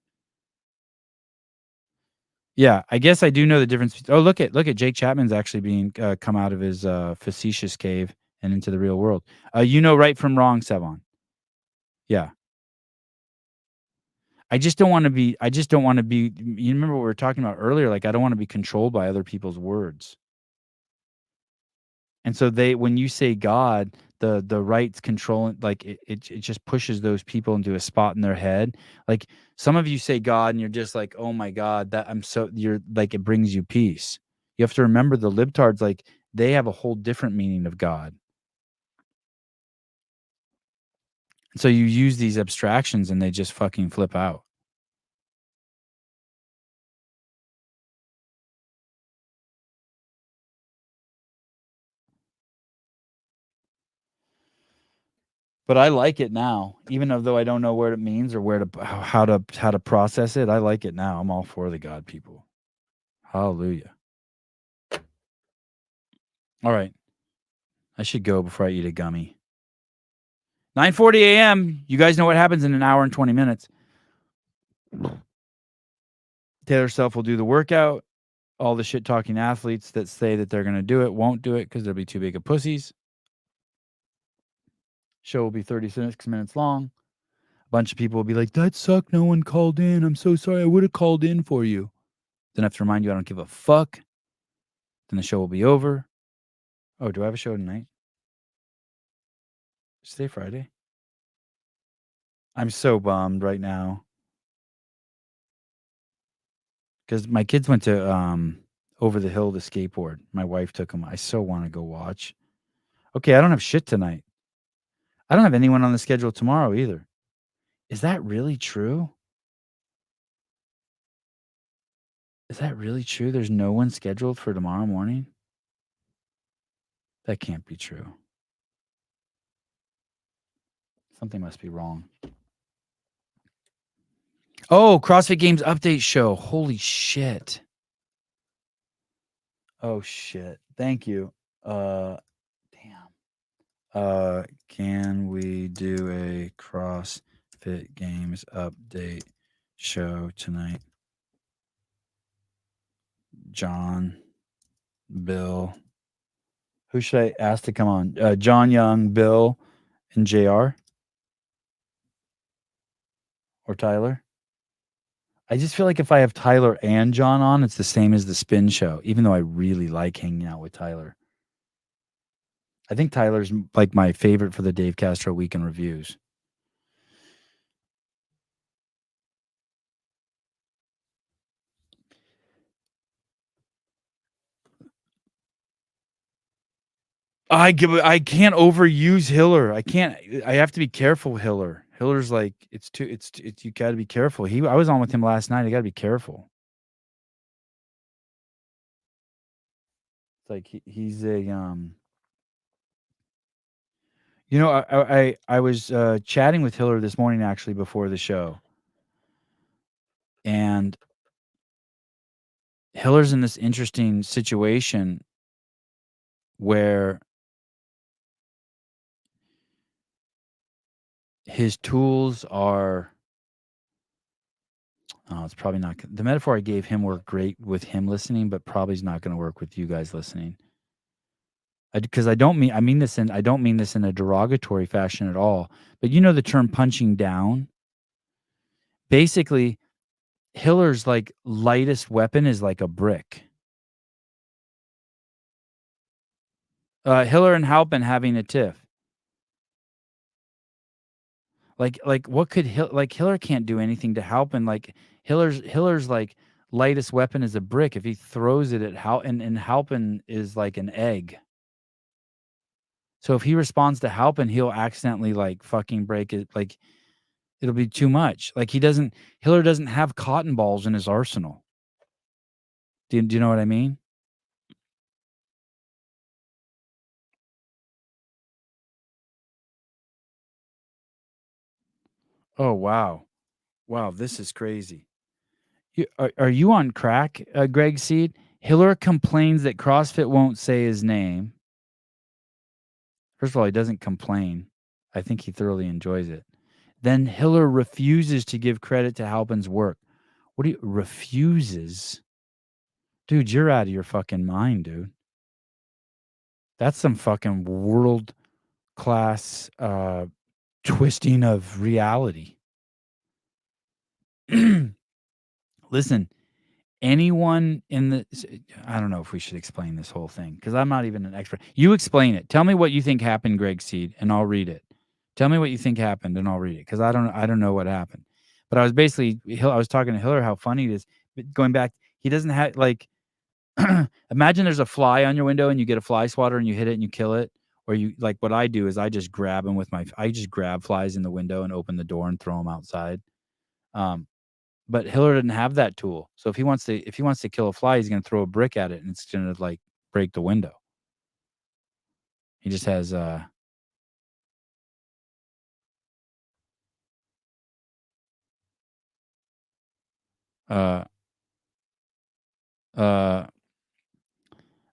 Yeah, I guess I do know the difference. Oh, look at Jake Chapman's actually being come out of his facetious cave and into the real world. You know right from wrong, Sevon. Yeah. I just don't want to be. You remember what we were talking about earlier? Like, I don't want to be controlled by other people's words. And so when you say God, the right's controlling, like it just pushes those people into a spot in their head. Like, some of you say God and you're just like, oh my God, you're like, it brings you peace. You have to remember the libtards, like, they have a whole different meaning of God. So you use these abstractions and they just fucking flip out. But I like it now, even though I don't know what it means or how to process it. I like it now. I'm all for the God people. Hallelujah. All right. I should go before I eat a gummy. 9:40 a.m. You guys know what happens in an hour and 20 minutes. Taylor Self will do the workout. All the shit-talking athletes that say that they're going to do it won't do it because they'll be too big of pussies. Show will be 36 minutes long. A bunch of people will be like, that sucked. No one called in. I'm so sorry. I would have called in for you. Then I have to remind you I don't give a fuck. Then the show will be over. Oh, do I have a show tonight? Is today Friday? I'm so bummed right now. Because my kids went to Over the Hill to skateboard. My wife took them. I so want to go watch. Okay, I don't have shit tonight. I don't have anyone on the schedule tomorrow either. Is that really true? Is that really true? There's no one scheduled for tomorrow morning? That can't be true. Something must be wrong. Oh, CrossFit Games update show. Holy shit. Oh shit. Thank you. Damn. Can we do a CrossFit Games update show tonight? John, Bill. Who should I ask to come on? John Young, Bill, and JR? Or Tyler? I just feel like if I have Tyler and John on, it's the same as the spin show, even though I really like hanging out with Tyler. I think Tyler's like my favorite for the Dave Castro Weekend Reviews. I can't overuse Hiller. I have to be careful with Hiller. Hiller's like, it's you got to be careful. I was on with him last night. I got to be careful. It's like he's a you know, I was chatting with Hiller this morning actually before the show. And Hiller's in this interesting situation where his tools are it's probably not the metaphor I gave him worked great with him listening, but probably is not going to work with you guys listening. Because I don't mean this in a derogatory fashion at all. But you know the term punching down? Basically, Hiller's like lightest weapon is like a brick. Hiller and Halpin having a tiff. Like what could Hiller can't do anything to Halpin. Like Hiller's like lightest weapon is a brick. If he throws it at and Halpin is like an egg. So if he responds to Halpin, he'll accidentally like fucking break it. Like it'll be too much. Like Hiller doesn't have cotton balls in his arsenal. Do you know what I mean? Oh, wow. Wow, this is crazy. Are you on crack, Greg Seed? Hiller complains that CrossFit won't say his name. First of all, he doesn't complain. I think he thoroughly enjoys it. Then Hiller refuses to give credit to Halpin's work. What do you refuses? Dude, you're out of your fucking mind, dude. That's some fucking world class twisting of reality. Listen, anyone in the I don't know if we should explain this whole thing because I'm not even an expert. You explain it. Tell me what you think happened, Greg Seed, and I'll read it. Tell me what you think happened, and I'll read it because I don't know what happened. But I was talking to Hiller how funny it is. But going back, he doesn't have like. Imagine there's a fly on your window and you get a fly swatter and you hit it and you kill it. Or you like what I do is I just grab them I just grab flies in the window and open the door and throw them outside. But Hiller didn't have that tool. So if he wants to kill a fly, he's going to throw a brick at it and it's going to like break the window. He just has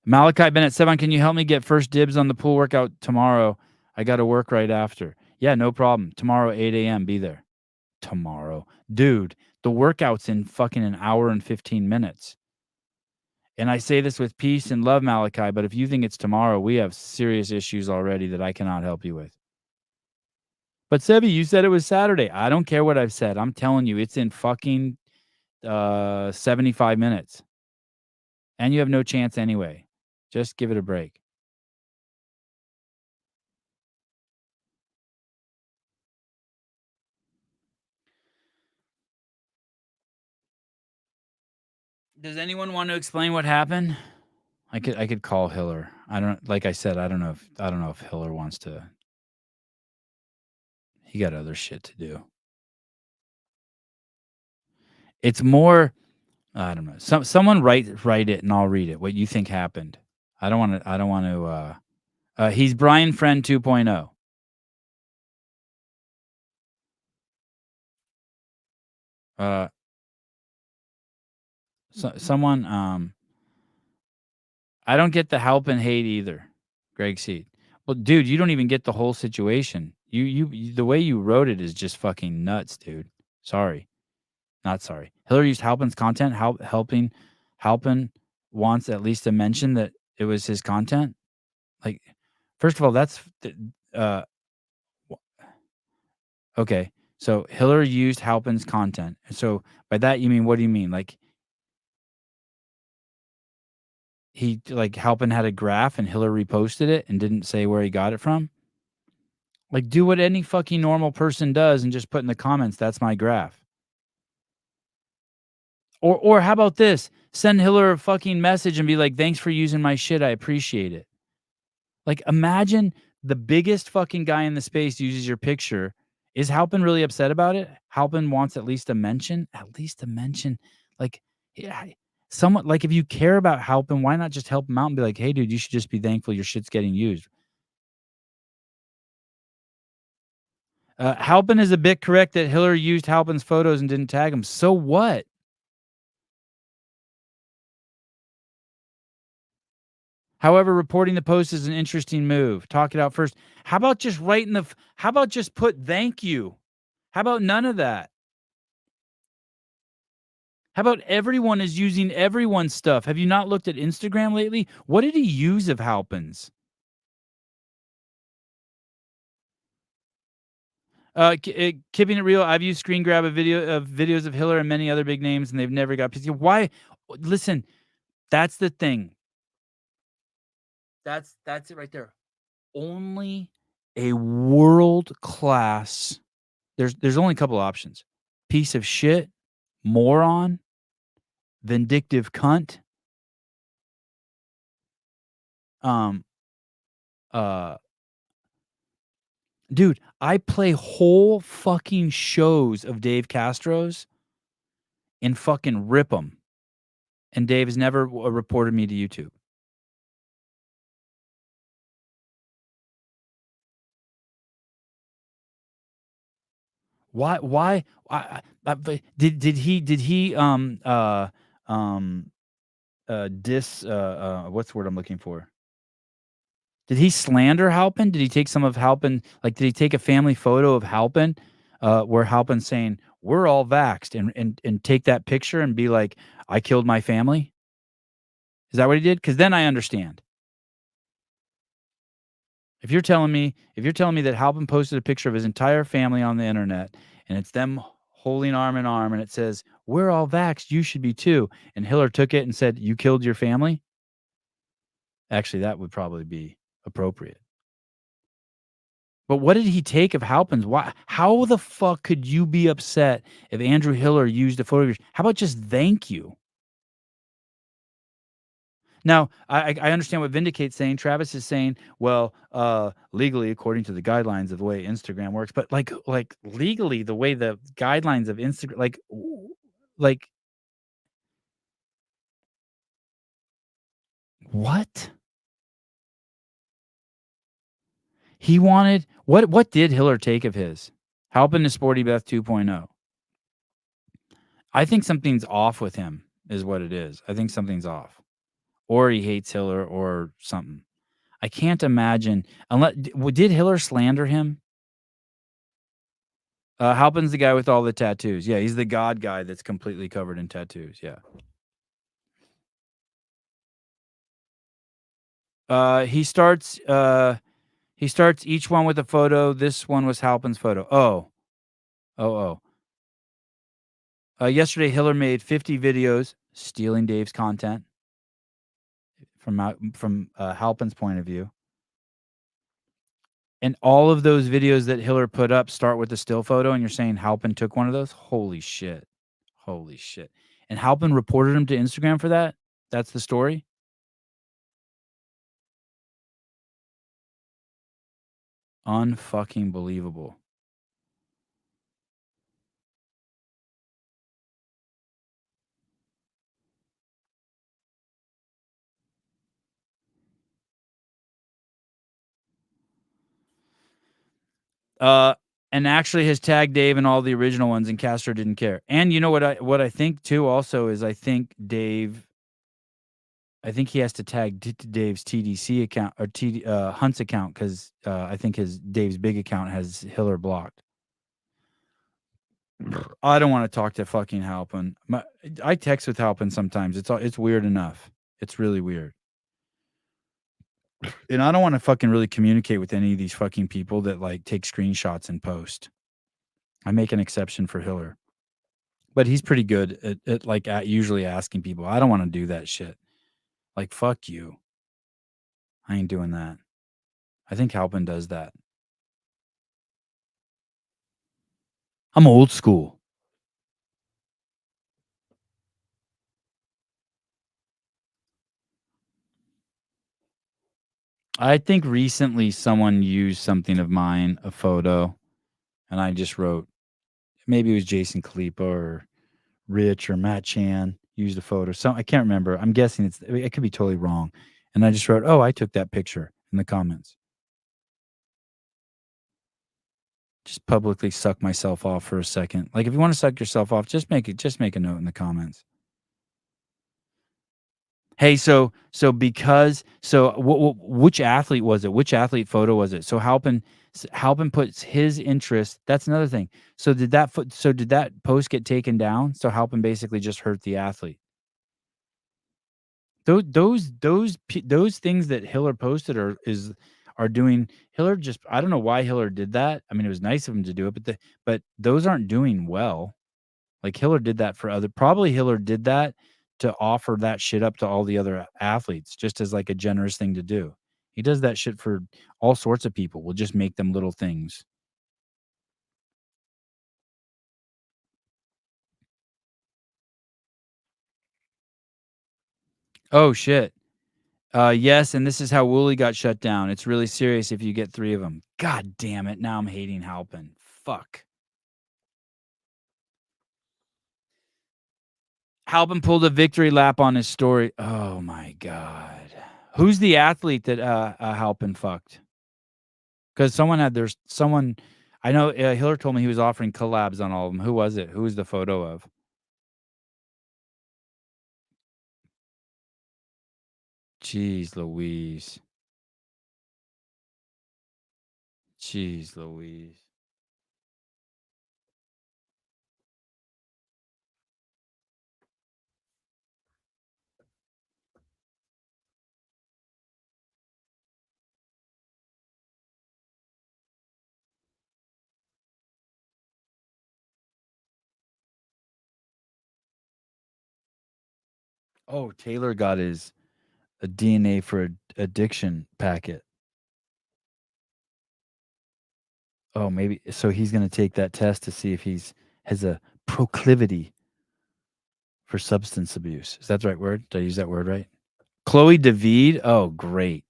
Malachi Bennett 7, can you help me get first dibs on the pool workout tomorrow? I got to work right after. Yeah, no problem. Tomorrow 8 a.m. Be there. Tomorrow. Dude, the workout's in fucking an hour and 15 minutes. And I say this with peace and love, Malachi, but if you think it's tomorrow, we have serious issues already that I cannot help you with. But Sebi, you said it was Saturday. I don't care what I've said. I'm telling you, it's in fucking 75 minutes. And you have no chance anyway. Just give it a break. Does anyone want to explain what happened? I could call Hiller. I don't know if Hiller wants to. He got other shit to do. It's more I don't know. Someone write it and I'll read it. What you think happened. I don't want to he's Brian Friend 2.0. Someone I don't get the help and hate either. Greg Seed. Well, dude, you don't even get the whole situation. You the way you wrote it is just fucking nuts, dude. Sorry. Not sorry. Hiller used Halpin's content. Halpin wants at least to mention that it was his content. Like, first of all, that's okay. So Hiller used Halpin's content. So by that you mean, what do you mean? Like Halpin had a graph and Hiller reposted it and didn't say where he got it from? Like, do what any fucking normal person does and just put in the comments, that's my graph. Or how about this? Send Hiller a fucking message and be like, thanks for using my shit. I appreciate it. Like, imagine the biggest fucking guy in the space uses your picture. Is Halpin really upset about it? Halpin wants at least a mention. At least a mention. Like, yeah, someone, like, if you care about Halpin, why not just help him out and be like, hey, dude, you should just be thankful your shit's getting used. Halpin is a bit correct that Hiller used Halpin's photos and didn't tag him. So what? However, reporting the post is an interesting move. Talk it out first. How about just how about just put thank you? How about none of that? How about everyone is using everyone's stuff? Have you not looked at Instagram lately? What did he use of Halpin's? Keeping it real, I've used screen grab videos of Hiller and many other big names, and they've never got PC. Why? Listen, that's the thing. That's it right there. Only a world-class There's only a couple options. Piece of shit, moron, vindictive cunt, uh dude, I play whole fucking shows of Dave Castro's and fucking rip them. And Dave has never reported me to YouTube. Why did he what's the word I'm looking for? Did he slander Halpin? Did he take some of Halpin, like, did he take a family photo of Halpin, where Halpin's saying, "We're all vaxxed," and take that picture and be like, "I killed my family"? Is that what he did? Because then I understand. If you're telling me that Halpin posted a picture of his entire family on the internet, and it's them holding arm in arm, and it says, "We're all vaxxed, you should be too," and Hiller took it and said, "You killed your family?" Actually, that would probably be appropriate. But what did he take of Halpin's? Why? How the fuck could you be upset if Andrew Hiller used a photo of yours? How about just thank you? Now, I understand what Vindicate's saying. Travis is saying, well, legally, according to the guidelines of the way Instagram works, but like legally, the way the guidelines of Instagram, like what? He wanted what did Hiller take of his? Halpin to Sporty Beth 2.0. I think something's off with him, is what it is. I think something's off. Or he hates Hiller or something. I can't imagine unless did Hiller slander him? Halpin's the guy with all the tattoos. Yeah, he's the God guy that's completely covered in tattoos. Yeah. He starts each one with a photo. This one was Halpin's photo. Yesterday Hiller made 50 videos stealing Dave's content from Halpin's point of view. And all of those videos that Hiller put up start with a still photo, and you're saying Halpin took one of those? Holy shit. Holy shit. And Halpin reported him to Instagram for that? That's the story? Unfucking believable. And actually has tagged Dave in all the original ones, and Castro didn't care. And you know what I think too also is I think he has to tag Dave's TDC account or Hunt's account because I think Dave's big account has Hiller blocked. I don't want to talk to fucking Halpin. I text with Halpin sometimes. It's weird enough. It's really weird. And I don't want to fucking really communicate with any of these fucking people that like take screenshots and post. I make an exception for Hiller. But he's pretty good at usually asking people. I don't want to do that shit. Like, fuck you. I ain't doing that. I think Halpin does that. I'm old school. I think recently someone used something of mine, a photo, and I just wrote, maybe it was Jason Kalipa or Rich or Matt Chan used a photo. I can't remember. I'm guessing it could be totally wrong. And I just wrote, "Oh, I took that picture," in the comments. Just publicly suck myself off for a second. Like, if you want to suck yourself off, just make a note in the comments. Hey, which athlete was it? Which athlete photo was it? So Halpin puts his interest. That's another thing. So did that post get taken down? So Halpin basically just hurt the athlete. Those things that Hiller posted are doing. Hiller just, I don't know why Hiller did that. I mean, it was nice of him to do it, but those aren't doing well. Like Hiller did that probably Hiller did that to offer that shit up to all the other athletes, just as like a generous thing to do. He does that shit for all sorts of people. We'll just make them little things. Oh, shit. Yes, and this is how Wooly got shut down. It's really serious if you get 3 of them. God damn it. Now I'm hating Halpin. Fuck. Halpin pulled a victory lap on his story. Oh, my God. Who's the athlete that Halpin fucked? Because someone, I know Hiller told me he was offering collabs on all of them. Who was it? Who was the photo of? Jeez Louise. Jeez Louise. Oh, Taylor got his a DNA for addiction packet. Oh, maybe so he's going to take that test to see if has a proclivity for substance abuse. Is that the right word? Did I use that word right? Chloe David? Oh, great.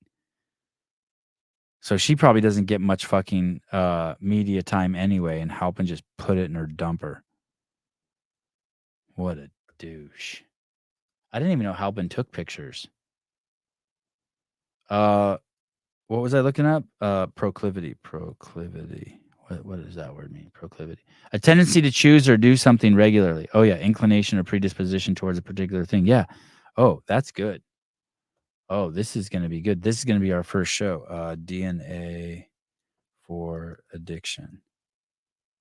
So she probably doesn't get much fucking media time anyway, and Halpin just put it in her dumper. What a douche. I didn't even know Halpin took pictures. What was I looking up? Proclivity. What does that word mean? Proclivity. A tendency to choose or do something regularly. Oh yeah, inclination or predisposition towards a particular thing. Yeah. Oh, that's good. Oh, this is going to be good. This is going to be our first show. DNA for addiction.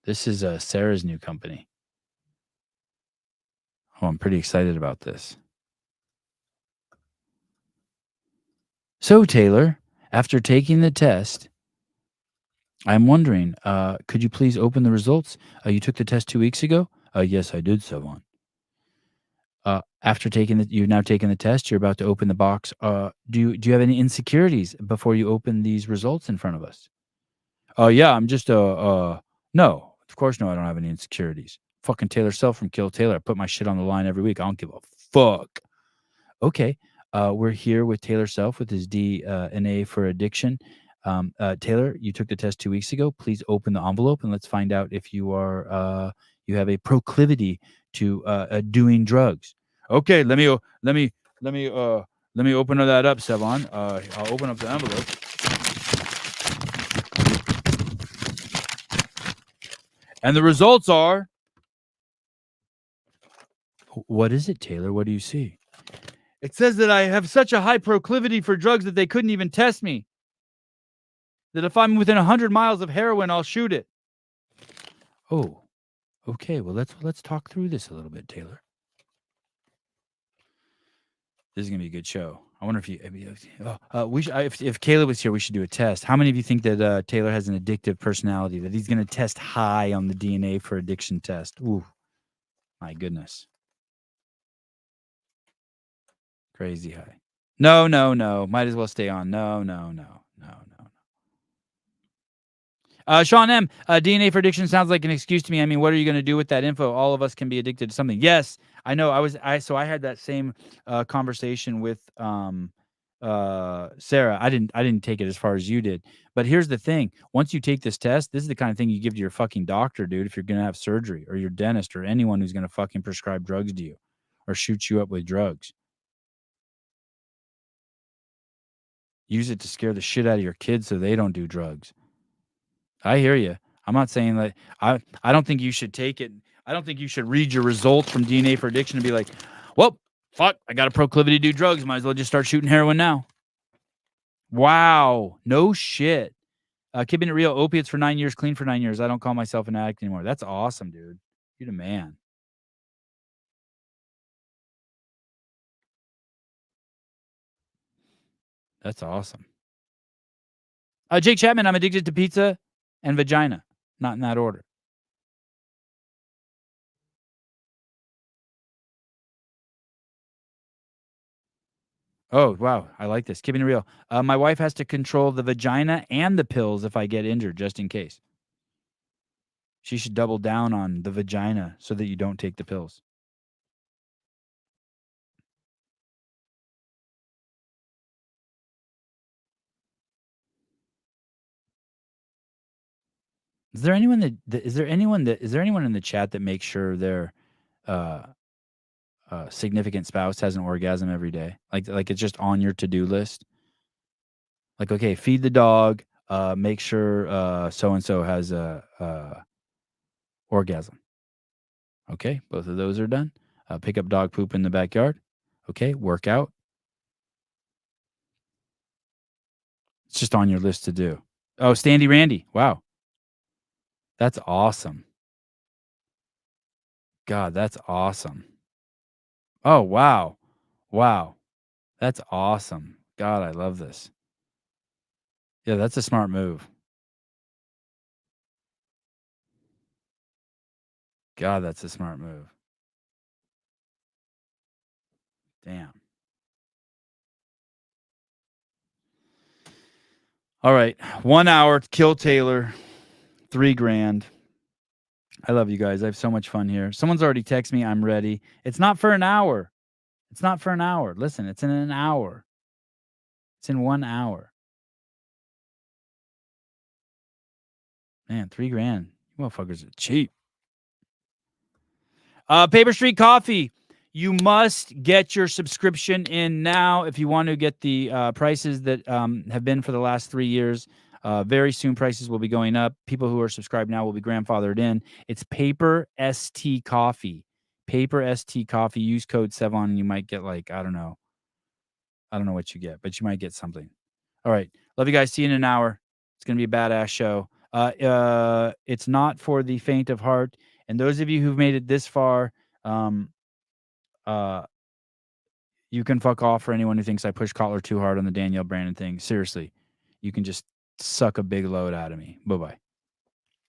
This is Sarah's new company. Oh, I'm pretty excited about this. So, Taylor, after taking the test, I'm wondering, could you please open the results? You took the test 2 weeks ago? Yes, I did, Savon. After you've now taken the test, you're about to open the box. Do you have any insecurities before you open these results in front of us? Yeah, I'm just no, of course no, I don't have any insecurities. Fucking Taylor Self from Kill Taylor. I put my shit on the line every week. I don't give a fuck. Okay, we're here with Taylor Self with his DNA for addiction. Taylor, you took the test 2 weeks ago. Please open the envelope and let's find out if you have a proclivity to doing drugs. Okay, let me open that up, Sevon. I'll open up the envelope. And the results are. What is it, Taylor? What do you see? It says that I have such a high proclivity for drugs that they couldn't even test me. That if I'm within 100 miles of heroin, I'll shoot it. Oh, okay. Well, let's talk through this a little bit, Taylor. This is gonna be a good show. I wonder if if Caleb was here, we should do a test. How many of you think that Taylor has an addictive personality? That he's gonna test high on the DNA for addiction test? Ooh, my goodness, crazy high. No. Might as well stay on. No. Sean M. DNA for addiction sounds like an excuse to me. I mean, what are you going to do with that info? All of us can be addicted to something. Yes, I know. I had that same conversation with Sarah. I didn't take it as far as you did. But here's the thing: once you take this test, this is the kind of thing you give to your fucking doctor, dude. If you're going to have surgery, or your dentist, or anyone who's going to fucking prescribe drugs to you, or shoot you up with drugs. Use it to scare the shit out of your kids so they don't do drugs. I hear you. I'm not saying that I don't think you should take it. I don't think you should read your results from DNA for addiction and be like, well, fuck, I got a proclivity to do drugs. Might as well just start shooting heroin now. Wow. No shit. Keeping it real, opiates for 9 years, clean for 9 years. I don't call myself an addict anymore. That's awesome, dude. You're the man. That's awesome. Jake Chapman, I'm addicted to pizza and vagina. Not in that order. Oh, wow. I like this. Keeping it real. My wife has to control the vagina and the pills if I get injured, just in case. She should double down on the vagina so that you don't take the pills. Is there anyone is there anyone in the chat that makes sure their significant spouse has an orgasm every day? Like it's just on your to-do list? Like, okay, feed the dog, make sure so and so has a orgasm. Okay, both of those are done. Pick up dog poop in the backyard. Okay, work out. It's just on your list to do. Oh, Standy Randy. Wow. That's awesome. God, that's awesome. Oh, wow. Wow. That's awesome. God, I love this. Yeah, that's a smart move. God, that's a smart move. Damn. All right. 1 hour, kill Taylor, $3,000. I love you guys. I have so much fun here. Someone's already texted me, I'm ready. It's not for an hour. It's not for an hour. Listen, it's in an hour. It's in 1 hour. Man, $3,000. You motherfuckers are cheap. Paper Street Coffee. You must get your subscription in now if you want to get the prices that have been for the last 3 years. Very soon, prices will be going up. People who are subscribed now will be grandfathered in. It's Paper ST Coffee. Paper ST Coffee. Use code SEVON and you might get like, I don't know what you get, but you might get something. All right. Love you guys. See you in an hour. It's going to be a badass show. It's not for the faint of heart. And those of you who've made it this far, you can fuck off for anyone who thinks I push Cotler too hard on the Danielle Brandon thing. Seriously, you can just suck a big load out of me. Bye-bye.